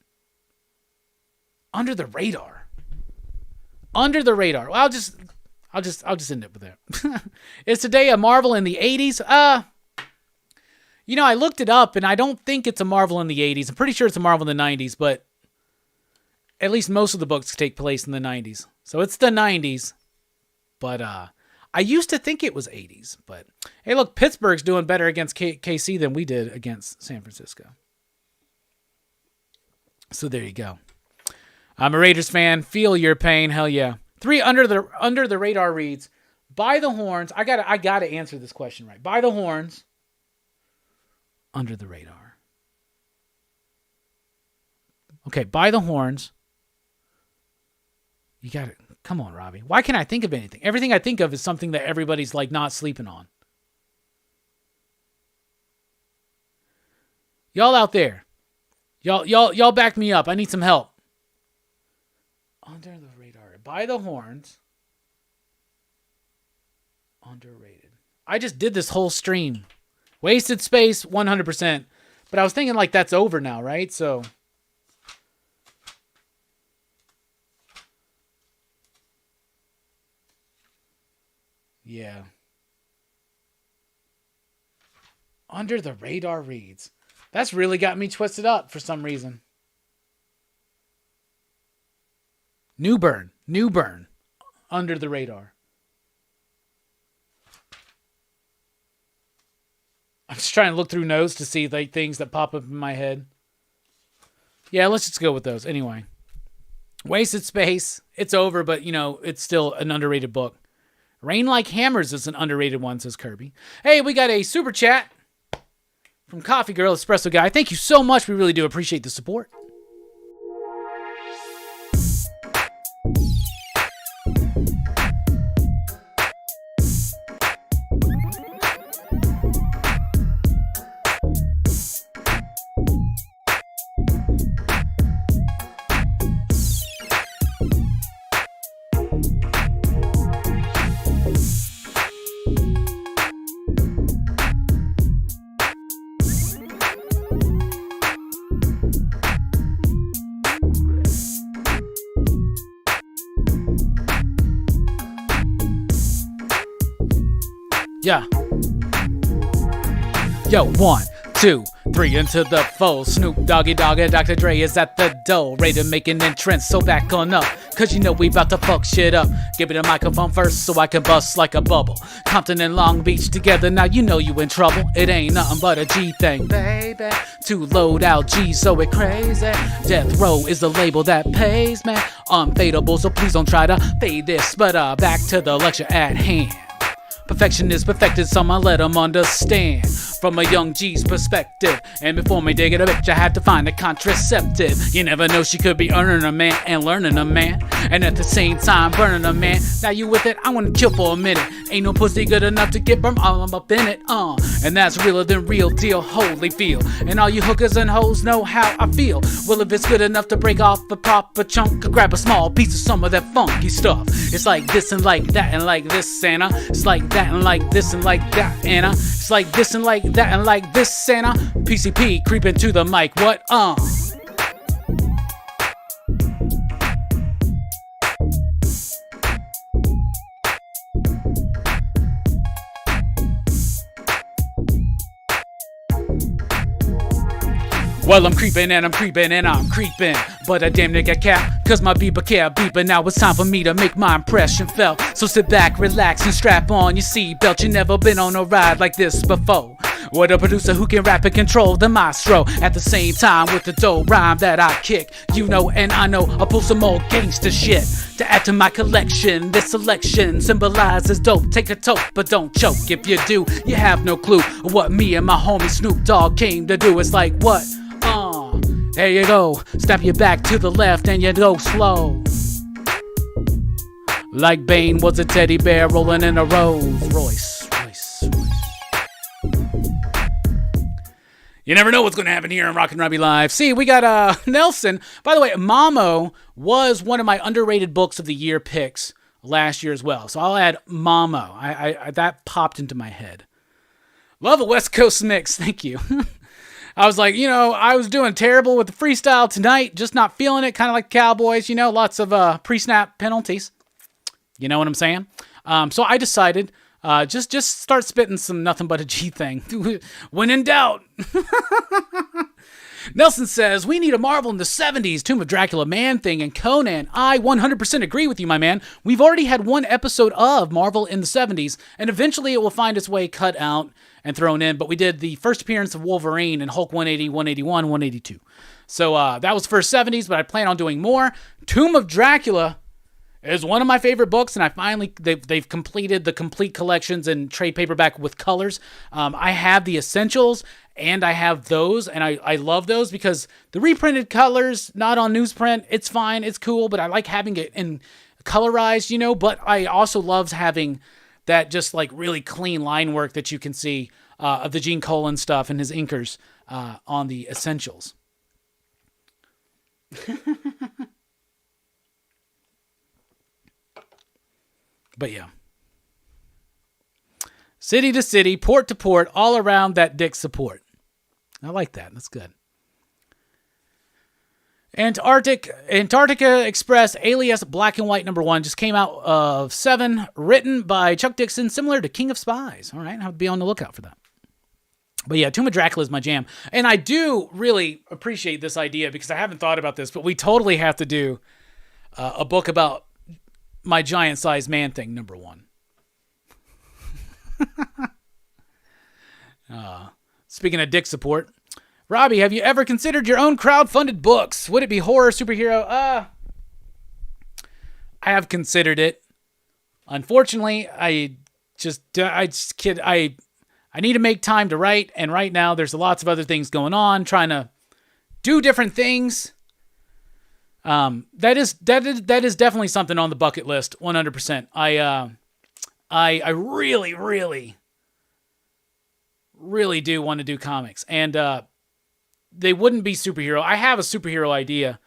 Under the radar. Well, I'll just end it with that. Is today a Marvel in the 80s? I looked it up and I don't think it's a Marvel in the 80s. I'm pretty sure it's a Marvel in the 90s, but at least most of the books take place in the 90s. So it's the 90s. But I used to think it was 80s, but hey, look, Pittsburgh's doing better against KC than we did against San Francisco. So there you go. I'm a Raiders fan. Feel your pain. Hell yeah. 3 under the radar reads, By the Horns. I gotta answer this question right. By the Horns. Under the radar. Okay, By the Horns. You got it. Come on, Robbie. Why can't I think of anything? Everything I think of is something that everybody's like not sleeping on. Y'all out there. Y'all back me up. I need some help. Under the radar. By the Horns. Underrated. I just did this whole stream. Wasted Space, 100%. But I was thinking like that's over now, right? So... yeah. Under the radar reads. That's really got me twisted up for some reason. New Burn. Under the radar. I'm just trying to look through notes to see like things that pop up in my head. Yeah, let's just go with those. Anyway. Wasted Space. It's over, but it's still an underrated book. Rain Like Hammers is an underrated one, says Kirby. Hey, we got a super chat from Coffee Girl Espresso Guy. Thank you so much. We really do appreciate the support. Yeah. Yo, 1, 2, 3 into the fold. Snoop Doggy Dogg and Dr. Dre is at the door, ready to make an entrance, so back on up, cause we about to fuck shit up. Give me the microphone first so I can bust like a bubble. Compton and Long Beach together, now you in trouble. It ain't nothing but a G thing, baby. To load out G so it crazy. Death Row is the label that pays, man. unfadable, so please don't try to fade this. But back to the lecture at hand. Perfection is perfected, some I let them understand from a young G's perspective. And before me dig it a bitch, I had to find a contraceptive. You never know, she could be earning a man and learning a man, and at the same time burning a man. Now you with it, I wanna chill for a minute. Ain't no pussy good enough to get burned, I'm up in it, and that's realer than real deal, holy feel. And all you hookers and hoes know how I feel. Well, if it's good enough to break off a proper chunk, or grab a small piece of some of that funky stuff. It's like this and like that and like this, Santa. It's like that and like this and like that, Anna. It's like this and like that and like this, Santa. PCP creeping to the mic, what, Well, I'm creeping and I'm creeping and I'm creeping, but I damn near got capped, cause my beeper kept beeping. Now it's time for me to make my impression felt. So sit back, relax, and strap on your seatbelt. You never been on a ride like this before. What a producer who can rap and control the maestro at the same time with the dope rhyme that I kick. You know and I know I pull some old gangster shit to add to my collection. This selection symbolizes dope. Take a toke, but don't choke. If you do, you have no clue what me and my homie Snoop Dogg came to do. It's like what? There you go. Snap your back to the left and you go slow. Like Bane was a teddy bear rolling in a Rolls Royce. You never know what's going to happen here on Rockin Robbie Live. See, we got Nelson. By the way, Mamo was one of my underrated books of the year picks last year as well. So I'll add Mamo. I that popped into my head. Love a West Coast mix. Thank you. I was like, I was doing terrible with the freestyle tonight, just not feeling it, kind of like Cowboys, lots of pre-snap penalties. You know what I'm saying? So I decided, just start spitting some nothing but a G thing. When in doubt. Nelson says, we need a Marvel in the 70s, Tomb of Dracula, Man-Thing, and Conan. I 100% agree with you, my man. We've already had one episode of Marvel in the 70s, and eventually it will find its way cut out and thrown in, but we did the first appearance of Wolverine in Hulk 180, 181, 182. So that was first 70s, but I plan on doing more. Tomb of Dracula is one of my favorite books, and I finally, they've completed the complete collections in trade paperback with colors. I have the essentials, and I have those, and I love those because the reprinted colors, not on newsprint, it's fine, it's cool, but I like having it in colorized, but I also love having that just like really clean line work that you can see of the Gene Colan stuff and his inkers on the essentials. But yeah. City to city, port to port, all around that dick support. I like that. That's good. Antarctica Express, alias Black and White #1, just came out of 7, written by Chuck Dixon, similar to King of Spies. All right, I'll be on the lookout for that. But yeah, Tomb of Dracula is my jam. And I do really appreciate this idea because I haven't thought about this, but we totally have to do a book about my giant-sized Man-Thing #1. Speaking of dick support, Robbie, have you ever considered your own crowd-funded books? Would it be horror, superhero? I have considered it. Unfortunately, I need to make time to write, and right now there's lots of other things going on, trying to do different things. That is definitely something on the bucket list, 100%. I really, really, really do want to do comics, and they wouldn't be superhero. I have a superhero idea.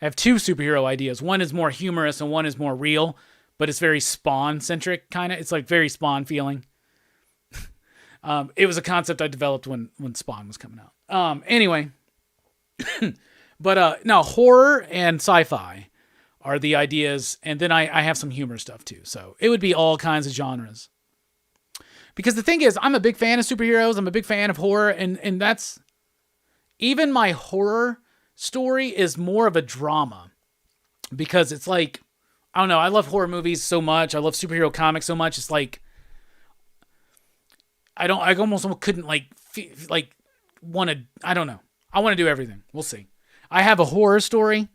I have 2 superhero ideas. One is more humorous and one is more real, but it's very Spawn-centric, kind of. It's like very Spawn feeling. It was a concept I developed when Spawn was coming out. Anyway, but no, horror and sci-fi are the ideas, and then I have some humor stuff too. So it would be all kinds of genres. Because the thing is, I'm a big fan of superheroes. I'm a big fan of horror, and that's... Even my horror story is more of a drama because it's like, I don't know, I love horror movies so much. I love superhero comics so much. It's like, I almost couldn't want to, I don't know. I want to do everything. We'll see. I have a horror story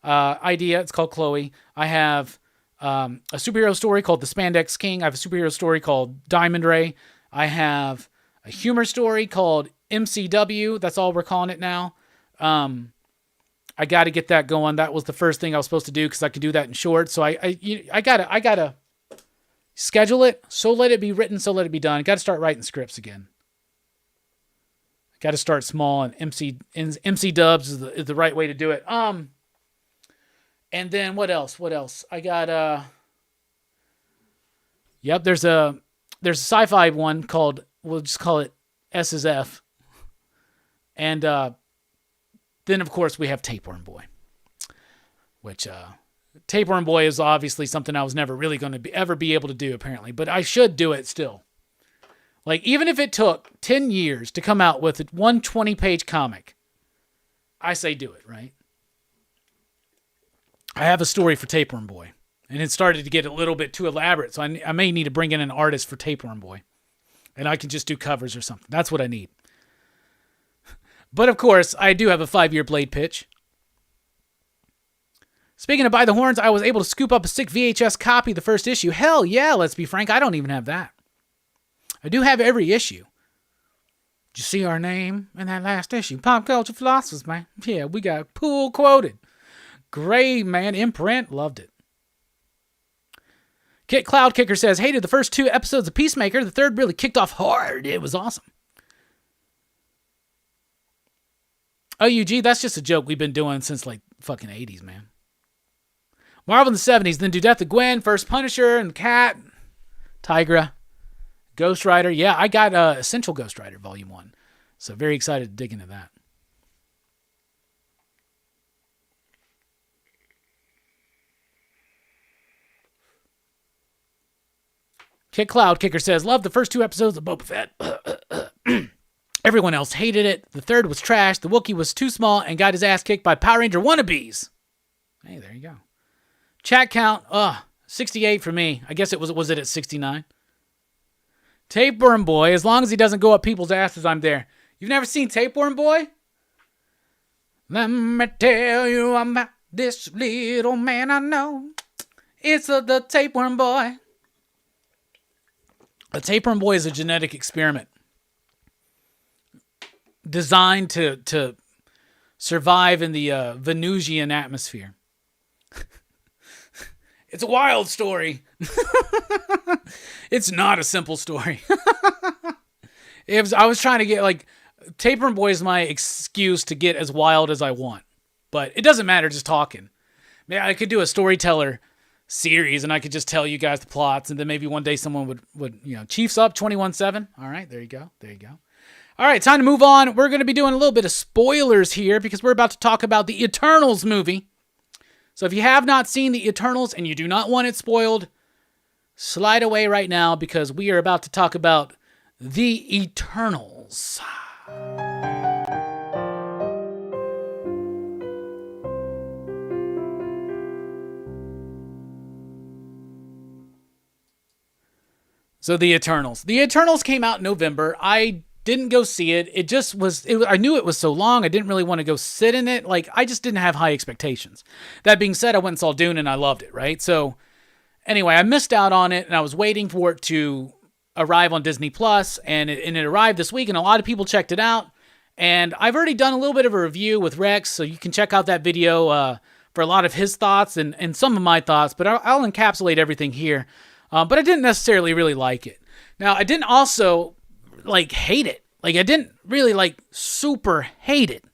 idea. It's called Chloe. I have a superhero story called The Spandex King. I have a superhero story called Diamond Ray. I have a humor story called MCW. That's all we're calling it now. I got to get that going. That was the first thing I was supposed to do because I could do that in short. So I gotta schedule it. So let it be written. So let it be done. Got to start writing scripts again. Got to start small, and MC dubs is the right way to do it. And then what else? I got yep, there's a sci-fi one called, we'll just call it S as F. And then of course we have Tapeworm Boy, which Tapeworm Boy is obviously something I was never really going to ever be able to do apparently, but I should do it still. Like, even if it took 10 years to come out with one 20-page comic, I say do it, right? I have a story for Tapeworm Boy, and it started to get a little bit too elaborate, so I may need to bring in an artist for Tapeworm Boy, and I can just do covers or something. That's what I need. But, of course, I do have a 5-year Blade pitch. Speaking of By the Horns, I was able to scoop up a sick VHS copy of the first issue. Hell yeah, let's be frank, I don't even have that. I do have every issue. Did you see our name in that last issue? Pop Culture Philosophers, man. Yeah, we got pool quoted. Great, man. Imprint. Loved it. Kit Cloud Kicker says, hated the first 2 episodes of Peacemaker. The third really kicked off hard. It was awesome. OUG, that's just a joke we've been doing since like fucking 80s, man. Marvel in the 70s, then do Death of Gwen, first Punisher and Cat, Tigra. Ghost Rider. Yeah, I got Essential Ghost Rider Volume 1. So very excited to dig into that. Kit Cloud Kicker says, love the first 2 episodes of Boba Fett. Everyone else hated it. The third was trash. The Wookiee was too small and got his ass kicked by Power Ranger wannabes. Hey, there you go. Chat count, 68 for me. I guess was it at 69? Tapeworm Boy, as long as he doesn't go up people's asses, I'm there. You've never seen Tapeworm Boy? Let me tell you about this little man I know. It's the Tapeworm Boy. A Tapeworm Boy is a genetic experiment designed to survive in the Venusian atmosphere. It's a wild story. It's not a simple story. I was trying to get, like, Tapeworm Boy is my excuse to get as wild as I want. But it doesn't matter, just talking. Man, I could do a storyteller series, and I could just tell you guys the plots, and then maybe one day someone would Chiefs up 21-7. All right, there you go. All right, time to move on. We're going to be doing a little bit of spoilers here because we're about to talk about the Eternals movie. So if you have not seen the Eternals and you do not want it spoiled, slide away right now because we are about to talk about the Eternals. So the Eternals. The Eternals came out in November. I didn't go see it. It just was, I knew it was so long. I didn't really want to go sit in it. Like, I just didn't have high expectations. That being said, I went and saw Dune and I loved it, right? So anyway, I missed out on it and I was waiting for it to arrive on Disney Plus, and it arrived this week and a lot of people checked it out. And I've already done a little bit of a review with Rex, so you can check out that video for a lot of his thoughts and some of my thoughts, but I'll encapsulate everything here. But I didn't necessarily really like it. Now, I didn't also hate it. Like, I didn't really super hate it,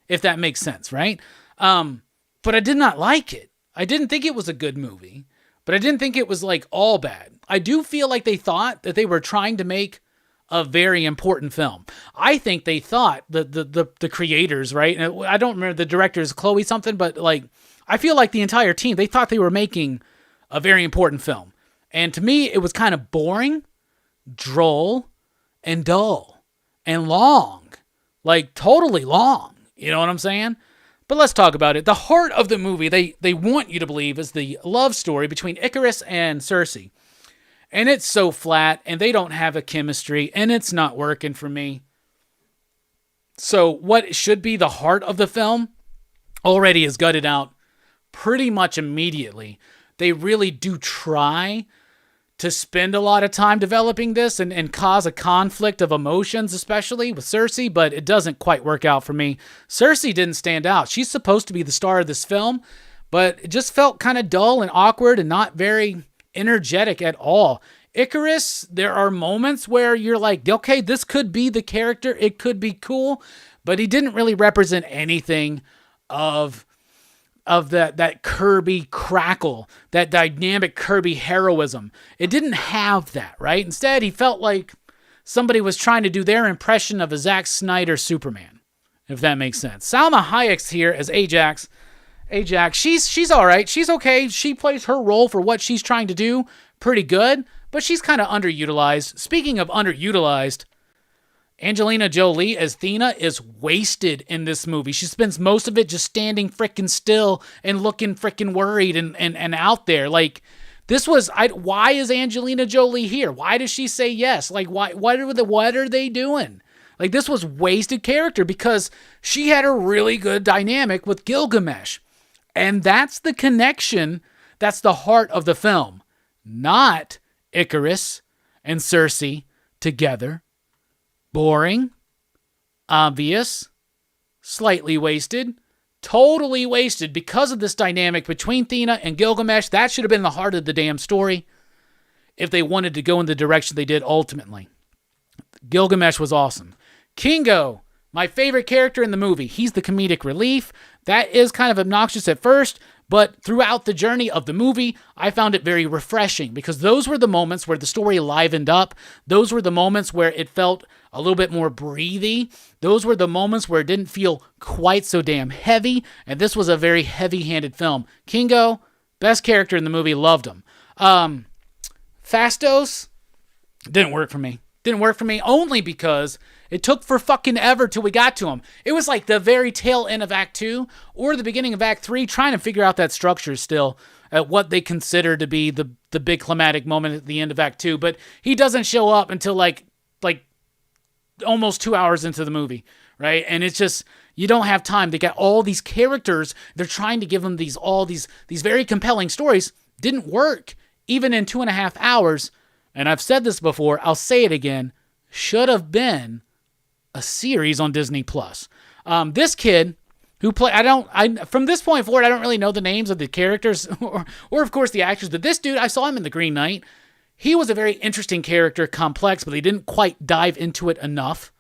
if that makes sense, right? But I did not like it. I didn't think it was a good movie, but I didn't think it was all bad. I do feel like they thought that they were trying to make a very important film. I think they thought the creators, right? And I don't remember the director's Chloe something, but I feel like the entire team, they thought they were making a very important film. And to me, it was kind of boring, droll, and dull, and long. Totally long. You know what I'm saying? But let's talk about it. The heart of the movie, they want you to believe, is the love story between Icarus and Cersei. And it's so flat, and they don't have a chemistry, and it's not working for me. So what should be the heart of the film already is gutted out pretty much immediately. They really do try to spend a lot of time developing this and cause a conflict of emotions, especially with Cersei, but it doesn't quite work out for me. Cersei didn't stand out. She's supposed to be the star of this film, but it just felt kind of dull and awkward and not very energetic at all. Icarus, there are moments where you're like, okay, this could be the character. It could be cool, but he didn't really represent anything of that Kirby crackle, that dynamic Kirby heroism. It didn't have that, right? Instead, he felt like somebody was trying to do their impression of a Zack Snyder Superman, if that makes sense. Salma Hayek's here as Ajax. She's all right. She's okay. She plays her role for what she's trying to do pretty good, but she's kind of underutilized. Speaking of underutilized, Angelina Jolie as Thena is wasted in this movie. She spends most of it just standing freaking still and looking freaking worried and out there. Like, this was, why is Angelina Jolie here? Why does she say yes? Like, what are they doing? Like, this was wasted character because she had a really good dynamic with Gilgamesh. And that's the connection, that's the heart of the film. Not Icarus and Cersei together. Boring, obvious, slightly wasted, totally wasted because of this dynamic between Thena and Gilgamesh. That should have been the heart of the damn story if they wanted to go in the direction they did ultimately. Gilgamesh was awesome. Kingo, my favorite character in the movie. He's the comedic relief. That is kind of obnoxious at first, but throughout the journey of the movie, I found it very refreshing because those were the moments where the story livened up. Those were the moments where it felt a little bit more breathy. Those were the moments where it didn't feel quite so damn heavy, and this was a very heavy-handed film. Kingo, best character in the movie, loved him. Phastos, didn't work for me. Didn't work for me only because it took for fucking ever till we got to him. It was like the very tail end of Act 2 or the beginning of Act 3 trying to figure out that structure still at what they consider to be the big climatic moment at the end of Act 2. But he doesn't show up until like almost 2 hours into the movie, right? And it's just, you don't have time. They got all these characters. They're trying to give them these very compelling stories. Didn't work even in 2.5 hours. And I've said this before, I'll say it again, should have been a series on Disney Plus. This kid who from this point forward, I don't really know the names of the characters or of course the actors, but this dude, I saw him in The Green Knight. He was a very interesting character, complex, but they didn't quite dive into it enough.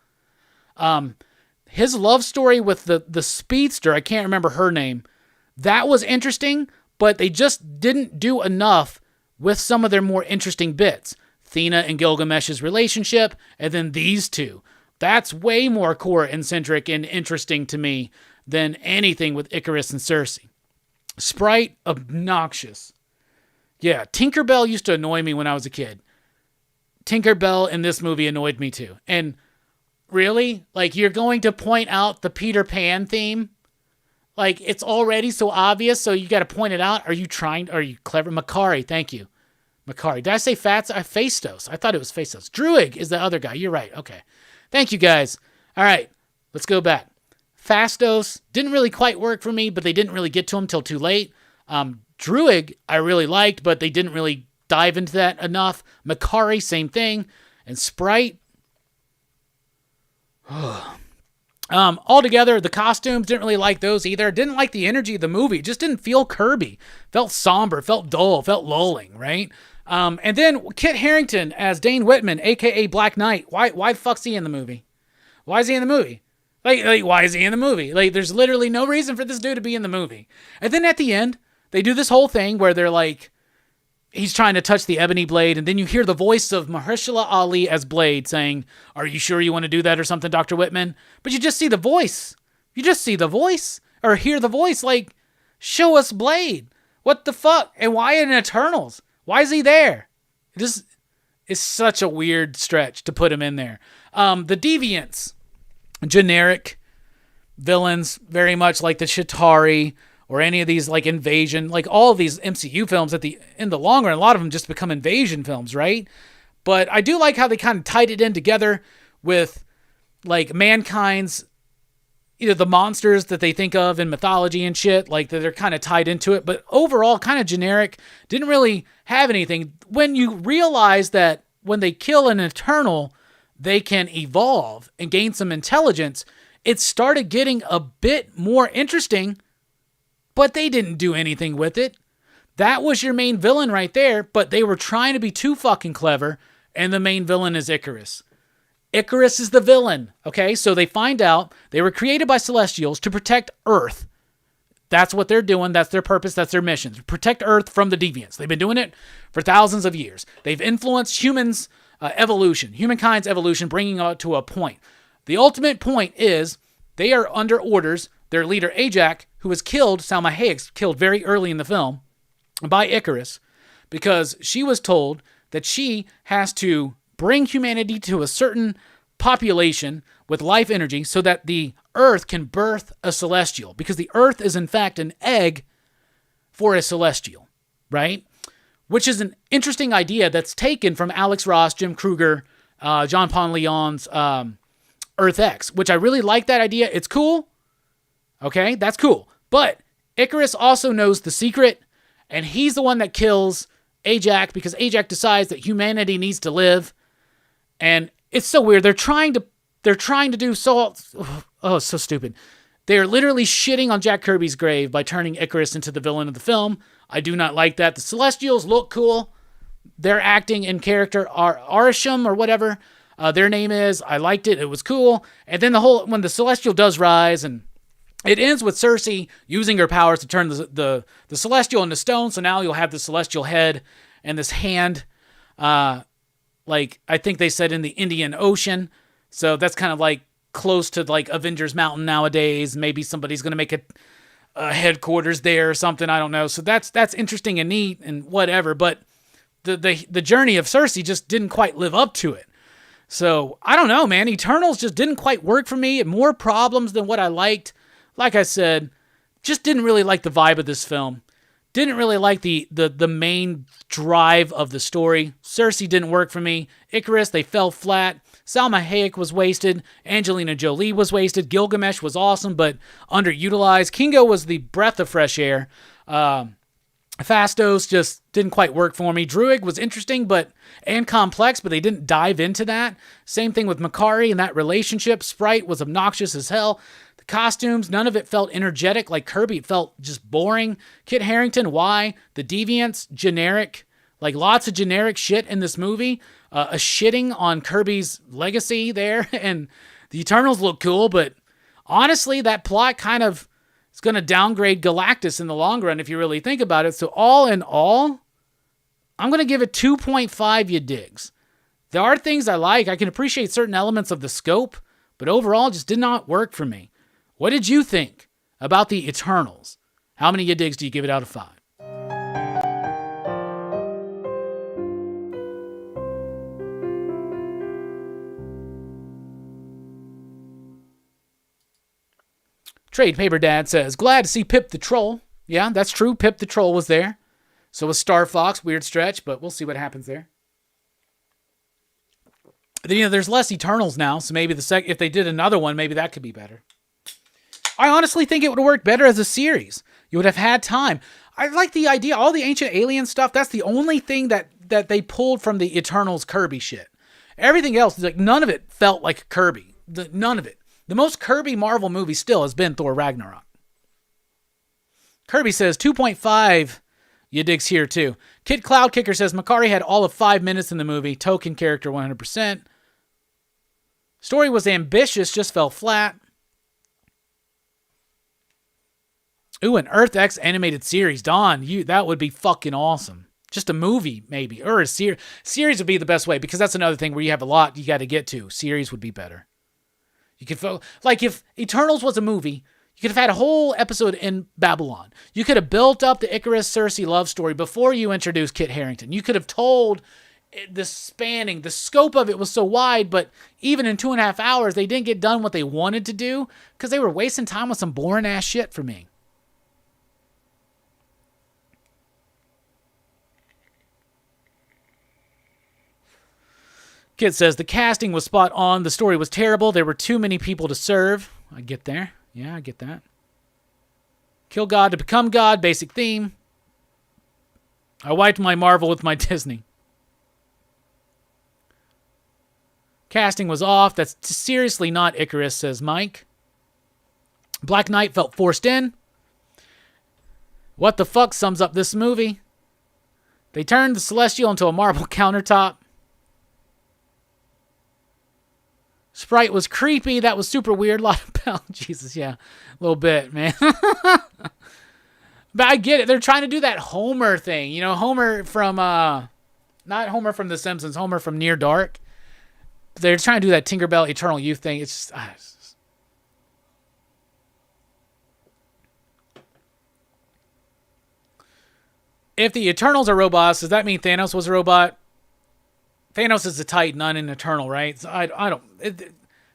His love story with the speedster, I can't remember her name, that was interesting, but they just didn't do enough with some of their more interesting bits. Thena and Gilgamesh's relationship, and then these two. That's way more core-centric and interesting to me than anything with Icarus and Cersei. Sprite, obnoxious. Yeah, Tinkerbell used to annoy me when I was a kid. Tinkerbell in this movie annoyed me too. And really? Like, you're going to point out the Peter Pan theme? Like, it's already so obvious, so you got to point it out? Are you clever? Makari, thank you. Makari. Did I say Phastos? I thought it was Phastos. Druig is the other guy. You're right. Okay. Thank you, guys. All right. Let's go back. Phastos didn't really quite work for me, but they didn't really get to him till too late. Druig, I really liked, but they didn't really dive into that enough. Makari, same thing. And Sprite. Altogether, the costumes, didn't really like those either. Didn't like the energy of the movie. Just didn't feel Kirby. Felt somber, felt dull, felt lulling, right? And then Kit Harington as Dane Whitman, a.k.a. Black Knight. Why the fuck's he in the movie? Why is he in the movie? Like, why is he in the movie? Like, there's literally no reason for this dude to be in the movie. And then at the end, they do this whole thing where they're like, he's trying to touch the ebony blade, and then you hear the voice of Mahershala Ali as Blade saying, "Are you sure you want to do that or something, Dr. Whitman?" But you just see the voice. You just see the voice, or hear the voice, like, show us Blade. What the fuck? And why in Eternals? Why is he there? This is such a weird stretch to put him in there. The Deviants, generic villains, very much like the Chitauri, or any of these, like, invasion, like all of these MCU films in the long run, a lot of them just become invasion films, right? But I do like how they kind of tied it in together with, like, mankind's, the monsters that they think of in mythology and shit, like that they're kind of tied into it, but overall kind of generic, didn't really have anything. When you realize that when they kill an Eternal, they can evolve and gain some intelligence, it started getting a bit more interesting, but they didn't do anything with it. That was your main villain right there, but they were trying to be too fucking clever, and the main villain is Icarus. Icarus is the villain, okay? So they find out they were created by Celestials to protect Earth. That's what they're doing. That's their purpose. That's their mission. To protect Earth from the deviants. They've been doing it for thousands of years. They've influenced humans' evolution, humankind's evolution, bringing it to a point. The ultimate point is they are under orders. Their leader, Ajax, who was killed, Salma Hayek, killed very early in the film by Icarus, because she was told that she has to bring humanity to a certain population with life energy so that the Earth can birth a Celestial, because the Earth is in fact an egg for a Celestial, right? Which is an interesting idea that's taken from Alex Ross, Jim Kruger, John Ponleon's Earth X, which I really like that idea. It's cool. Okay, that's cool. But Icarus also knows the secret, and he's the one that kills Ajax because Ajax decides that humanity needs to live. And it's so weird. They're trying to do so. Oh, it's so stupid. They're literally shitting on Jack Kirby's grave by turning Icarus into the villain of the film. I do not like that. The Celestials look cool. Their acting and character are Arisham or whatever their name is. I liked it. It was cool. And then when the Celestial does rise, and it ends with Cersei using her powers to turn the Celestial into stone. So now you'll have the Celestial head and this hand, like I think they said in the Indian Ocean. So that's kind of like close to like Avengers Mountain nowadays. Maybe somebody's going to make a headquarters there or something. I don't know. So that's interesting and neat and whatever. But the journey of Cersei just didn't quite live up to it. So I don't know, man. Eternals just didn't quite work for me. More problems than what I liked. Like I said, just didn't really like the vibe of this film. Didn't really like the main drive of the story. Cersei didn't work for me. Icarus, they fell flat. Salma Hayek was wasted. Angelina Jolie was wasted. Gilgamesh was awesome, but underutilized. Kingo was the breath of fresh air. Phastos just didn't quite work for me. Druig was interesting and complex, but they didn't dive into that. Same thing with Makari and that relationship. Sprite was obnoxious as hell. The costumes, none of it felt energetic like Kirby. It felt just boring. Kit Harington, why? The Deviants, generic. Like lots of generic shit in this movie. A shitting on Kirby's legacy there. And the Eternals look cool, but honestly, that plot kind of is going to downgrade Galactus in the long run if you really think about it. So all in all, I'm going to give it 2.5 you digs. There are things I like. I can appreciate certain elements of the scope, but overall just did not work for me. What did you think about the Eternals? How many you digs do you give it out of 5? Trade Paper Dad says, glad to see Pip the Troll. Yeah, that's true. Pip the Troll was there. So was Star Fox. Weird stretch, but we'll see what happens there. There's less Eternals now, so maybe if they did another one, maybe that could be better. I honestly think it would have worked better as a series. You would have had time. I like the idea, all the ancient alien stuff, that's the only thing that they pulled from the Eternals Kirby shit. Everything else, like none of it felt like Kirby. None of it. The most Kirby Marvel movie still has been Thor Ragnarok. Kirby says 2.5 you digs here too. Kid Cloud Kicker says Makari had all of 5 minutes in the movie. Token character 100%. Story was ambitious, just fell flat. Ooh, an Earth X animated series. Don, that would be fucking awesome. Just a movie, maybe. Or a series. Series would be the best way, because that's another thing where you have a lot you got to get to. Series would be better. You could like if Eternals was a movie, you could have had a whole episode in Babylon. You could have built up the Icarus Cersei love story before you introduced Kit Harington. You could have told the scope of it was so wide, but even in 2.5 hours, they didn't get done what they wanted to do because they were wasting time with some boring ass shit for me. Kid says, the casting was spot on. The story was terrible. There were too many people to serve. I get there. Yeah, I get that. Kill God to become God, basic theme. I wiped my Marvel with my Disney. Casting was off. That's seriously not Icarus, says Mike. Black Knight felt forced in. What the fuck sums up this movie? They turned the Celestial into a marble countertop. Sprite was creepy. That was super weird. A lot of Jesus, yeah. A little bit, man. But I get it. They're trying to do that Homer thing. You know, Homer from, not Homer from The Simpsons, Homer from Near Dark. They're trying to do that Tinkerbell Eternal Youth thing. It's just... If the Eternals are robots, does that mean Thanos was a robot? Thanos is a Titan, not an Eternal, right? So I don't...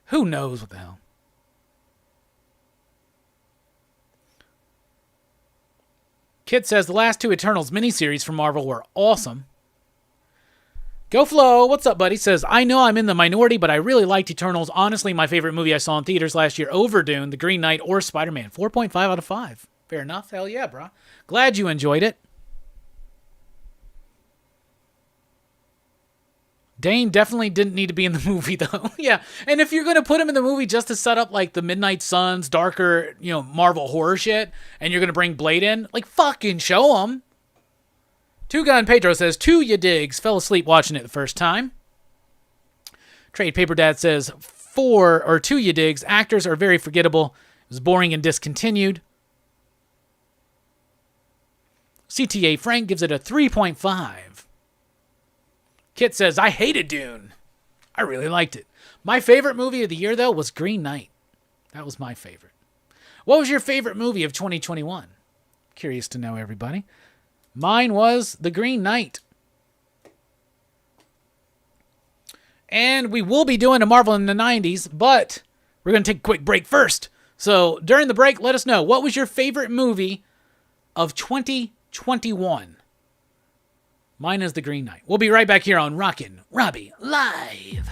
who knows what the hell? Kit says the last two Eternals miniseries from Marvel were awesome. Go Flo, what's up, buddy? Says, I know I'm in the minority, but I really liked Eternals. Honestly, my favorite movie I saw in theaters last year over Dune, The Green Knight, or Spider-Man. 4.5 out of 5. Fair enough. Hell yeah, bro. Glad you enjoyed it. Dane definitely didn't need to be in the movie, though. Yeah, and if you're going to put him in the movie just to set up, like, the Midnight Suns, darker, you know, Marvel horror shit, and you're going to bring Blade in, like, fucking show him. Two Gun Pedro says, 2 ya digs. Fell asleep watching it the first time. Trade Paper Dad says, 2 ya digs. Actors are very forgettable. It was boring and discontinued. CTA Frank gives it a 3.5. Kit says, I hated Dune. I really liked it. My favorite movie of the year, though, was Green Knight. That was my favorite. What was your favorite movie of 2021? Curious to know, everybody. Mine was The Green Knight. And we will be doing a Marvel in the 90s, but we're going to take a quick break first. So during the break, let us know, what was your favorite movie of 2021? Mine is The Green Knight. We'll be right back here on Rockin Robbie Live.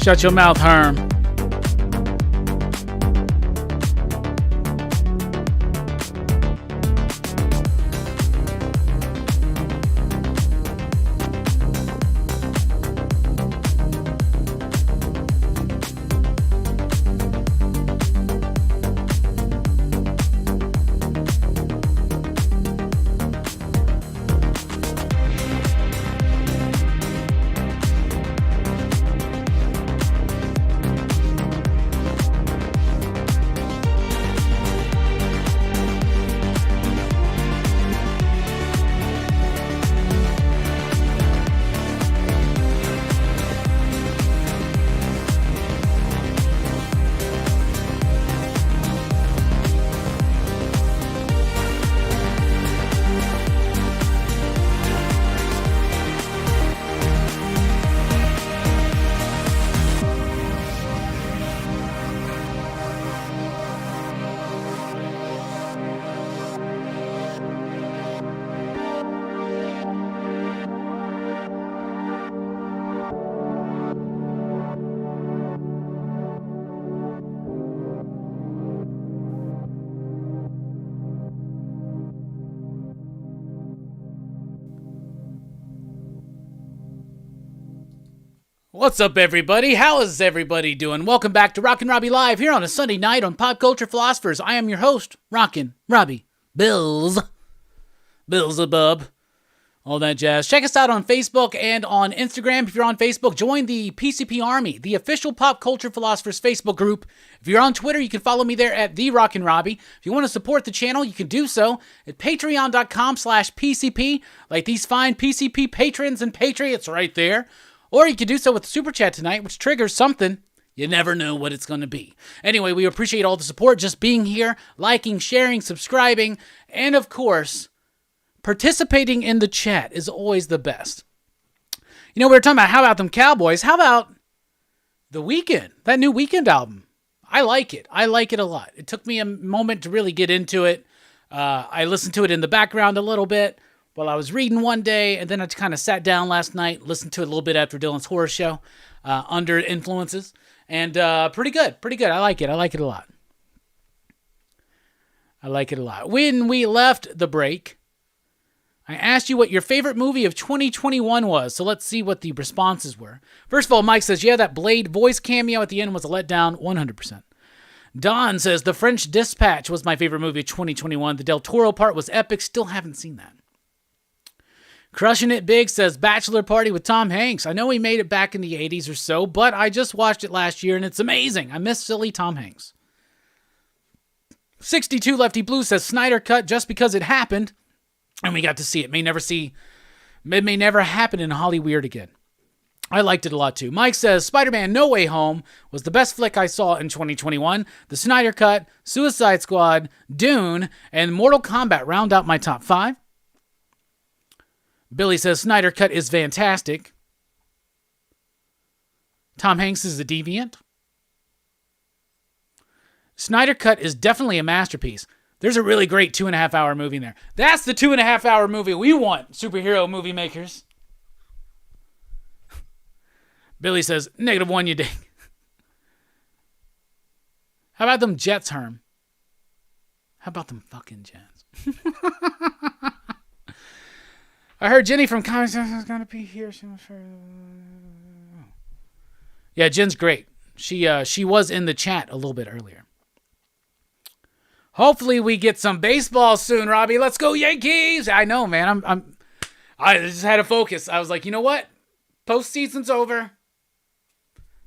Shut your mouth, Herm. What's up, everybody? How is everybody doing? Welcome back to Rockin Robbie Live here on a Sunday night on Pop Culture Philosophers. I am your host, Rockin Robbie Bills. Billsabub. All that jazz. Check us out on Facebook and on Instagram. If you're on Facebook, join the PCP Army, the official Pop Culture Philosophers Facebook group. If you're on Twitter, you can follow me there at the Rockin Robbie. If you want to support the channel, you can do so at patreon.com/PCP, like these fine PCP patrons and patriots right there. Or you can do so with the Super Chat tonight, which triggers something. You never know what it's going to be. Anyway, we appreciate all the support, just being here, liking, sharing, subscribing, and of course, participating in the chat is always the best. You know, we were talking about how about them Cowboys? How about The Weeknd? That new Weeknd album. I like it. I like it a lot. It took me a moment to really get into it. I listened to it in the background a little bit while I was reading one day, and then I kind of sat down last night, listened to it a little bit after Dylan's horror show, Under Influences, and pretty good. I like it. I like it a lot. When we left the break, I asked you what your favorite movie of 2021 was, so let's see what the responses were. First of all, Mike says, yeah, that Blade voice cameo at the end was a letdown, 100%. Don says, The French Dispatch was my favorite movie of 2021. The Del Toro part was epic. Still haven't seen that. Crushing It Big says, Bachelor Party with Tom Hanks. I know he made it back in the 80s or so, but I just watched it last year, and it's amazing. I miss silly Tom Hanks. 62 Lefty Blue says, Snyder Cut just because it happened, and we got to see it. It may never happen in Hollyweird again. I liked it a lot too. Mike says, Spider-Man No Way Home was the best flick I saw in 2021. The Snyder Cut, Suicide Squad, Dune, and Mortal Kombat round out my top 5. Billy says, Snyder Cut is fantastic. Tom Hanks is a deviant. Snyder Cut is definitely a masterpiece. There's a really great 2.5 hour movie in there. That's the 2.5 hour movie we want, superhero movie makers. Billy says, -1, you dig. How about them Jets, Herm? How about them fucking Jets? I heard Jenny from Comics is going to be here. Yeah, Jen's great. She was in the chat a little bit earlier. Hopefully we get some baseball soon, Robbie. Let's go Yankees. I know, man. I just had to focus. I was like, you know what? Postseason's over.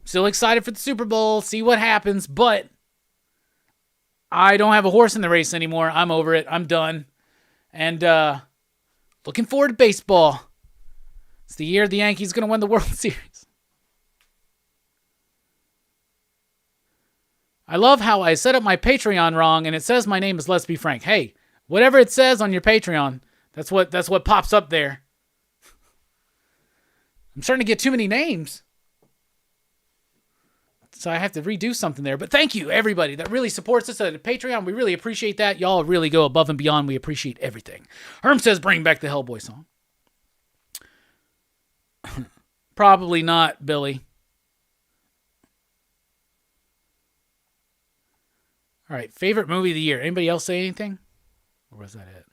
Still excited for the Super Bowl. See what happens, but I don't have a horse in the race anymore. I'm over it. I'm done. And looking forward to baseball. It's the year the Yankees going to win the World Series. I love how I set up my Patreon wrong and it says my name is Let's Be Frank. Hey, whatever it says on your Patreon, that's what pops up there. I'm starting to get too many names. So I have to redo something there. But thank you, everybody that really supports us at Patreon. We really appreciate that. Y'all really go above and beyond. We appreciate everything. Herm says, bring back the Hellboy song. Probably not, Billy. All right, favorite movie of the year. Anybody else say anything? Or was that it?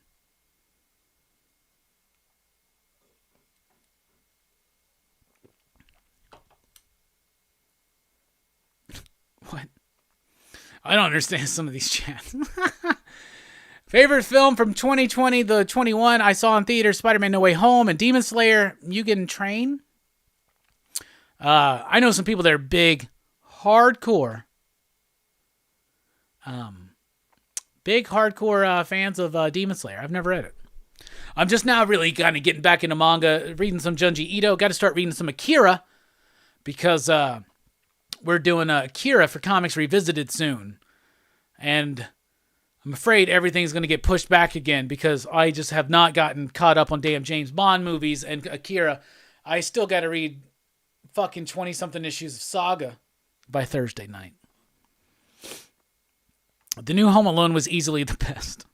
What? I don't understand some of these chats. Favorite film from 2020, the 21 I saw in theater, Spider-Man No Way Home and Demon Slayer, Mugen Train. I know some people that are big, hardcore fans of Demon Slayer. I've never read it. I'm just now really kind of getting back into manga, reading some Junji Ito. Got to start reading some Akira because we're doing Akira for Comics Revisited soon. And I'm afraid everything's going to get pushed back again because I just have not gotten caught up on damn James Bond movies and Akira. I still got to read fucking 20-something issues of Saga by Thursday night. The new Home Alone was easily the best.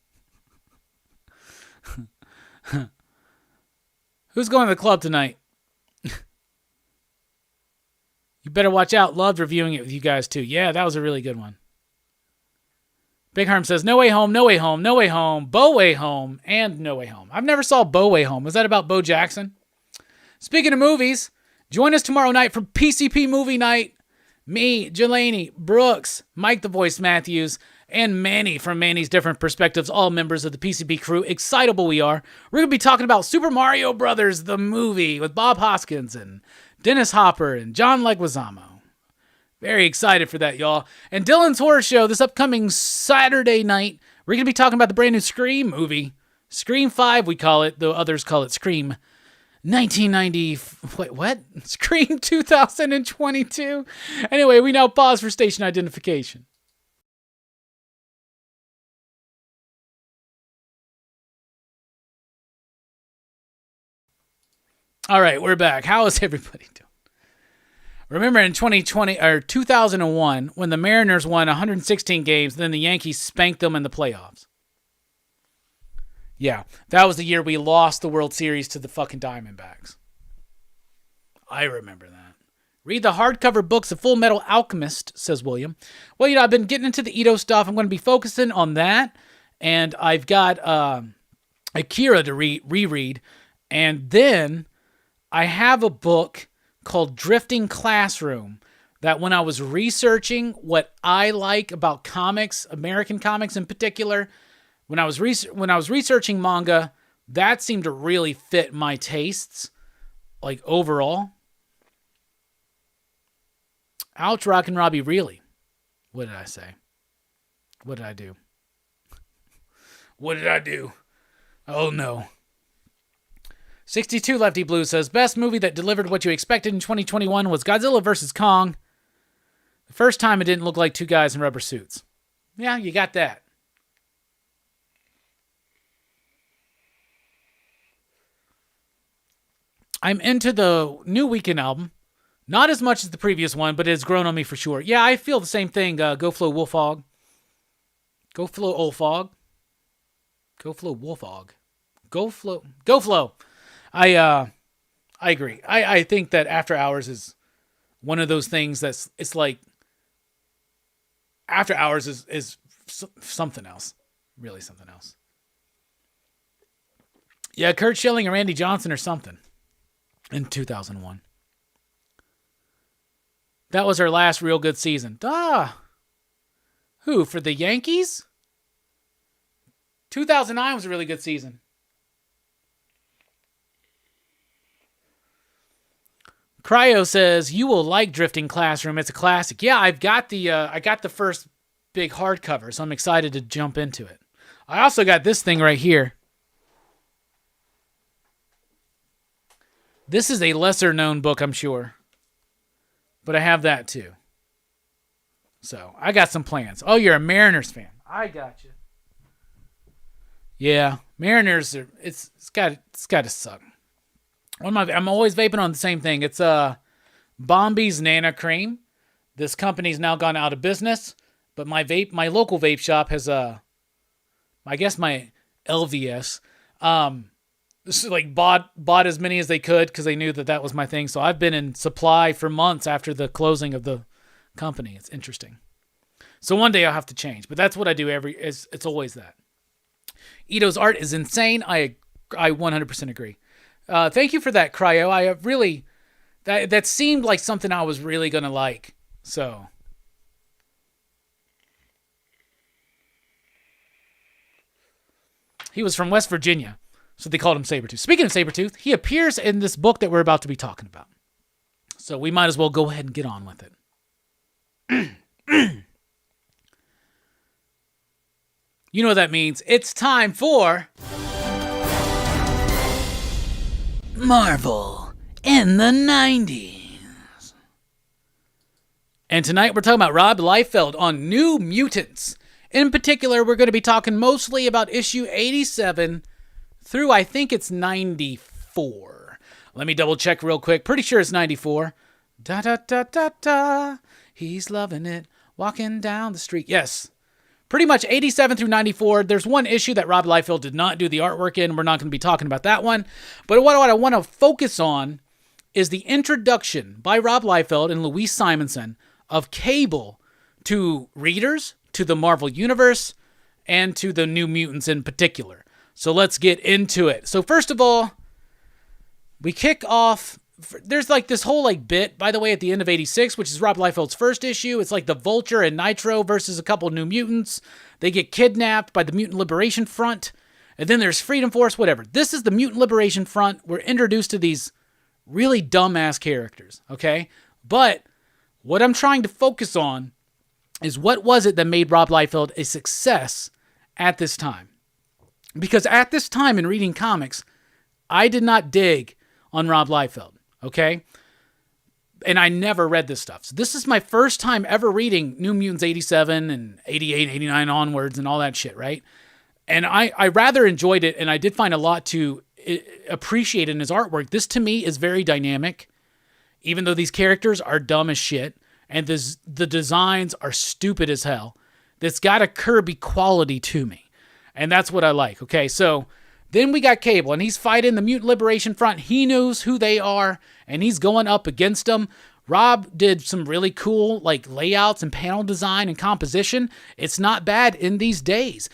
Who's going to the club tonight? You better watch out. Loved reviewing it with you guys too. Yeah, that was a really good one. Big Harm says, No Way Home, No Way Home, No Way Home, Bo Way Home, and No Way Home. I've never saw Bo Way Home. Was that about Bo Jackson? Speaking of movies, join us tomorrow night for PCP Movie Night. Me, Jelani, Brooks, Mike the Voice Matthews, and Manny from Manny's Different Perspectives, all members of the PCP crew. Excitable we are. We're going to be talking about Super Mario Brothers, the movie, with Bob Hoskins and Dennis Hopper and John Leguizamo. Very excited for that, y'all. And Dylan's Horror Show this upcoming Saturday night. We're going to be talking about the brand new Scream movie. Scream 5, we call it, though others call it Scream 1990. Wait, what? Scream 2022. Anyway, we now pause for station identification. All right, we're back. How is everybody doing? Remember in 2001 when the Mariners won 116 games, then the Yankees spanked them in the playoffs. Yeah, that was the year we lost the World Series to the fucking Diamondbacks. I remember that. Read the hardcover books of Full Metal Alchemist, says William. Well, I've been getting into the Ito stuff. I'm going to be focusing on that. And I've got Akira to reread. And then I have a book called Drifting Classroom that when I was researching what I like about comics, American comics in particular, when I was researching manga, that seemed to really fit my tastes, like overall. Ouch, Rockin Robbie, really? What did I say? What did I do? What did I do? Oh no. 62 Lefty Blue says, best movie that delivered what you expected in 2021 was Godzilla vs. Kong. The first time it didn't look like two guys in rubber suits. Yeah, you got that. I'm into the new Weekend album. Not as much as the previous one, but it has grown on me for sure. Yeah, I feel the same thing, Go Flow Wolfhog. Go Flow Olfog. Go Flow Wolfog. Go Flow. I agree. I think that After Hours is one of those things it's like After Hours is something else. Really something else. Yeah, Kurt Schilling and Randy Johnson or something in 2001. That was her last real good season. Who, for the Yankees? 2009 was a really good season. Cryo says, you will like Drifting Classroom. It's a classic. Yeah, I got the first big hardcover, so I'm excited to jump into it. I also got this thing right here. This is a lesser known book, I'm sure. But I have that too. So, I got some plans. Oh, you're a Mariners fan. I got you. Yeah, Mariners are it's got to suck. I'm always vaping on the same thing. It's Bombi's Nana Cream. This company's now gone out of business, but my local vape shop has I guess my LVS like bought as many as they could because they knew that was my thing. So I've been in supply for months after the closing of the company. It's interesting. So one day I'll have to change, but that's what I do it's always that. Ito's art is insane. I 100% agree. Thank you for that, Cryo. I really that seemed like something I was really going to like. So he was from West Virginia, so they called him Sabretooth. Speaking of Sabretooth, he appears in this book that we're about to be talking about. So we might as well go ahead and get on with it. You know what that means. It's time for Marvel in the 90s. And tonight we're talking about Rob Liefeld on New Mutants. In particular, we're going to be talking mostly about issue 87 through, I think it's 94. Let me double check real quick. Pretty sure it's 94. Da da da da da. He's loving it. Walking down the street. Yes. Pretty much 87 through 94. There's one issue that Rob Liefeld did not do the artwork in. We're not going to be talking about that one. But what I want to focus on is the introduction by Rob Liefeld and Louise Simonson of Cable to readers, to the Marvel Universe, and to the New Mutants in particular. So let's get into it. So first of all, we kick off. There's like this whole like bit, by the way, at the end of 86, which is Rob Liefeld's first issue. It's like the Vulture and Nitro versus a couple of New Mutants. They get kidnapped by the Mutant Liberation Front. And then there's Freedom Force, whatever. This is the Mutant Liberation Front. We're introduced to these really dumbass characters, okay? But what I'm trying to focus on is what was it that made Rob Liefeld a success at this time? Because at this time in reading comics, I did not dig on Rob Liefeld. Okay? And I never read this stuff. So this is my first time ever reading New Mutants 87 and 88, 89 onwards and all that shit, right? And I rather enjoyed it, and I did find a lot to appreciate in his artwork. This, to me, is very dynamic, even though these characters are dumb as shit, and the designs are stupid as hell. That's got a Kirby quality to me. And that's what I like, okay? So then we got Cable, and he's fighting the Mutant Liberation Front. He knows who they are, and he's going up against them. Rob did some really cool like layouts and panel design and composition. It's not bad in these days.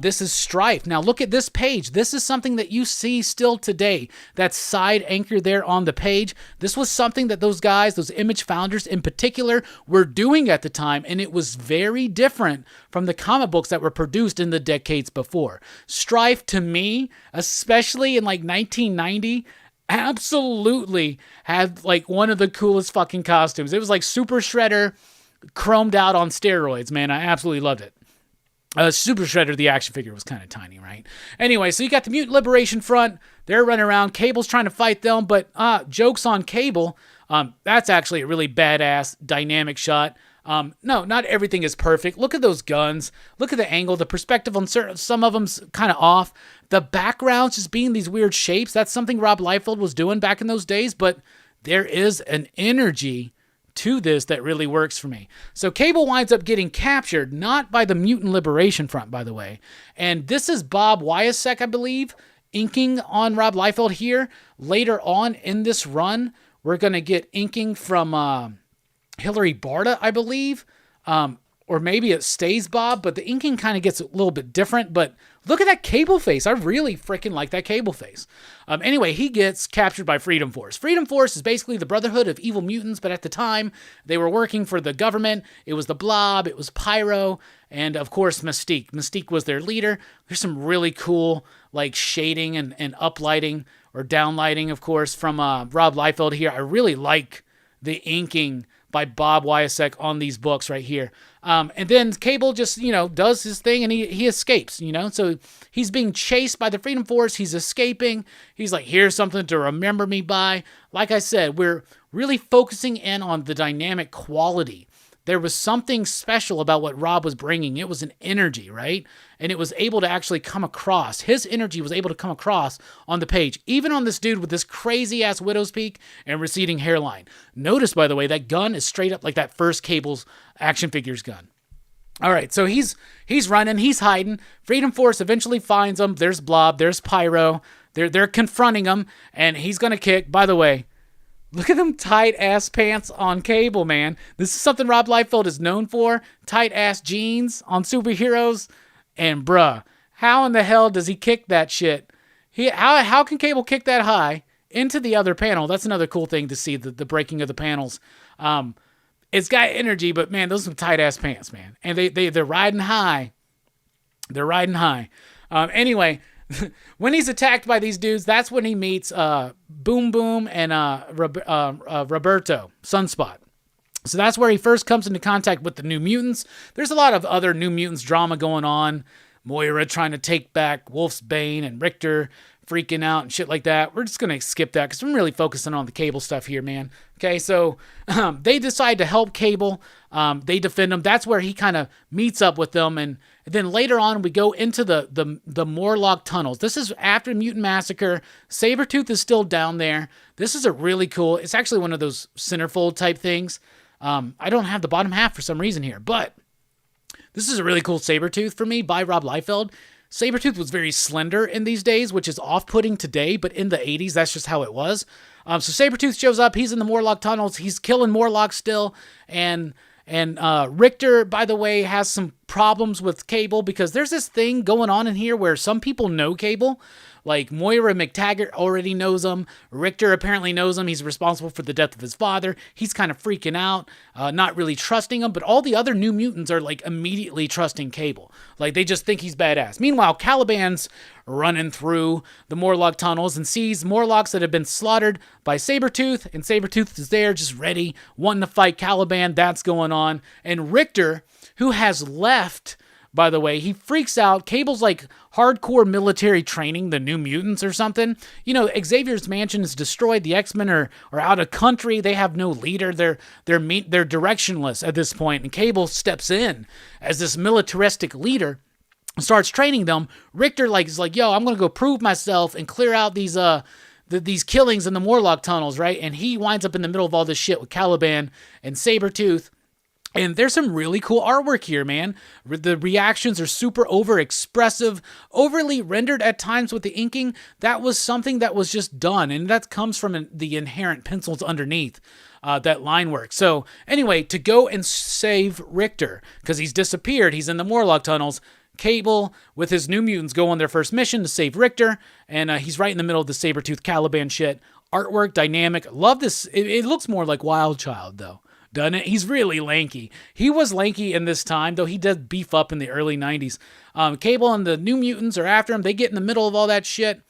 This is Strife. Now look at this page. This is something that you see still today. That side anchor there on the page. This was something that those guys, those Image founders in particular, were doing at the time, and it was very different from the comic books that were produced in the decades before. Strife, to me, especially in like 1990, absolutely had like one of the coolest fucking costumes. It was like Super Shredder chromed out on steroids, man. I absolutely loved it. Super Shredder, the action figure, was kind of tiny, right? Anyway, so you got the Mutant Liberation Front. They're running around. Cable's trying to fight them, but jokes on Cable. That's actually a really badass dynamic shot. No, not everything is perfect. Look at those guns. Look at the angle. The perspective on some of them's kind of off. The backgrounds just being these weird shapes. That's something Rob Liefeld was doing back in those days, but there is an energy to this that really works for me. So Cable winds up getting captured, not by the Mutant Liberation Front, by the way. And this is Bob Wyasek, I believe, inking on Rob Liefeld here. Later on in this run, we're going to get inking from Hilary Barta, I believe. Or maybe it stays Bob, but the inking kind of gets a little bit different. But look at that Cable face. I really freaking like that Cable face. Anyway, he gets captured by Freedom Force. Freedom Force is basically the Brotherhood of Evil Mutants, but at the time, they were working for the government. It was the Blob, it was Pyro, and of course, Mystique. Mystique was their leader. There's some really cool, like, shading and uplighting, or downlighting, of course, from Rob Liefeld here. I really like the inking by Bob Wyasek on these books right here. And then Cable just, does his thing and he escapes, So he's being chased by the Freedom Force. He's escaping. He's like, here's something to remember me by. Like I said, we're really focusing in on the dynamic quality. There was something special about what Rob was bringing. It was an energy, right? And it was able to actually come across. His energy was able to come across on the page, even on this dude with this crazy-ass widow's peak and receding hairline. Notice, by the way, that gun is straight up like that first Cable's action figures gun. All right, so he's running, he's hiding. Freedom Force eventually finds him. There's Blob, there's Pyro. They're confronting him, and he's going to kick. By the way, look at them tight-ass pants on Cable, man. This is something Rob Liefeld is known for. Tight-ass jeans on superheroes. And bruh, how in the hell does he kick that shit? How can Cable kick that high into the other panel? That's another cool thing to see, the breaking of the panels. It's got energy, but man, those are some tight-ass pants, man. And they're riding high. They're riding high. Anyway, when he's attacked by these dudes, that's when he meets Boom Boom and Roberto, Sunspot. So that's where he first comes into contact with the New Mutants. There's a lot of other New Mutants drama going on. Moira trying to take back Wolfsbane and Richter freaking out and shit like that. We're just going to skip that because I'm really focusing on the Cable stuff here, man. Okay, so they decide to help Cable. They defend him. That's where he kind of meets up with them. And then later on, we go into the Morlock tunnels. This is after Mutant Massacre. Sabretooth is still down there. This is a really cool, it's actually one of those centerfold type things. I don't have the bottom half for some reason here, but this is a really cool Sabretooth for me by Rob Liefeld. Sabretooth was very slender in these days, which is off-putting today, but in the 80s, that's just how it was. So Sabretooth shows up. He's in the Morlock tunnels. He's killing Morlocks still. And Richter, by the way, has some problems with Cable because there's this thing going on in here where some people know Cable. Like Moira McTaggart already knows him. Richter apparently knows him. He's responsible for the death of his father. He's kind of freaking out, not really trusting him. But all the other New Mutants are like immediately trusting Cable. Like they just think he's badass. Meanwhile, Caliban's running through the Morlock tunnels and sees Morlocks that have been slaughtered by Sabretooth. And Sabretooth is there just ready, wanting to fight Caliban. That's going on. And Richter, who has left, by the way, he freaks out. Cable's like hardcore military training the New Mutants or something. Xavier's mansion is destroyed. The X-Men are out of country. They have no leader. They're directionless at this point. And Cable steps in as this militaristic leader, starts training them. Richter is like, yo, I'm gonna go prove myself and clear out these killings in the Morlock tunnels, right? And he winds up in the middle of all this shit with Caliban and Sabretooth. And there's some really cool artwork here, man. The reactions are super over-expressive, overly rendered at times with the inking. That was something that was just done, and that comes from the inherent pencils underneath that line work. So anyway, to go and save Richter, because he's disappeared, he's in the Morlock tunnels, Cable with his New Mutants go on their first mission to save Richter, and he's right in the middle of the Sabretooth Caliban shit. Artwork, dynamic. Love this. It looks more like Wild Child, though. Doesn't it? He's really lanky. He was lanky in this time, though he did beef up in the early 90s. Cable and the New Mutants are after him. They get in the middle of all that shit.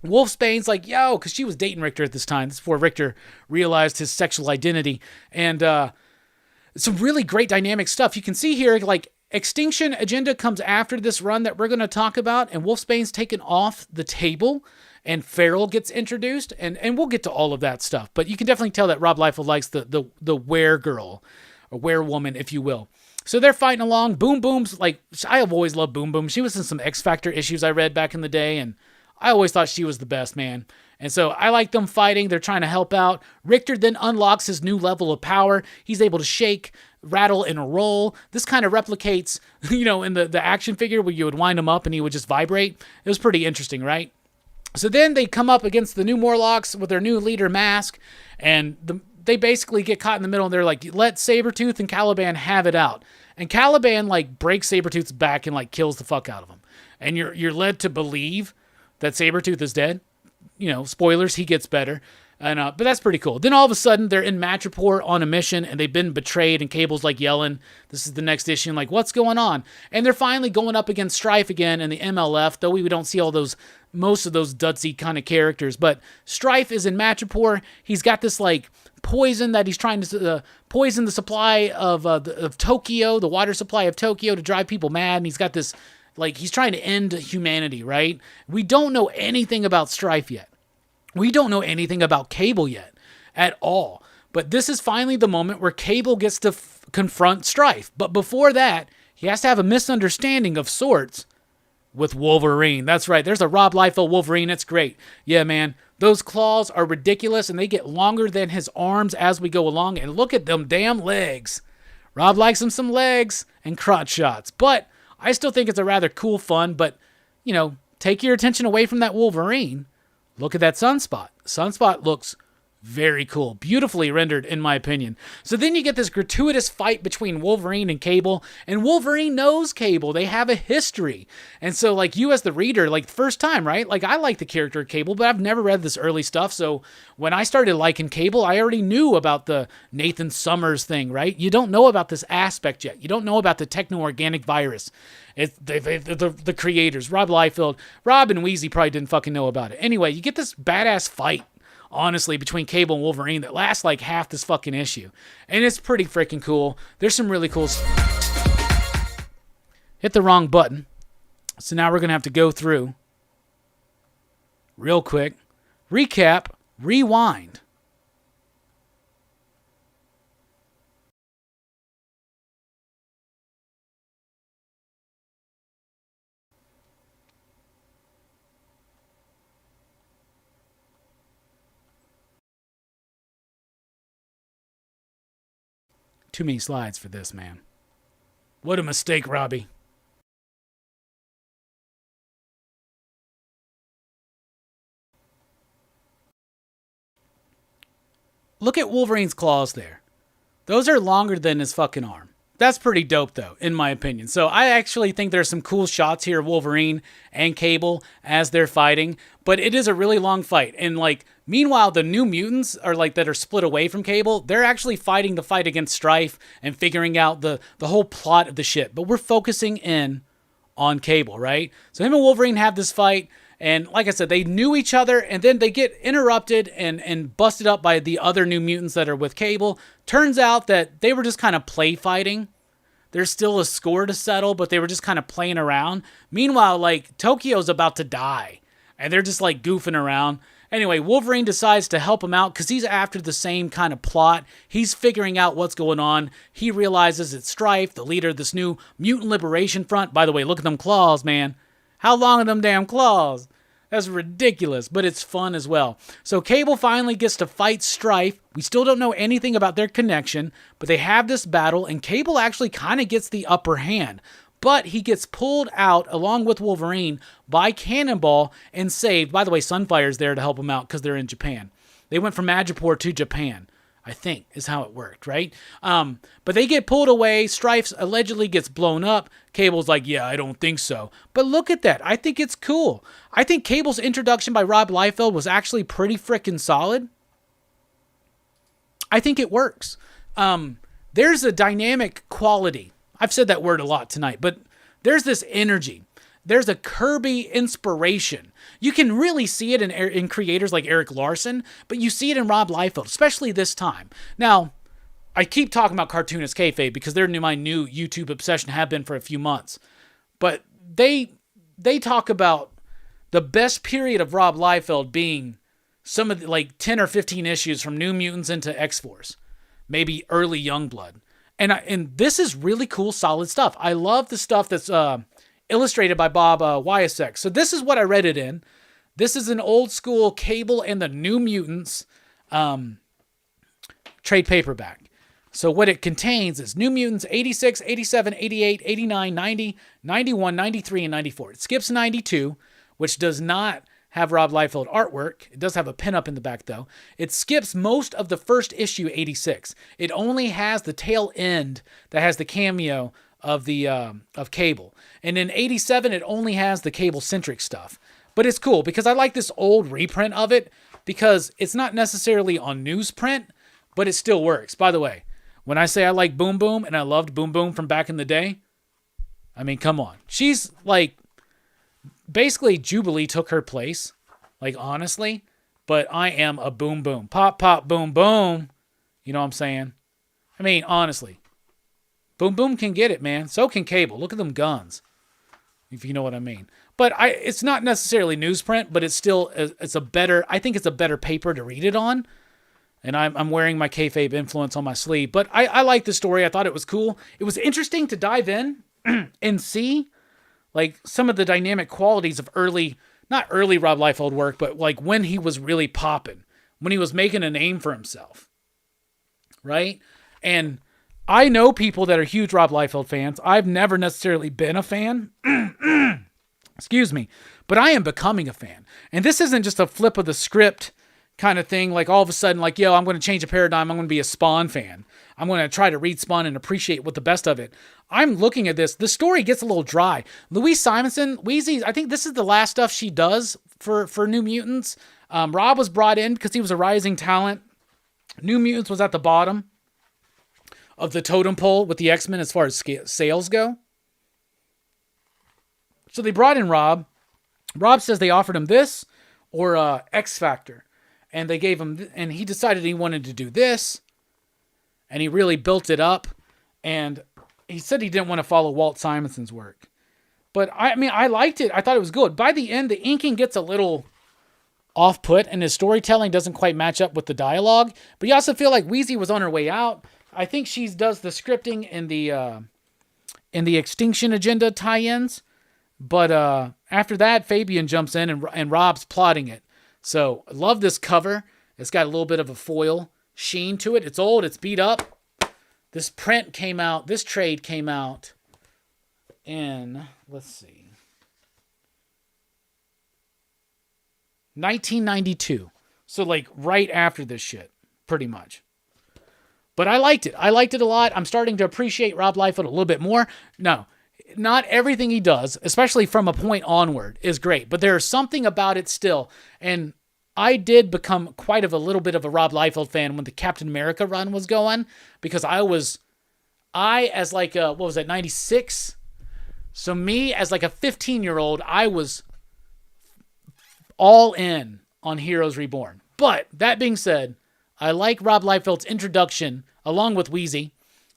Wolfsbane's like, yo, because she was dating Richter at this time. This is before Richter realized his sexual identity. And some really great dynamic stuff. You can see here, like, Extinction Agenda comes after this run that we're going to talk about, and Wolfsbane's taken off the table. And Feral gets introduced, and we'll get to all of that stuff. But you can definitely tell that Rob Liefeld likes the were-girl, or were-woman, if you will. So they're fighting along. Boom Boom's like, I have always loved Boom Boom. She was in some X Factor issues I read back in the day, and I always thought she was the best, man. And so I like them fighting. They're trying to help out. Richter then unlocks his new level of power. He's able to shake, rattle, and roll. This kind of replicates, in the action figure where you would wind him up and he would just vibrate. It was pretty interesting, right? So then they come up against the new Morlocks with their new leader, Mask, and they basically get caught in the middle, and they're like, let Sabretooth and Caliban have it out. And Caliban, breaks Sabretooth's back and, kills the fuck out of him. And you're led to believe that Sabretooth is dead. Spoilers, he gets better. And but that's pretty cool. Then all of a sudden, they're in Madripoor on a mission, and they've been betrayed, and Cable's yelling, this is the next issue, and what's going on? And they're finally going up against Strife again in the MLF, though we don't see most of those Dudsy kind of characters. But Strife is in Madripoor. He's got this, poison that he's trying to poison the supply of Tokyo, the water supply of Tokyo, to drive people mad, and he's got this, he's trying to end humanity, right? We don't know anything about Strife yet. We don't know anything about Cable yet at all. But this is finally the moment where Cable gets to confront Strife. But before that, he has to have a misunderstanding of sorts with Wolverine. That's right. There's a Rob Liefeld Wolverine. It's great. Yeah, man. Those claws are ridiculous, and they get longer than his arms as we go along. And look at them damn legs. Rob likes him some legs and crotch shots. But I still think it's a rather cool fun. But, take your attention away from that Wolverine. Look at that Sunspot. Sunspot looks very cool. Beautifully rendered, in my opinion. So then you get this gratuitous fight between Wolverine and Cable. And Wolverine knows Cable. They have a history. And so, you as the reader, first time, right? I like the character of Cable, but I've never read this early stuff. So when I started liking Cable, I already knew about the Nathan Summers thing, right? You don't know about this aspect yet. You don't know about the techno-organic virus. The creators, Rob Liefeld, Rob and Weezy probably didn't fucking know about it. Anyway, you get this badass fight, honestly, between Cable and Wolverine that lasts half this fucking issue. And it's pretty freaking cool. There's some really cool Hit the wrong button. So now we're going to have to go through real quick. Recap, rewind. Too many slides for this, man. What a mistake, Robbie. Look at Wolverine's claws there. Those are longer than his fucking arm. That's pretty dope, though, in my opinion. So I actually think there's some cool shots here of Wolverine and Cable as they're fighting. But it is a really long fight. And, meanwhile, the New Mutants are, that are split away from Cable. They're actually fighting the fight against Strife and figuring out the whole plot of the shit. But we're focusing in on Cable, right? So him and Wolverine have this fight. And like I said, they knew each other, and then they get interrupted and busted up by the other New Mutants that are with Cable. Turns out that they were just kind of play fighting. There's still a score to settle, but they were just kind of playing around. Meanwhile, Tokyo's about to die, and they're just, goofing around. Anyway, Wolverine decides to help him out because he's after the same kind of plot. He's figuring out what's going on. He realizes it's Strife, the leader of this new Mutant Liberation Front. By the way, look at them claws, man. How long are them damn claws? That's ridiculous, but it's fun as well. So Cable finally gets to fight Strife. We still don't know anything about their connection, but they have this battle, and Cable actually kind of gets the upper hand. But he gets pulled out, along with Wolverine, by Cannonball and saved. By the way, Sunfire's there to help him out because they're in Japan. They went from Madripoor to Japan, I think, is how it worked, right? But they get pulled away. Strife allegedly gets blown up. Cable's like, yeah, I don't think so. But look at that. I think it's cool. I think Cable's introduction by Rob Liefeld was actually pretty freaking solid. I think it works. There's a dynamic quality. I've said that word a lot tonight, but there's this energy. There's a Kirby inspiration. You can really see it in creators like Eric Larson, but you see it in Rob Liefeld, especially this time. Now, I keep talking about cartoonist kayfabe because they're my new YouTube obsession, have been for a few months. But they talk about the best period of Rob Liefeld being some of the 10 or 15 issues from New Mutants into X-Force, maybe early Youngblood. And this is really cool, solid stuff. I love the stuff that's illustrated by Bob Wyasek. So this is what I read it in. This is an old school Cable and the New Mutants trade paperback. So what it contains is New Mutants 86, 87, 88, 89, 90, 91, 93, and 94. It skips 92, which does not have Rob Liefeld artwork. It does have a pinup in the back, though. It skips most of the first issue, 86. It only has the tail end that has the cameo of the of Cable. And in 87, it only has the Cable-centric stuff. But it's cool because I like this old reprint of it because it's not necessarily on newsprint, but it still works. By the way, when I say I like Boom Boom and I loved Boom Boom from back in the day, I mean, come on. She's like, basically Jubilee took her place, like honestly, but I am a Boom Boom. Pop, pop, boom, boom. You know what I'm saying? I mean, honestly, Boom Boom can get it, man. So can Cable. Look at them guns, if you know what I mean. But it's not necessarily newsprint, but it's still, I think it's a better paper to read it on. And I'm wearing my kayfabe influence on my sleeve. But I like the story. I thought it was cool. It was interesting to dive in and see like some of the dynamic qualities of not early Rob Liefeld work, but like when he was really popping, when he was making a name for himself. Right? And I know people that are huge Rob Liefeld fans. I've never necessarily been a fan. Excuse me. But I am becoming a fan. And this isn't just a flip of the script kind of thing. Like all of a sudden, like, yo, I'm going to change a paradigm. I'm going to be a Spawn fan. I'm going to try to read Spawn and appreciate what the best of it. I'm looking at this. The story gets a little dry. Louise Simonson, Wheezy, I think this is the last stuff she does for New Mutants. Rob was brought in because he was a rising talent. New Mutants was at the bottom of the totem pole with the X-Men as far as sales go. So they brought in Rob. Rob says they offered him this or X Factor. And they gave him, and he decided he wanted to do this. And he really built it up. And he said he didn't want to follow Walt Simonson's work. But I mean, I liked it. I thought it was good. By the end, the inking gets a little off-put, and his storytelling doesn't quite match up with the dialogue. But you also feel like Wheezy was on her way out. I think she does the scripting in the Extinction Agenda tie-ins. But after that, Fabian jumps in and Rob's plotting it. So I love this cover. It's got a little bit of a foil sheen to it. It's old. It's beat up. This trade came out in, let's see, 1992. So like right after this shit, pretty much. But I liked it. I liked it a lot. I'm starting to appreciate Rob Liefeld a little bit more. No, not everything he does, especially from a point onward, is great. But there's something about it still. And I did become quite a little bit of a Rob Liefeld fan when the Captain America run was going. Because as like a, what was that, 96? So me, as like a 15-year-old, I was all in on Heroes Reborn. But that being said, I like Rob Liefeld's introduction, along with Wheezy,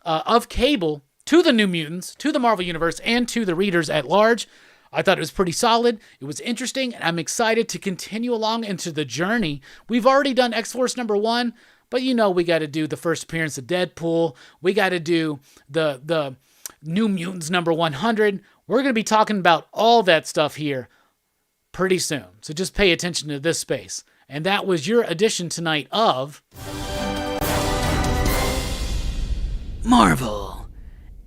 of Cable to the New Mutants, to the Marvel Universe, and to the readers at large. I thought it was pretty solid. It was interesting, and I'm excited to continue along into the journey. We've already done X-Force #1, but you know we got to do the first appearance of Deadpool. We got to do the New Mutants #100. We're going to be talking about all that stuff here pretty soon. So just pay attention to this space. And that was your edition tonight of Marvel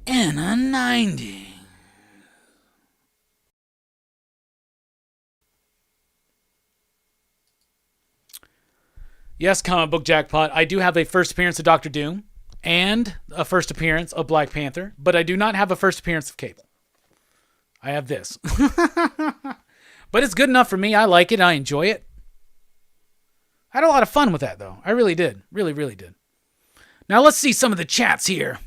in a 90. Yes, comic book jackpot. I do have a first appearance of Doctor Doom and a first appearance of Black Panther, but I do not have a first appearance of Cable. I have this. But it's good enough for me. I like it. I enjoy it. I had a lot of fun with that, though. I really did. Really, really did. Now let's see some of the chats here.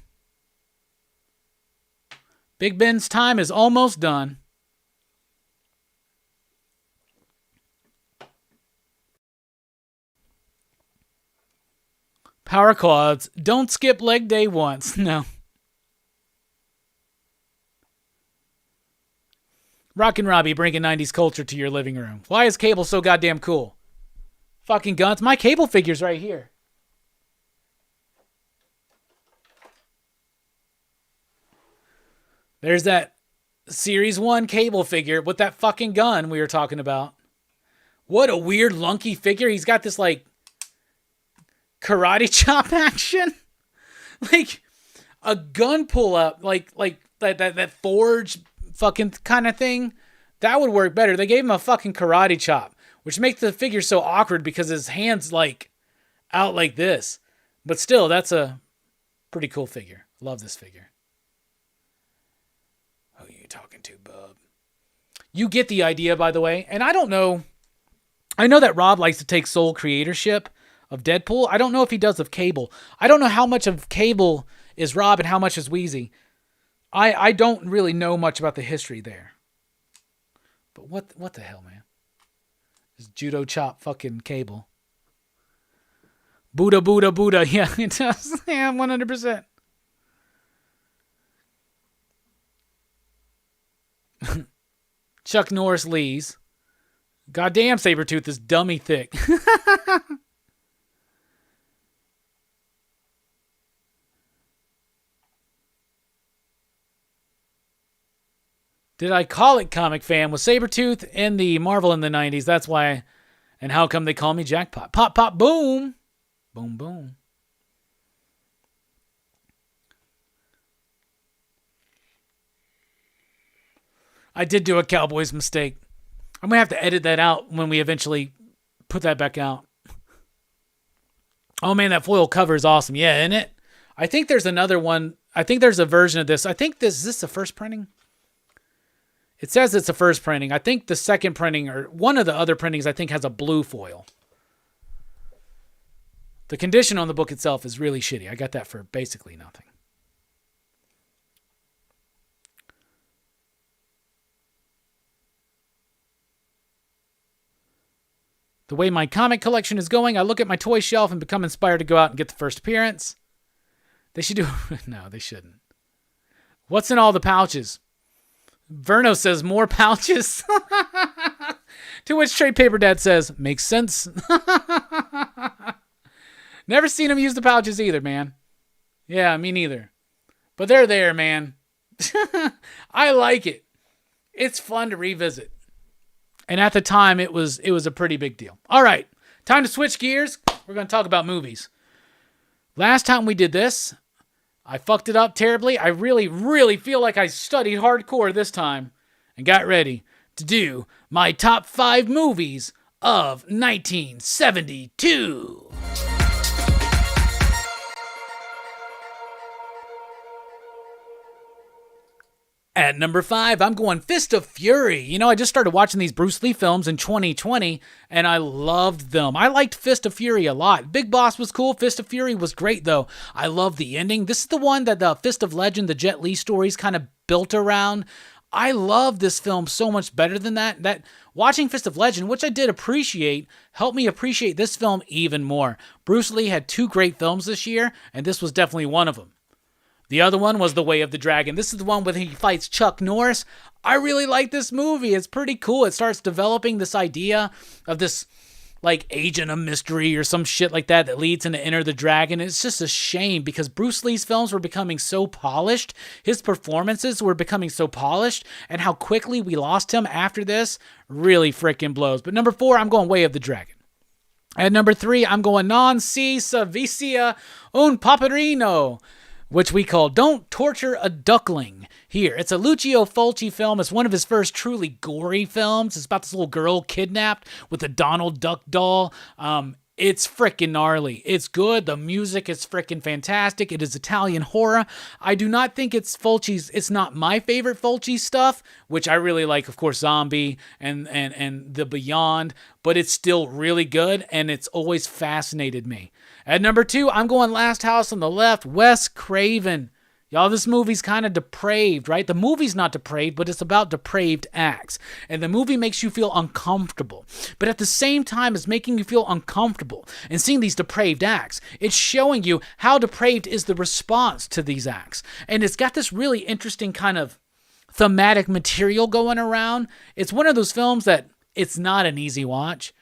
Big Ben's time is almost done. Power quads. Don't skip leg day once. No. Rockin Robbie bringing 90s culture to your living room. Why is Cable so goddamn cool? Fucking guns. My Cable figure's right here. There's that Series 1 Cable figure with that fucking gun we were talking about. What a weird, lunky figure. He's got this, like, karate chop action. Like, a gun pull-up, like that forge fucking kind of thing. That would work better. They gave him a fucking karate chop, which makes the figure so awkward because his hand's, like, out like this. But still, that's a pretty cool figure. Love this figure. Who are you talking to, bub? You get the idea, by the way. And I don't know. I know that Rob likes to take sole creatorship of Deadpool. I don't know if he does of Cable. I don't know how much of Cable is Rob and how much is Wheezy. I don't really know much about the history there. But what the hell, man? This judo chop fucking Cable. Buddha, Buddha, Buddha. Yeah, it does. Yeah, 100%. Chuck Norris Lee's. Goddamn, Sabretooth is dummy thick. Did I call it Comic Fan? Was Sabretooth in the Marvel in the 90s? That's why. And how come they call me Jackpot? Pop, pop, boom. Boom, boom. I did do a Cowboys mistake. I'm going to have to edit that out when we eventually put that back out. Oh, man, that foil cover is awesome. Yeah, isn't it? I think there's another one. I think there's a version of this. I think is this the first printing? It says it's the first printing. I think the second printing, or one of the other printings, I think has a blue foil. The condition on the book itself is really shitty. I got that for basically nothing. The way my comic collection is going, I look at my toy shelf and become inspired to go out and get the first appearance. They should do... No, they shouldn't. What's in all the pouches? Verno says, more pouches? To which Trade Paper Dad says, makes sense. Never seen him use the pouches either, man. Yeah, me neither. But they're there, man. I like it. It's fun to revisit. And at the time, it was a pretty big deal. All right, time to switch gears. We're going to talk about movies. Last time we did this, I fucked it up terribly. I really, really feel like I studied hardcore this time and got ready to do my top 5 movies of 1972. At number 5, I'm going Fist of Fury. You know, I just started watching these Bruce Lee films in 2020, and I loved them. I liked Fist of Fury a lot. Big Boss was cool. Fist of Fury was great, though. I love the ending. This is the one that the Fist of Legend, the Jet Li stories kind of built around. I love this film so much better than that. That watching Fist of Legend, which I did appreciate, helped me appreciate this film even more. Bruce Lee had 2 great films this year, and this was definitely one of them. The other one was The Way of the Dragon. This is the one where he fights Chuck Norris. I really like this movie. It's pretty cool. It starts developing this idea of this, like, agent of mystery or some shit like that leads into Enter the Dragon. It's just a shame because Bruce Lee's films were becoming so polished. His performances were becoming so polished. And how quickly we lost him after this really freaking blows. But number 4, I'm going Way of the Dragon. At number 3, I'm going Non si Savicia un Paperino, which we call Don't Torture a Duckling here. It's a Lucio Fulci film. It's one of his first truly gory films. It's about this little girl kidnapped with a Donald Duck doll. It's freaking gnarly. It's good. The music is freaking fantastic. It is Italian horror. I do not think it's Fulci's. It's not my favorite Fulci stuff, which I really like, of course, Zombie and The Beyond, but it's still really good, and it's always fascinated me. At number 2, I'm going Last House on the Left, Wes Craven. Y'all, this movie's kind of depraved, right? The movie's not depraved, but it's about depraved acts. And the movie makes you feel uncomfortable. But at the same time as making you feel uncomfortable and seeing these depraved acts, it's showing you how depraved is the response to these acts. And it's got this really interesting kind of thematic material going around. It's one of those films that it's not an easy watch,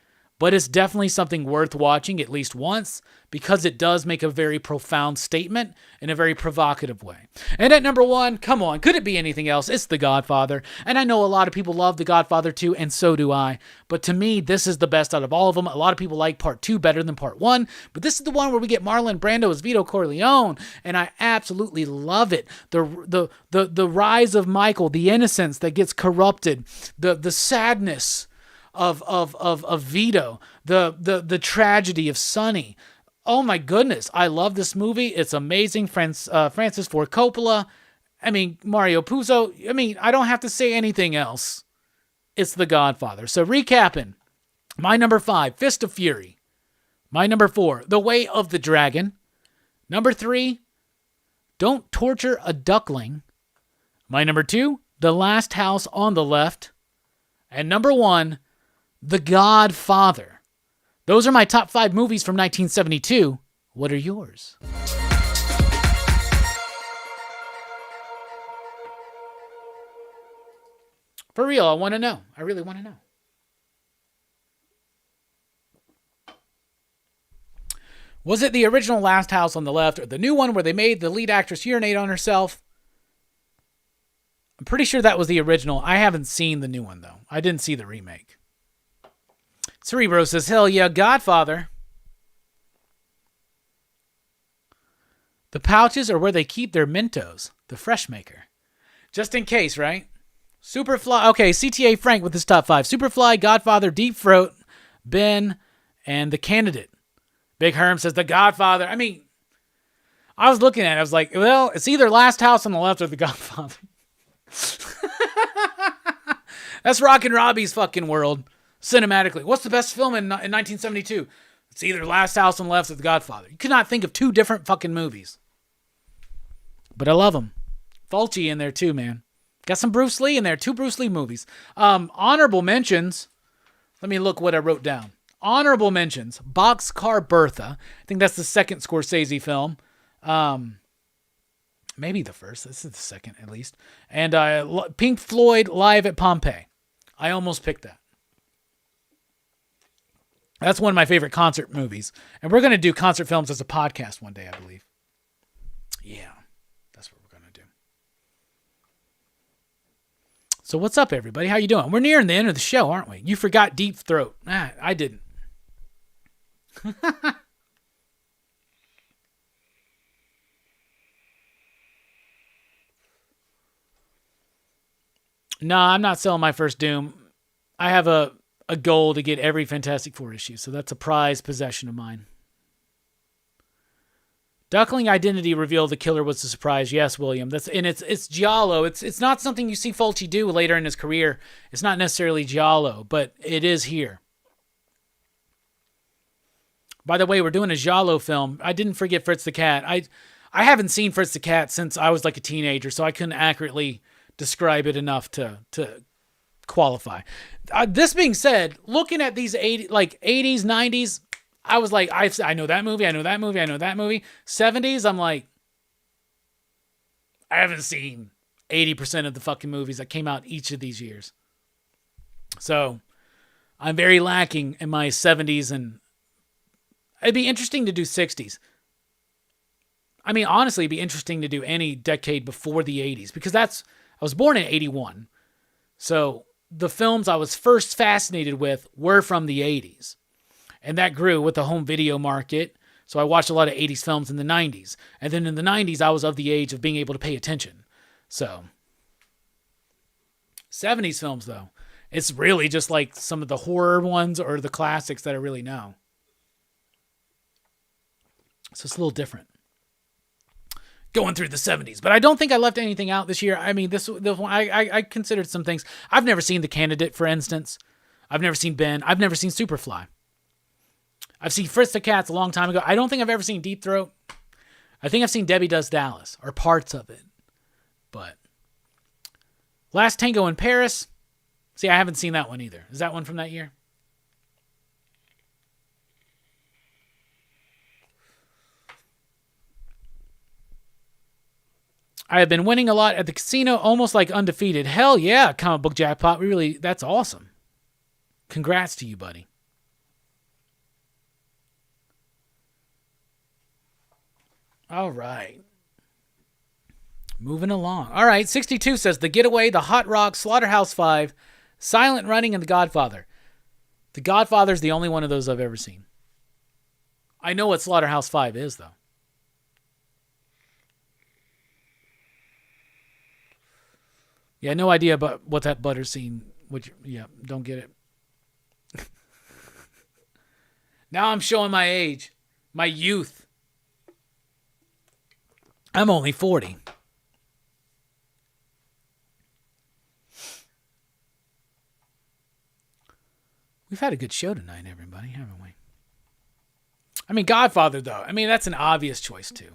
but it's definitely something worth watching at least once because it does make a very profound statement in a very provocative way. And at number 1, come on, could it be anything else? It's The Godfather. And I know a lot of people love The Godfather 2, and so do I. But to me, this is the best out of all of them. A lot of people like part 2 better than part 1, but this is the one where we get Marlon Brando as Vito Corleone, and I absolutely love it. The rise of Michael, the innocence that gets corrupted, the sadness of Vito, the tragedy of Sonny. Oh my goodness, I love this movie. It's amazing. Francis Ford Coppola. I mean, Mario Puzo. I mean, I don't have to say anything else. It's The Godfather. So recapping, my number 5, Fist of Fury. My number 4, The Way of the Dragon. Number 3, Don't Torture a Duckling. My number 2, The Last House on the Left. And number 1, The Godfather. Those are my top 5 movies from 1972. What are yours? For real, I want to know. I really want to know. Was it the original Last House on the Left or the new one where they made the lead actress urinate on herself? I'm pretty sure that was the original. I haven't seen the new one, though. I didn't see the remake. Cerebro says, hell yeah, Godfather. The pouches are where they keep their Mentos, the fresh maker. Just in case, right? Superfly, okay, CTA Frank with his top 5. Superfly, Godfather, Deep Throat, Ben, and The Candidate. Big Herm says, The Godfather. I mean, I was looking at it, I was like, well, it's either Last House on the Left or The Godfather. That's Rockin Robbie's fucking world. Cinematically, what's the best film in 1972? It's either Last House on the Left or The Godfather. You could not think of 2 different fucking movies. But I love them. Fulci in there too, man. Got some Bruce Lee in there. 2 Bruce Lee movies. Honorable mentions. Let me look what I wrote down. Honorable mentions. Boxcar Bertha. I think that's the second Scorsese film. Maybe the first. This is the second, at least. And Pink Floyd Live at Pompeii. I almost picked that. That's one of my favorite concert movies. And we're going to do concert films as a podcast one day, I believe. Yeah, that's what we're going to do. So what's up, everybody? How you doing? We're nearing the end of the show, aren't we? You forgot Deep Throat. I didn't. No, I'm not selling my first Doom. I have a goal to get every Fantastic Four issue, so that's a prized possession of mine. Duckling identity reveal the killer was a surprise. Yes, William. It's giallo. It's not something you see Fulci do later in his career. It's not necessarily giallo, but it is here. By the way, we're doing a giallo film. I didn't forget Fritz the Cat. I haven't seen Fritz the Cat since I was like a teenager, so I couldn't accurately describe it enough to qualify. This being said, looking at these 80s, 90s, I was like, I know that movie, I know that movie, I know that movie. 70s, I'm like, I haven't seen 80% of the fucking movies that came out each of these years. So I'm very lacking in my 70s, and it'd be interesting to do 60s. I mean, honestly, it'd be interesting to do any decade before the 80s, because I was born in 81. So the films I was first fascinated with were from the 80s. And that grew with the home video market. So I watched a lot of 80s films in the 90s. And then in the 90s, I was of the age of being able to pay attention. So 70s films, though, it's really just like some of the horror ones or the classics that I really know. So it's a little different going through the 70s. But I don't think I left anything out this year. I mean, I considered some things. I've never seen The Candidate, for instance. I've never seen Ben. I've never seen Superfly. I've seen Fritz the Cats a long time ago. I don't think I've ever seen Deep Throat. I think I've seen Debbie Does Dallas, or parts of it. But Last Tango in Paris. See, I haven't seen that one either. Is that one from that year? I have been winning a lot at the casino, almost like undefeated. Hell yeah, comic book jackpot. That's awesome. Congrats to you, buddy. All right. Moving along. All right, 62 says The Getaway, The Hot Rock, Slaughterhouse-Five, Silent Running, and The Godfather. The Godfather's the only one of those I've ever seen. I know what Slaughterhouse-Five is, though. Yeah, no idea about what that butter scene, which, yeah, don't get it. Now I'm showing my age, my youth. I'm only 40. We've had a good show tonight, everybody, haven't we? I mean, Godfather, though. I mean, that's an obvious choice, too.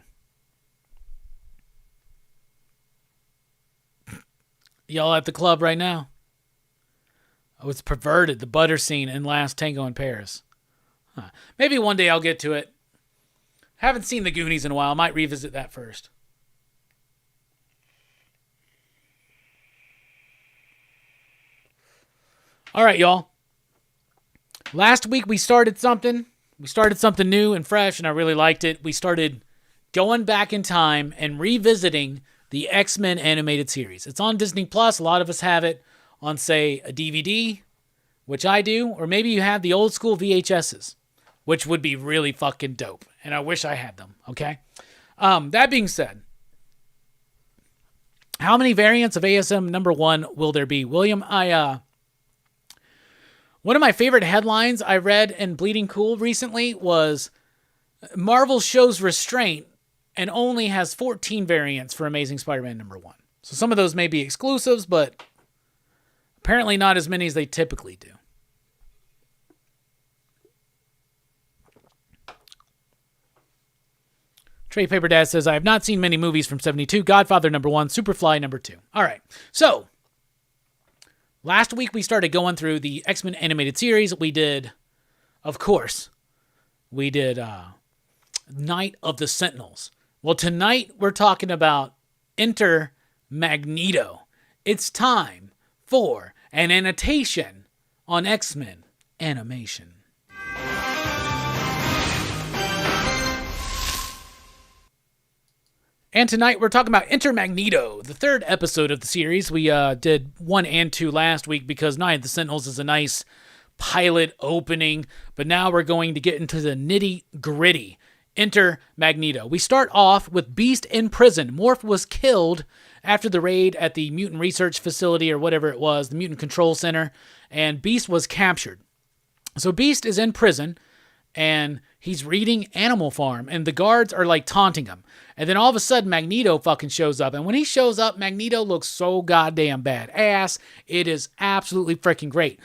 Y'all at the club right now? Oh, it's perverted, the butter scene in Last Tango in Paris. Huh. Maybe one day I'll get to it. Haven't seen The Goonies in a while. I might revisit that first. All right, y'all. Last week we started something. We started something new and fresh, and I really liked it. We started going back in time and revisiting the X-Men animated series. It's on Disney Plus. A lot of us have it on, say, a DVD, which I do, or maybe you have the old school VHSs, which would be really fucking dope, and I wish I had them, okay? That being said, how many variants of ASM number 1 will there be? William, one of my favorite headlines I read in Bleeding Cool recently was Marvel shows restraint and only has 14 variants for Amazing Spider-Man number 1. So some of those may be exclusives, but apparently not as many as they typically do. Trey Paper Dad says, I have not seen many movies from 72. Godfather number 1, Superfly number 2. All right. So, last week we started going through the X-Men animated series. We did, of course, Night of the Sentinels. Well, tonight we're talking about Enter Magneto. It's time for an annotation on X-Men animation. And tonight we're talking about Enter Magneto, the third episode of the series. We did 1 and 2 last week because Night of the Sentinels is a nice pilot opening, but now we're going to get into the nitty-gritty. Enter Magneto. We start off with Beast in prison. Morph was killed after the raid at the Mutant Research Facility or whatever it was, the Mutant Control Center, and Beast was captured. So Beast is in prison, and he's reading Animal Farm, and the guards are like taunting him. And then all of a sudden, Magneto fucking shows up. And when he shows up, Magneto looks so goddamn badass. It is absolutely freaking great.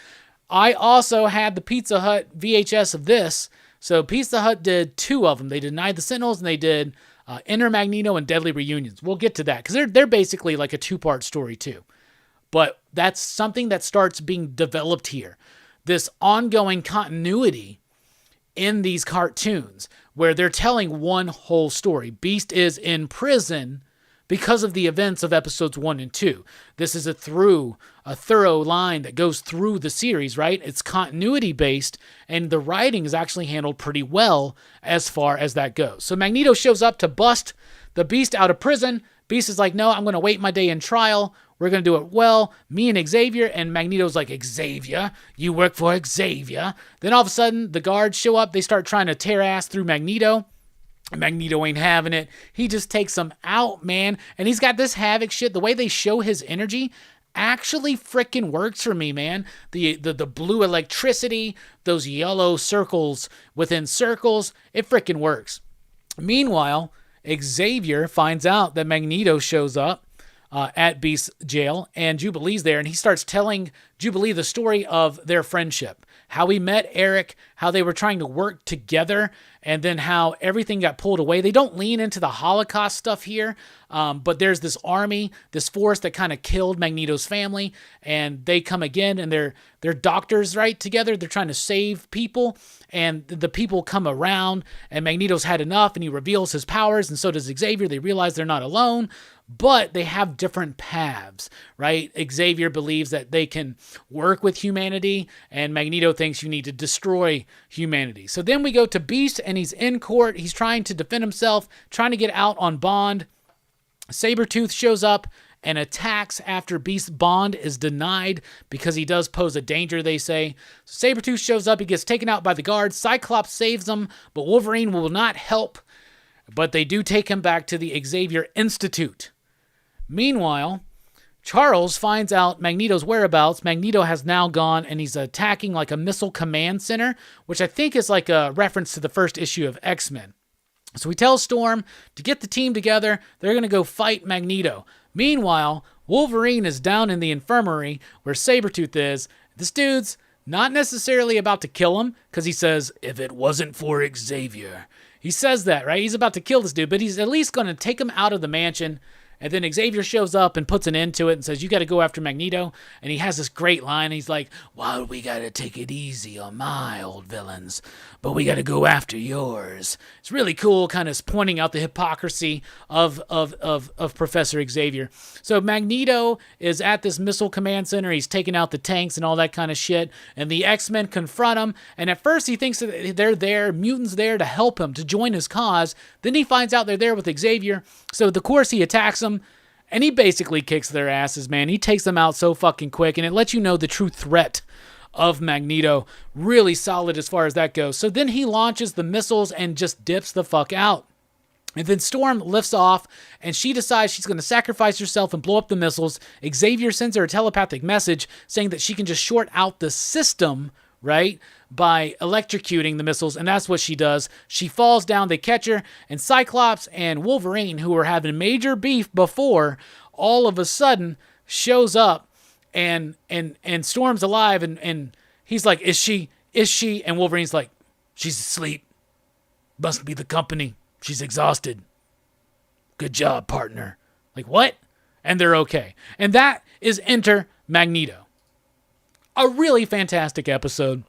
I also had the Pizza Hut VHS of this. So Pizza Hut did 2 of them. They did Night of the Sentinels, and they did Enter Magneto and Deadly Reunions. We'll get to that, because they're basically like a 2-part story too. But that's something that starts being developed here. This ongoing continuity in these cartoons where they're telling one whole story. Beast is in prison because of the events of episodes 1 and 2. This is a thorough line that goes through the series, right? It's continuity based, and the writing is actually handled pretty well as far as that goes. So Magneto shows up to bust the Beast out of prison. Beast is like, no, I'm going to wait my day in trial. We're going to do it well. Me and Xavier. And Magneto's like, Xavier? You work for Xavier? Then all of a sudden, the guards show up. They start trying to tear ass through Magneto. Magneto ain't having it. He just takes them out, man. And he's got this Havoc shit. The way they show his energy actually freaking works for me, man. The blue electricity, those yellow circles within circles, it freaking works. Meanwhile, Xavier finds out that Magneto shows up at Beast's jail, and Jubilee's there, and he starts telling Jubilee the story of their friendship, how he met Eric, how they were trying to work together, and then how everything got pulled away. They don't lean into the Holocaust stuff here, but there's this army, this force that kind of killed Magneto's family, and they come again, and they're doctors, right, together. They're trying to save people, and the people come around, and Magneto's had enough, and he reveals his powers, and so does Xavier. They realize they're not alone, but they have different paths, right? Xavier believes that they can work with humanity, and Magneto thinks you need to destroy humanity. So then we go to Beast, and he's in court. He's trying to defend himself, trying to get out on bond. Sabretooth shows up and attacks after Beast's bond is denied because he does pose a danger, they say. So Sabretooth shows up, he gets taken out by the guards. Cyclops saves him, but Wolverine will not help. But they do take him back to the Xavier Institute. Meanwhile, Charles finds out Magneto's whereabouts. Magneto has now gone, and he's attacking like a missile command center, which I think is like a reference to the first issue of X-Men. So he tells Storm to get the team together. They're going to go fight Magneto. Meanwhile, Wolverine is down in the infirmary where Sabretooth is. This dude's not necessarily about to kill him because he says, if it wasn't for Xavier. He says that, right? He's about to kill this dude, but he's at least going to take him out of the mansion. And then Xavier shows up and puts an end to it and says, you got to go after Magneto. And he has this great line. He's like, well, we got to take it easy on my old villains, but we got to go after yours. It's really cool, kind of pointing out the hypocrisy of Professor Xavier. So Magneto is at this missile command center. He's taking out the tanks and all that kind of shit. And the X-Men confront him. And at first he thinks that they're there, mutants there to help him, to join his cause. Then he finds out they're there with Xavier. So of course he attacks them. And he basically kicks their asses, man. He takes them out so fucking quick, and it lets you know the true threat of Magneto. Really solid as far as that goes. So then he launches the missiles and just dips the fuck out. And then Storm lifts off, and she decides she's going to sacrifice herself and blow up the missiles. Xavier sends her a telepathic message saying that she can just short out the system, right, by electrocuting the missiles, and that's what she does. She falls down, they catch her, and Cyclops and Wolverine, who were having major beef before, all of a sudden shows up, and Storm's alive, and he's like, is she? And Wolverine's like, she's asleep. Must be the company. She's exhausted. Good job, partner. Like, what? And they're okay. And that is Enter Magneto. A really fantastic episode.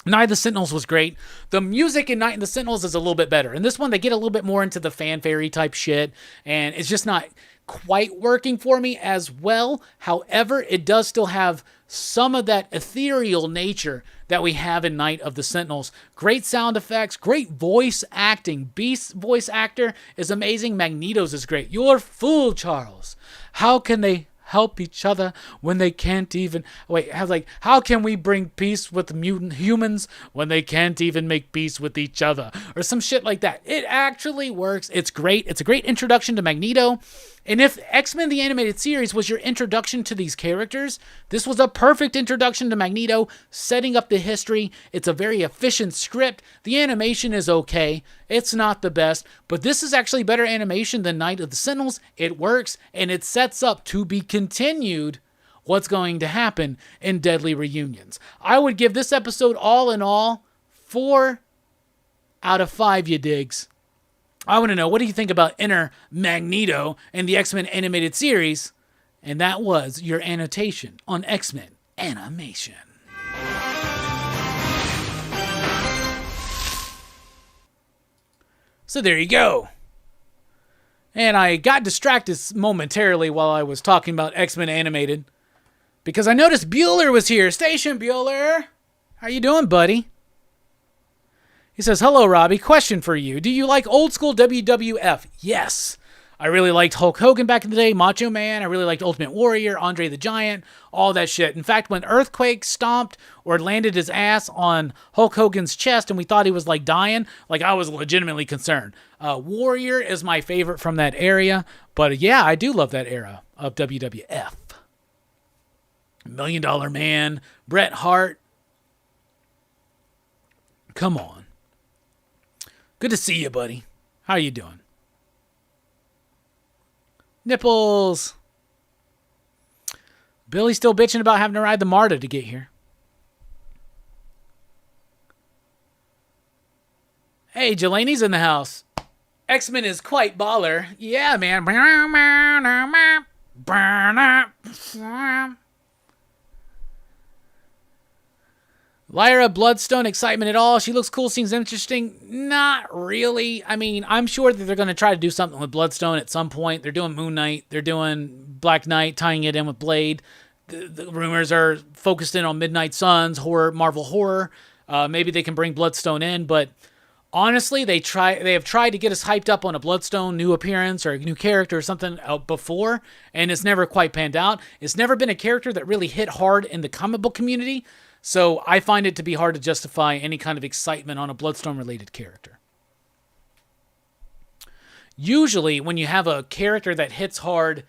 Night of the Sentinels was great. The music in Night of the Sentinels is a little bit better. In this one, they get a little bit more into the fanfare type shit, and it's just not quite working for me as well. However, it does still have some of that ethereal nature that we have in Night of the Sentinels. Great sound effects, great voice acting. Beast's voice actor is amazing. Magneto's is great. You're a fool, Charles. How can they help each other when they can't even how can we bring peace with mutant humans when they can't even make peace with each other, or some shit like that. It actually works. It's great. It's a great introduction to Magneto. And if X-Men the Animated Series was your introduction to these characters, this was a perfect introduction to Magneto, setting up the history. It's a very efficient script. The animation is okay. It's not the best, but this is actually better animation than Night of the Sentinels. It works, and it sets up to be continued what's going to happen in Deadly Reunions. I would give this episode all in all 4 out of 5, you digs. I want to know, what do you think about Enter Magneto and the X-Men Animated Series? And that was your annotation on X-Men Animation. So there you go. And I got distracted momentarily while I was talking about X-Men Animated, because I noticed Bueller was here. Station Bueller. How you doing, buddy? He says, hello, Robbie. Question for you. Do you like old school WWF? Yes. I really liked Hulk Hogan back in the day, Macho Man. I really liked Ultimate Warrior, Andre the Giant, all that shit. In fact, when Earthquake stomped or landed his ass on Hulk Hogan's chest and we thought he was like dying, like I was legitimately concerned. Warrior is my favorite from that area. But yeah, I do love that era of WWF. $1 Million Man, Bret Hart. Come on. Good to see you, buddy. How you doing? Nipples. Billy's still bitching about having to ride the MARTA to get here. Hey, Jelani's in the house. X-Men is quite baller. Yeah, man. Lyra, Bloodstone, excitement at all? She looks cool, seems interesting. Not really. I mean, I'm sure that they're going to try to do something with Bloodstone at some point. They're doing Moon Knight. They're doing Black Knight, tying it in with Blade. The rumors are focused in on Midnight Suns, horror, Marvel horror. Maybe they can bring Bloodstone in, but honestly, they have tried to get us hyped up on a Bloodstone new appearance or a new character or something before, and it's never quite panned out. It's never been a character that really hit hard in the comic book community, so I find it to be hard to justify any kind of excitement on a Bloodstone-related character. Usually, when you have a character that hits hard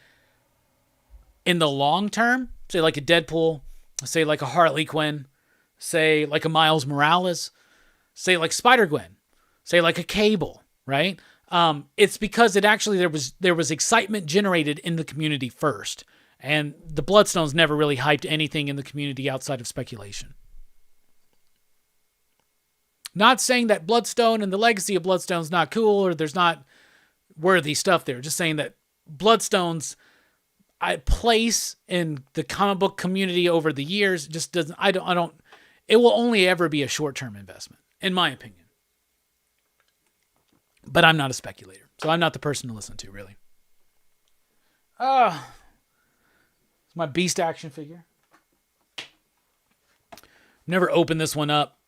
in the long term, say like a Deadpool, say like a Harley Quinn, say like a Miles Morales, say like Spider-Gwen, say like a Cable, right? It's because there was excitement generated in the community first, and the Bloodstones never really hyped anything in the community outside of speculation. Not saying that Bloodstone and the legacy of Bloodstone is not cool or there's not worthy stuff there. Just saying that Bloodstone's place in the comic book community over the years just doesn't. I don't. It will only ever be a short-term investment, in my opinion. But I'm not a speculator, so I'm not the person to listen to, really. It's my Beast action figure. Never opened this one up.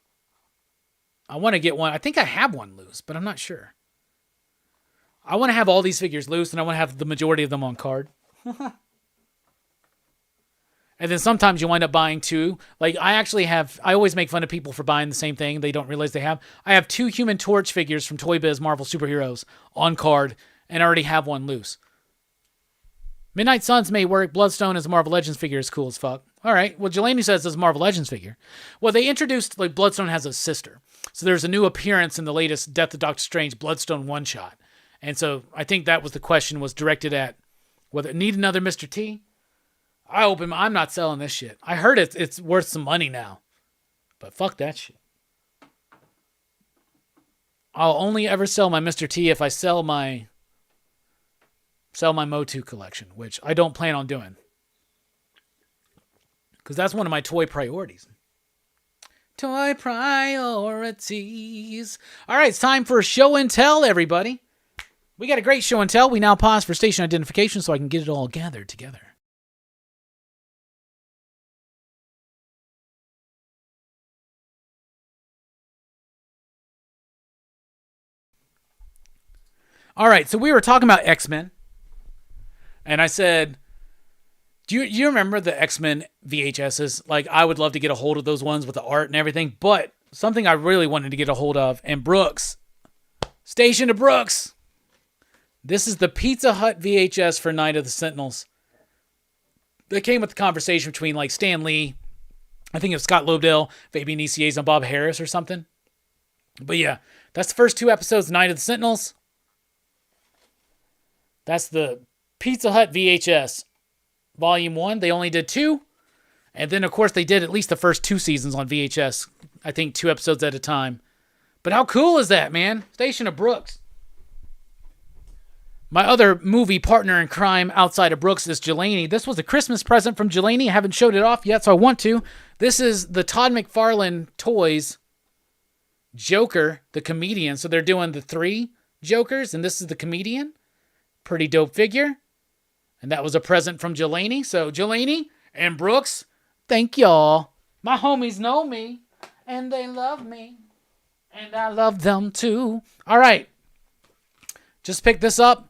I want to get one. I think I have one loose, but I'm not sure. I want to have all these figures loose, and I want to have the majority of them on card. And then sometimes you wind up buying two. Like, I always make fun of people for buying the same thing they don't realize they have. I have 2 Human Torch figures from Toy Biz Marvel Superheroes on card, and I already have one loose. Midnight Suns may work. Bloodstone as a Marvel Legends figure is cool as fuck. All right. Well, Jelani says this is a Marvel Legends figure. Well, they introduced, like, Bloodstone has a sister. So there's a new appearance in the latest Death of Doctor Strange Bloodstone one-shot. And so I think that was the question was directed at whether it need another Mr. T. I'm not selling this shit. I heard it's worth some money now. But fuck that shit. I'll only ever sell my Mr. T if I sell my Motu collection, which I don't plan on doing. Because that's one of my toy priorities. Toy priorities. All right, it's time for show and tell, everybody. We got a great show and tell. We now pause for station identification so I can get it all gathered together. All right, so we were talking about X-Men. And I said, do you remember the X-Men VHSs? Like, I would love to get a hold of those ones with the art and everything. But something I really wanted to get a hold of, and Brooks, Station to Brooks. This is the Pizza Hut VHS for Night of the Sentinels. That came with the conversation between, like, Stan Lee, I think it was Scott Lobdell, Fabian Iciez, and Bob Harris or something. But yeah, that's the first 2 episodes of Night of the Sentinels. That's the Pizza Hut VHS. Volume 1, they only did 2. And then, of course, they did at least the first 2 seasons on VHS. I think 2 episodes at a time. But how cool is that, man? Station of Brooks. My other movie partner in crime outside of Brooks is Jelani. This was a Christmas present from Jelani. I haven't showed it off yet, so I want to. This is the Todd McFarlane Toys Joker, the comedian. So they're doing the 3 Jokers, and this is the comedian. Pretty dope figure. And that was a present from Jelani. So Jelani and Brooks, thank y'all. My homies know me, and they love me, and I love them too. All right. Just picked this up.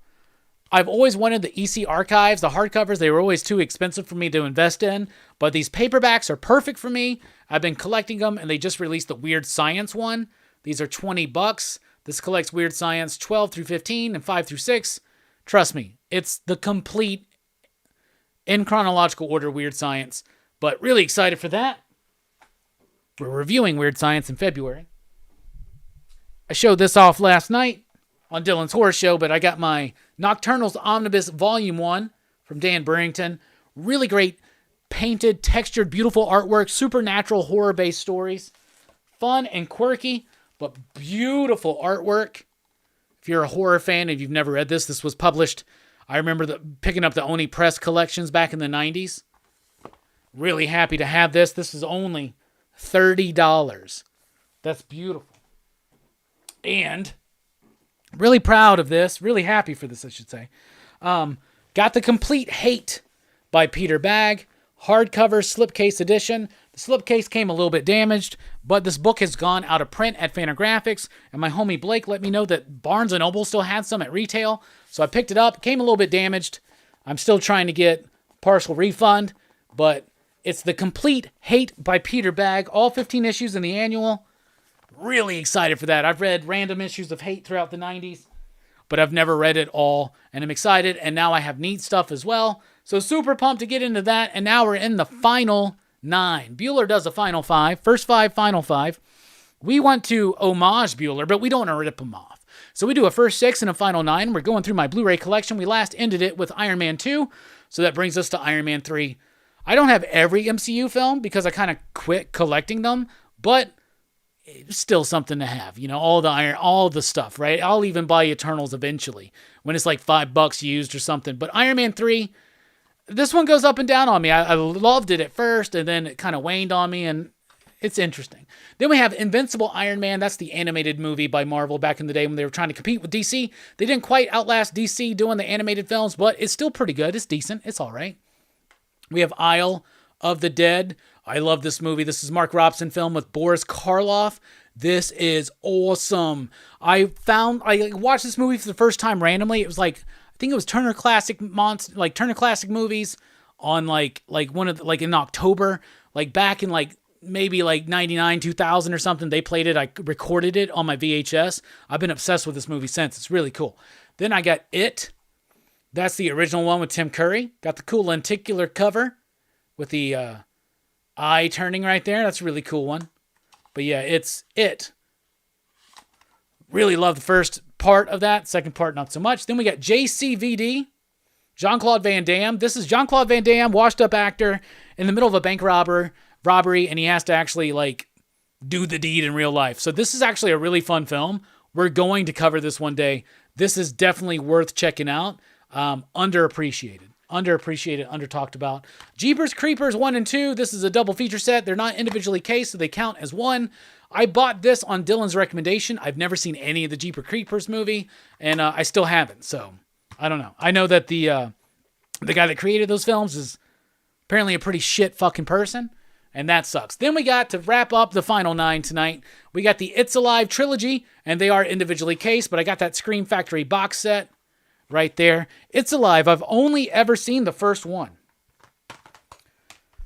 I've always wanted the EC archives, the hardcovers. They were always too expensive for me to invest in, but these paperbacks are perfect for me. I've been collecting them, and they just released the Weird Science one. These are $20. This collects Weird Science 12 through 15 and 5 through 6. Trust me, it's the complete, in chronological order, Weird Science. But really excited for that. We're reviewing Weird Science in February. I showed this off last night on Dylan's Horror Show, but I got my Nocturnals Omnibus Volume 1 from Dan Burrington. Really great, painted, textured, beautiful artwork, supernatural, horror-based stories. Fun and quirky, but beautiful artwork. If you're a horror fan and you've never read this, this was published. I remember picking up the Oni Press collections back in the 90s. Really happy to have this. This is only $30. That's beautiful. And really proud of this. Really happy for this, I should say. Got the Complete Hate by Peter Bagg. hardcover slipcase edition. The slipcase came a little bit damaged, but this book has gone out of print at Fantagraphics, and my homie Blake let me know that Barnes & Noble still had some at retail, so I picked it up. It came a little bit damaged. I'm still trying to get partial refund, but it's The Complete Hate by Peter Bagge, all 15 issues in the annual. Really excited for that. I've read random issues of Hate throughout the 90s, but I've never read it all, and I'm excited, and now I have neat stuff as well. So super pumped to get into that, and now we're in the final 9. Bueller does a final 5. First 5, final 5. We want to homage Bueller, but we don't want to rip him off. So we do a first 6 and a final 9. We're going through my Blu-ray collection. We last ended it with Iron Man 2, so that brings us to Iron Man 3. I don't have every MCU film because I kind of quit collecting them, but it's still something to have, you know, all the stuff, right? I'll even buy Eternals eventually when it's like $5 used or something. But Iron Man 3, this one goes up and down on me. I loved it at first, and then it kind of waned on me, and it's interesting. Then we have Invincible Iron Man. That's the animated movie by Marvel back in the day when they were trying to compete with DC. They didn't quite outlast DC doing the animated films, but it's still pretty good. It's decent. It's all right. We have Isle of the Dead. I love this movie. This is Mark Robson film with Boris Karloff. This is awesome. I watched this movie for the first time randomly. It was like, I think it was Turner Classic Turner Classic Movies on like one of the, like in October, like back in like maybe like 99, 2000 or something. They played it. I recorded it on my VHS. I've been obsessed with this movie since. It's really cool. Then I got It. That's the original one with Tim Curry. Got the cool lenticular cover with the eye turning right there. That's a really cool one. But yeah, it's It. Really love the first part of that. Second part, not so much. Then we got JCVD, Jean-Claude Van Damme. This is Jean-Claude Van Damme, washed up actor in the middle of a bank robbery, and he has to actually like do the deed in real life. So this is actually a really fun film. We're going to cover this one day. This is definitely worth checking out. Underappreciated, under-talked about. Jeepers Creepers 1 and 2. This is a double feature set. They're not individually cased, so they count as one. I bought this on Dylan's recommendation. I've never seen any of the Jeepers Creepers movie, and I still haven't, so I don't know. I know that the guy that created those films is apparently a pretty shit fucking person, and that sucks. Then we got, to wrap up the final 9 tonight, we got the It's Alive trilogy, and they are individually cased, but I got that Scream Factory box set right there. It's Alive. I've only ever seen the first one,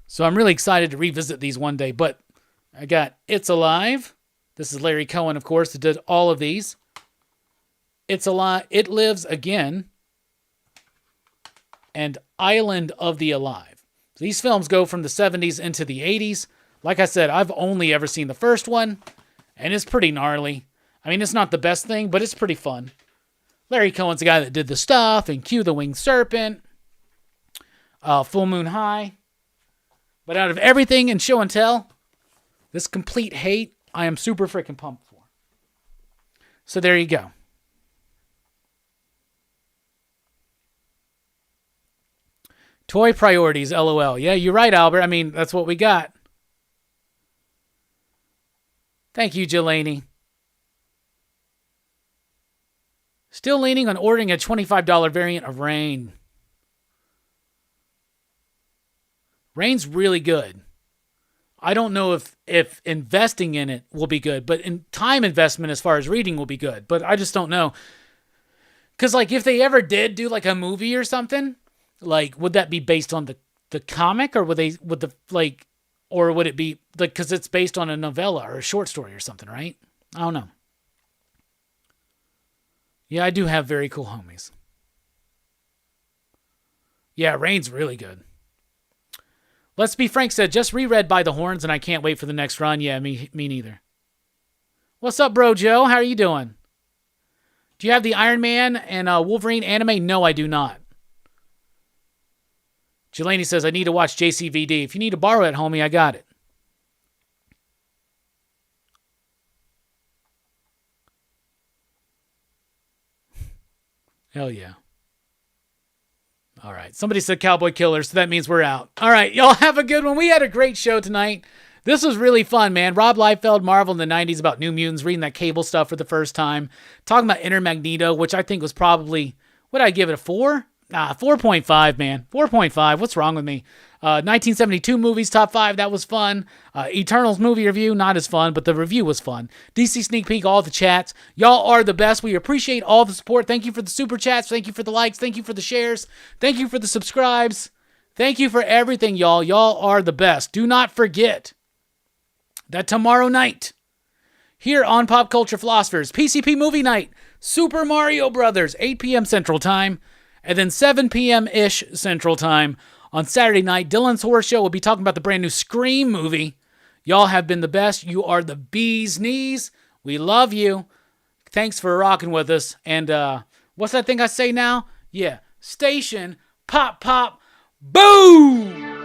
so I'm really excited to revisit these one day, but I got It's Alive. This is Larry Cohen, of course, that did all of these. It's Alive, It Lives Again, and Island of the Alive. So these films go from the 70s into the 80s. Like I said, I've only ever seen the first one, and it's pretty gnarly. I mean, it's not the best thing, but it's pretty fun. Larry Cohen's the guy that did The Stuff and Cue the Winged Serpent, Full Moon High. But out of everything in show and tell, this Complete Hate, I am super freaking pumped for. So there you go. Toy priorities, LOL. Yeah, you're right, Albert. I mean, that's what we got. Thank you, Jelani. Still leaning on ordering a $25 variant of Rain. Rain's really good. I don't know if investing in it will be good, but in time investment as far as reading will be good. But I just don't know. Because, like, if they ever did do, like, a movie or something, like, would that be based on the comic, or would it be, like, because it's based on a novella or a short story or something, right? I don't know. Yeah, I do have very cool homies. Yeah, Rain's really good. Let's Be Frank said, just reread By the Horns, and I can't wait for the next run. Yeah, me neither. What's up, bro, Joe? How are you doing? Do you have the Iron Man and Wolverine anime? No, I do not. Jelani says, I need to watch JCVD. If you need to borrow it, homie, I got it. Hell yeah. All right. Somebody said Cowboy Killer, so that means we're out. All right. Y'all have a good one. We had a great show tonight. This was really fun, man. Rob Liefeld, Marvel in the 90s about New Mutants, reading that Cable stuff for the first time. Talking about Inner Magneto, which I think was probably, would I give it a 4? 4.5, man. 4.5. What's wrong with me? 1972 movies, top 5. That was fun. Eternals movie review, not as fun, but the review was fun. DC Sneak Peek, all the chats. Y'all are the best. We appreciate all the support. Thank you for the super chats. Thank you for the likes. Thank you for the shares. Thank you for the subscribes. Thank you for everything, y'all. Y'all are the best. Do not forget that tomorrow night, here on Pop Culture Philosophers, PCP Movie Night, Super Mario Brothers, 8 p.m. Central Time, and then 7 p.m.-ish Central Time on Saturday night, Dylan's Horror Show will be talking about the brand new Scream movie. Y'all have been the best. You are the bee's knees. We love you. Thanks for rocking with us. And what's that thing I say now? Yeah, station, pop, pop, boom!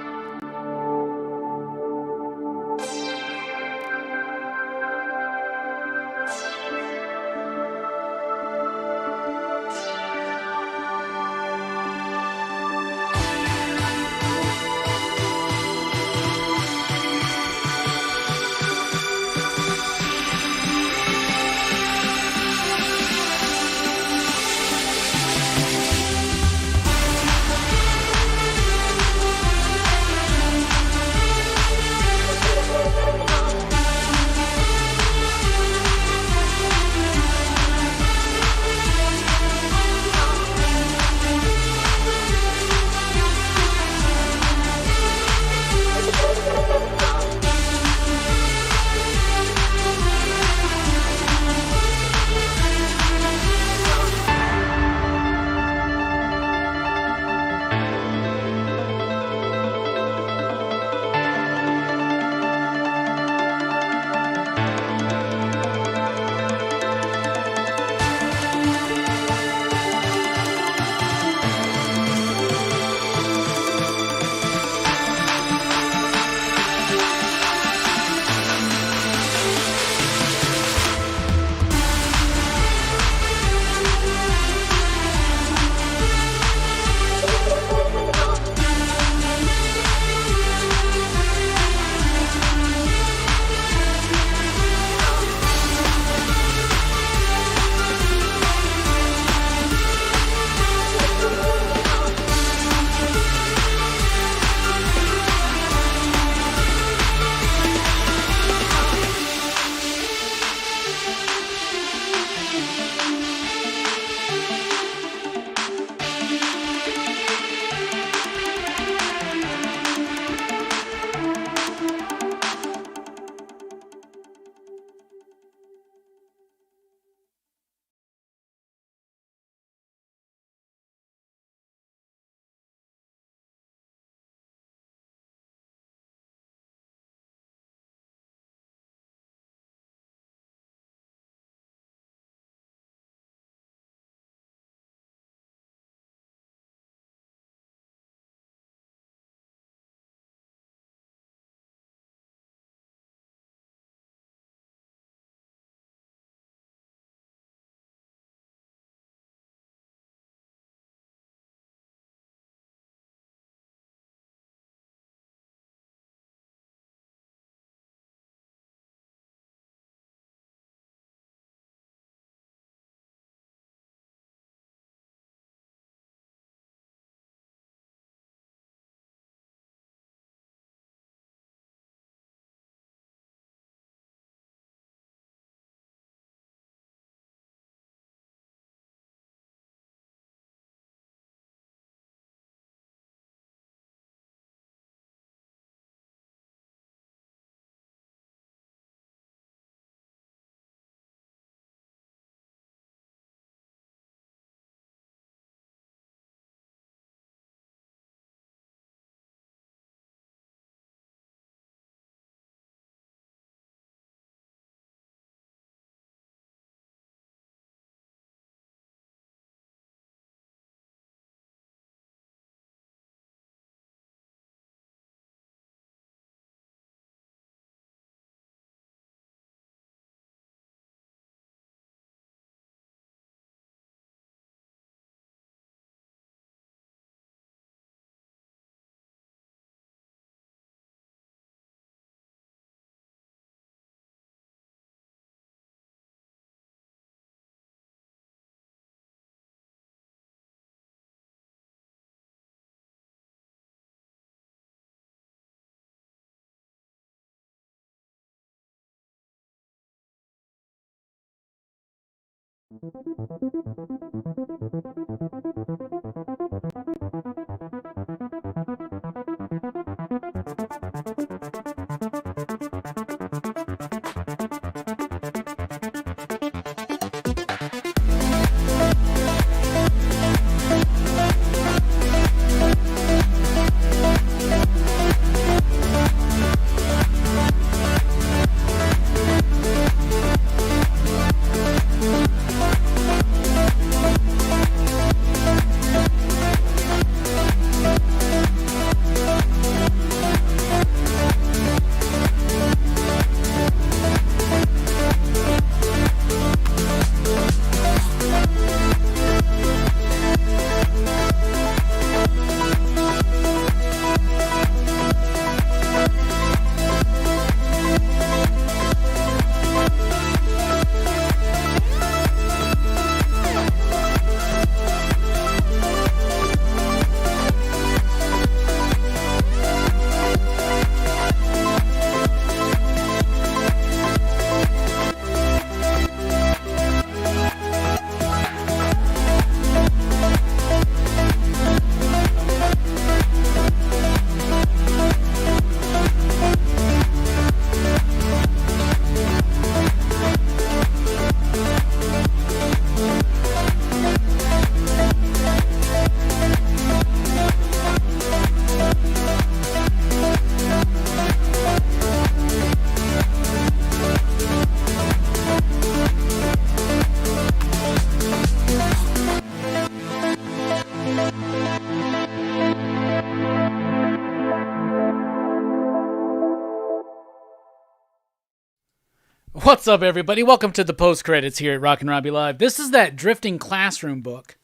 What's up, everybody? Welcome to the post-credits here at Rockin Robbie Live. This is that drifting classroom book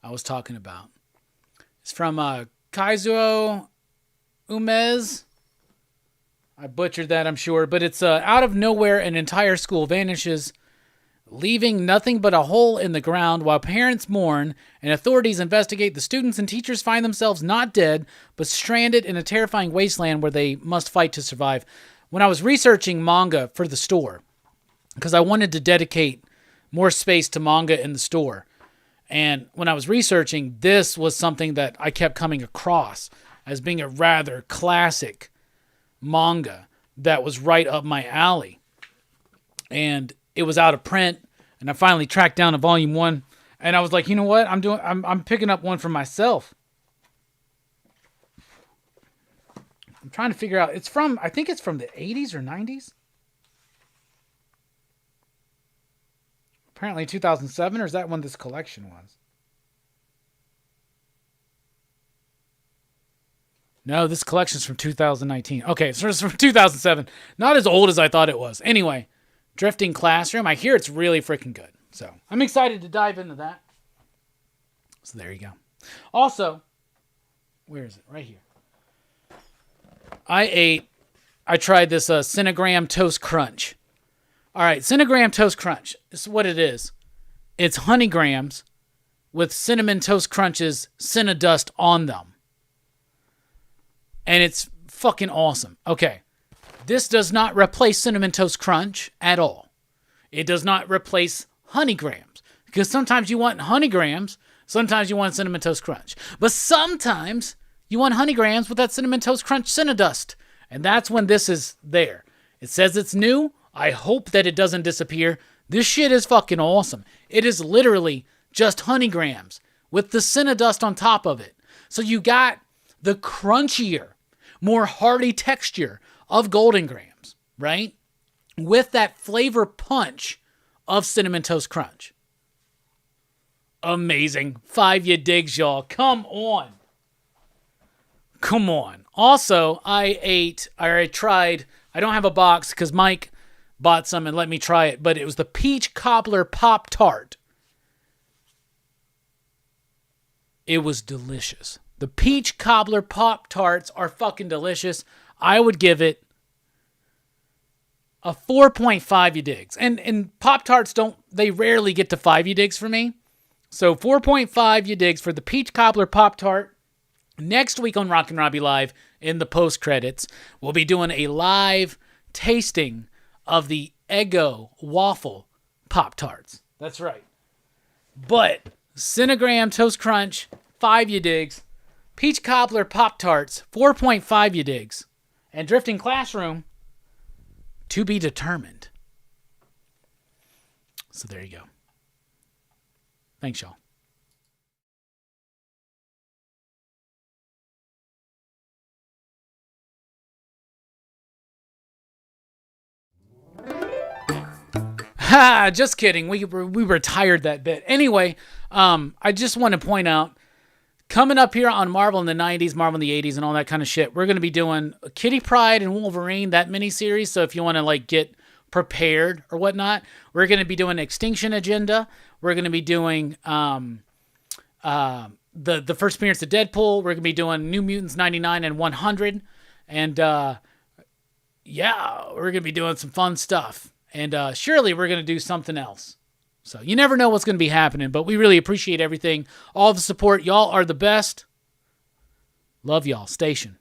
I was talking about. It's from Kazuo Umez. I butchered that, I'm sure. But it's out of nowhere, an entire school vanishes, leaving nothing but a hole in the ground while parents mourn and authorities investigate. The students and teachers find themselves not dead, but stranded in a terrifying wasteland where they must fight to survive. When I was researching manga for the store, because I wanted to dedicate more space to manga in the store. And when I was researching, this was something that I kept coming across as being a rather classic manga that was right up my alley. And it was out of print, and I finally tracked down a volume 1, and I was like, you know what? I'm picking up one for myself. I'm trying to figure out, I think it's from the 80s or 90s. Apparently 2007, or is that when this collection was? No, this collection's from 2019. Okay, so it's from 2007. Not as old as I thought it was. Anyway, Drifting Classroom. I hear it's really freaking good. So I'm excited to dive into that. So there you go. Also, where is it? Right here. I tried this Cinegram Toast Crunch. All right, Cinegram Toast Crunch. This is what it is. It's honeygrams with Cinnamon Toast Crunch's Cinnadust on them. And it's fucking awesome. Okay, this does not replace Cinnamon Toast Crunch at all. It does not replace honeygrams. Because sometimes you want honeygrams, sometimes you want Cinnamon Toast Crunch. But sometimes you want honeygrams with that Cinnamon Toast Crunch Cinnadust. And that's when this is there. It says it's new. I hope that it doesn't disappear. This shit is fucking awesome. It is literally just honeygrams with the Cinnadust on top of it. So you got the crunchier, more hearty texture of Golden Grams, right? With that flavor punch of Cinnamon Toast Crunch. Amazing. 5 ya digs, y'all. Come on. Come on. Also, I tried, I don't have a box because Mike bought some and let me try it, but it was the Peach Cobbler Pop-Tart. It was delicious. The Peach Cobbler Pop-Tarts are fucking delicious. I would give it a 4.5 ya digs. And Pop-Tarts they rarely get to 5 ya digs for me. So 4.5 ya digs for the Peach Cobbler Pop-Tart. Next week on Rockin Robbie Live, in the post-credits, we'll be doing a live tasting of the Eggo Waffle Pop-Tarts. That's right. But Cinegram Toast Crunch, 5 you digs. Peach Cobbler Pop-Tarts, 4.5 you digs. And Drifting Classroom, to be determined. So there you go. Thanks, y'all. Ha! Just kidding. We retired that bit. Anyway, I just want to point out, coming up here on Marvel in the 90s, Marvel in the 80s, and all that kind of shit, we're going to be doing Kitty Pryde and Wolverine, that miniseries. So if you want to like get prepared or whatnot, we're going to be doing Extinction Agenda. We're going to be doing the first appearance of Deadpool. We're going to be doing New Mutants 99 and 100. And yeah, we're going to be doing some fun stuff. And surely we're going to do something else. So you never know what's going to be happening, but we really appreciate everything. All the support. Y'all are the best. Love y'all. Station.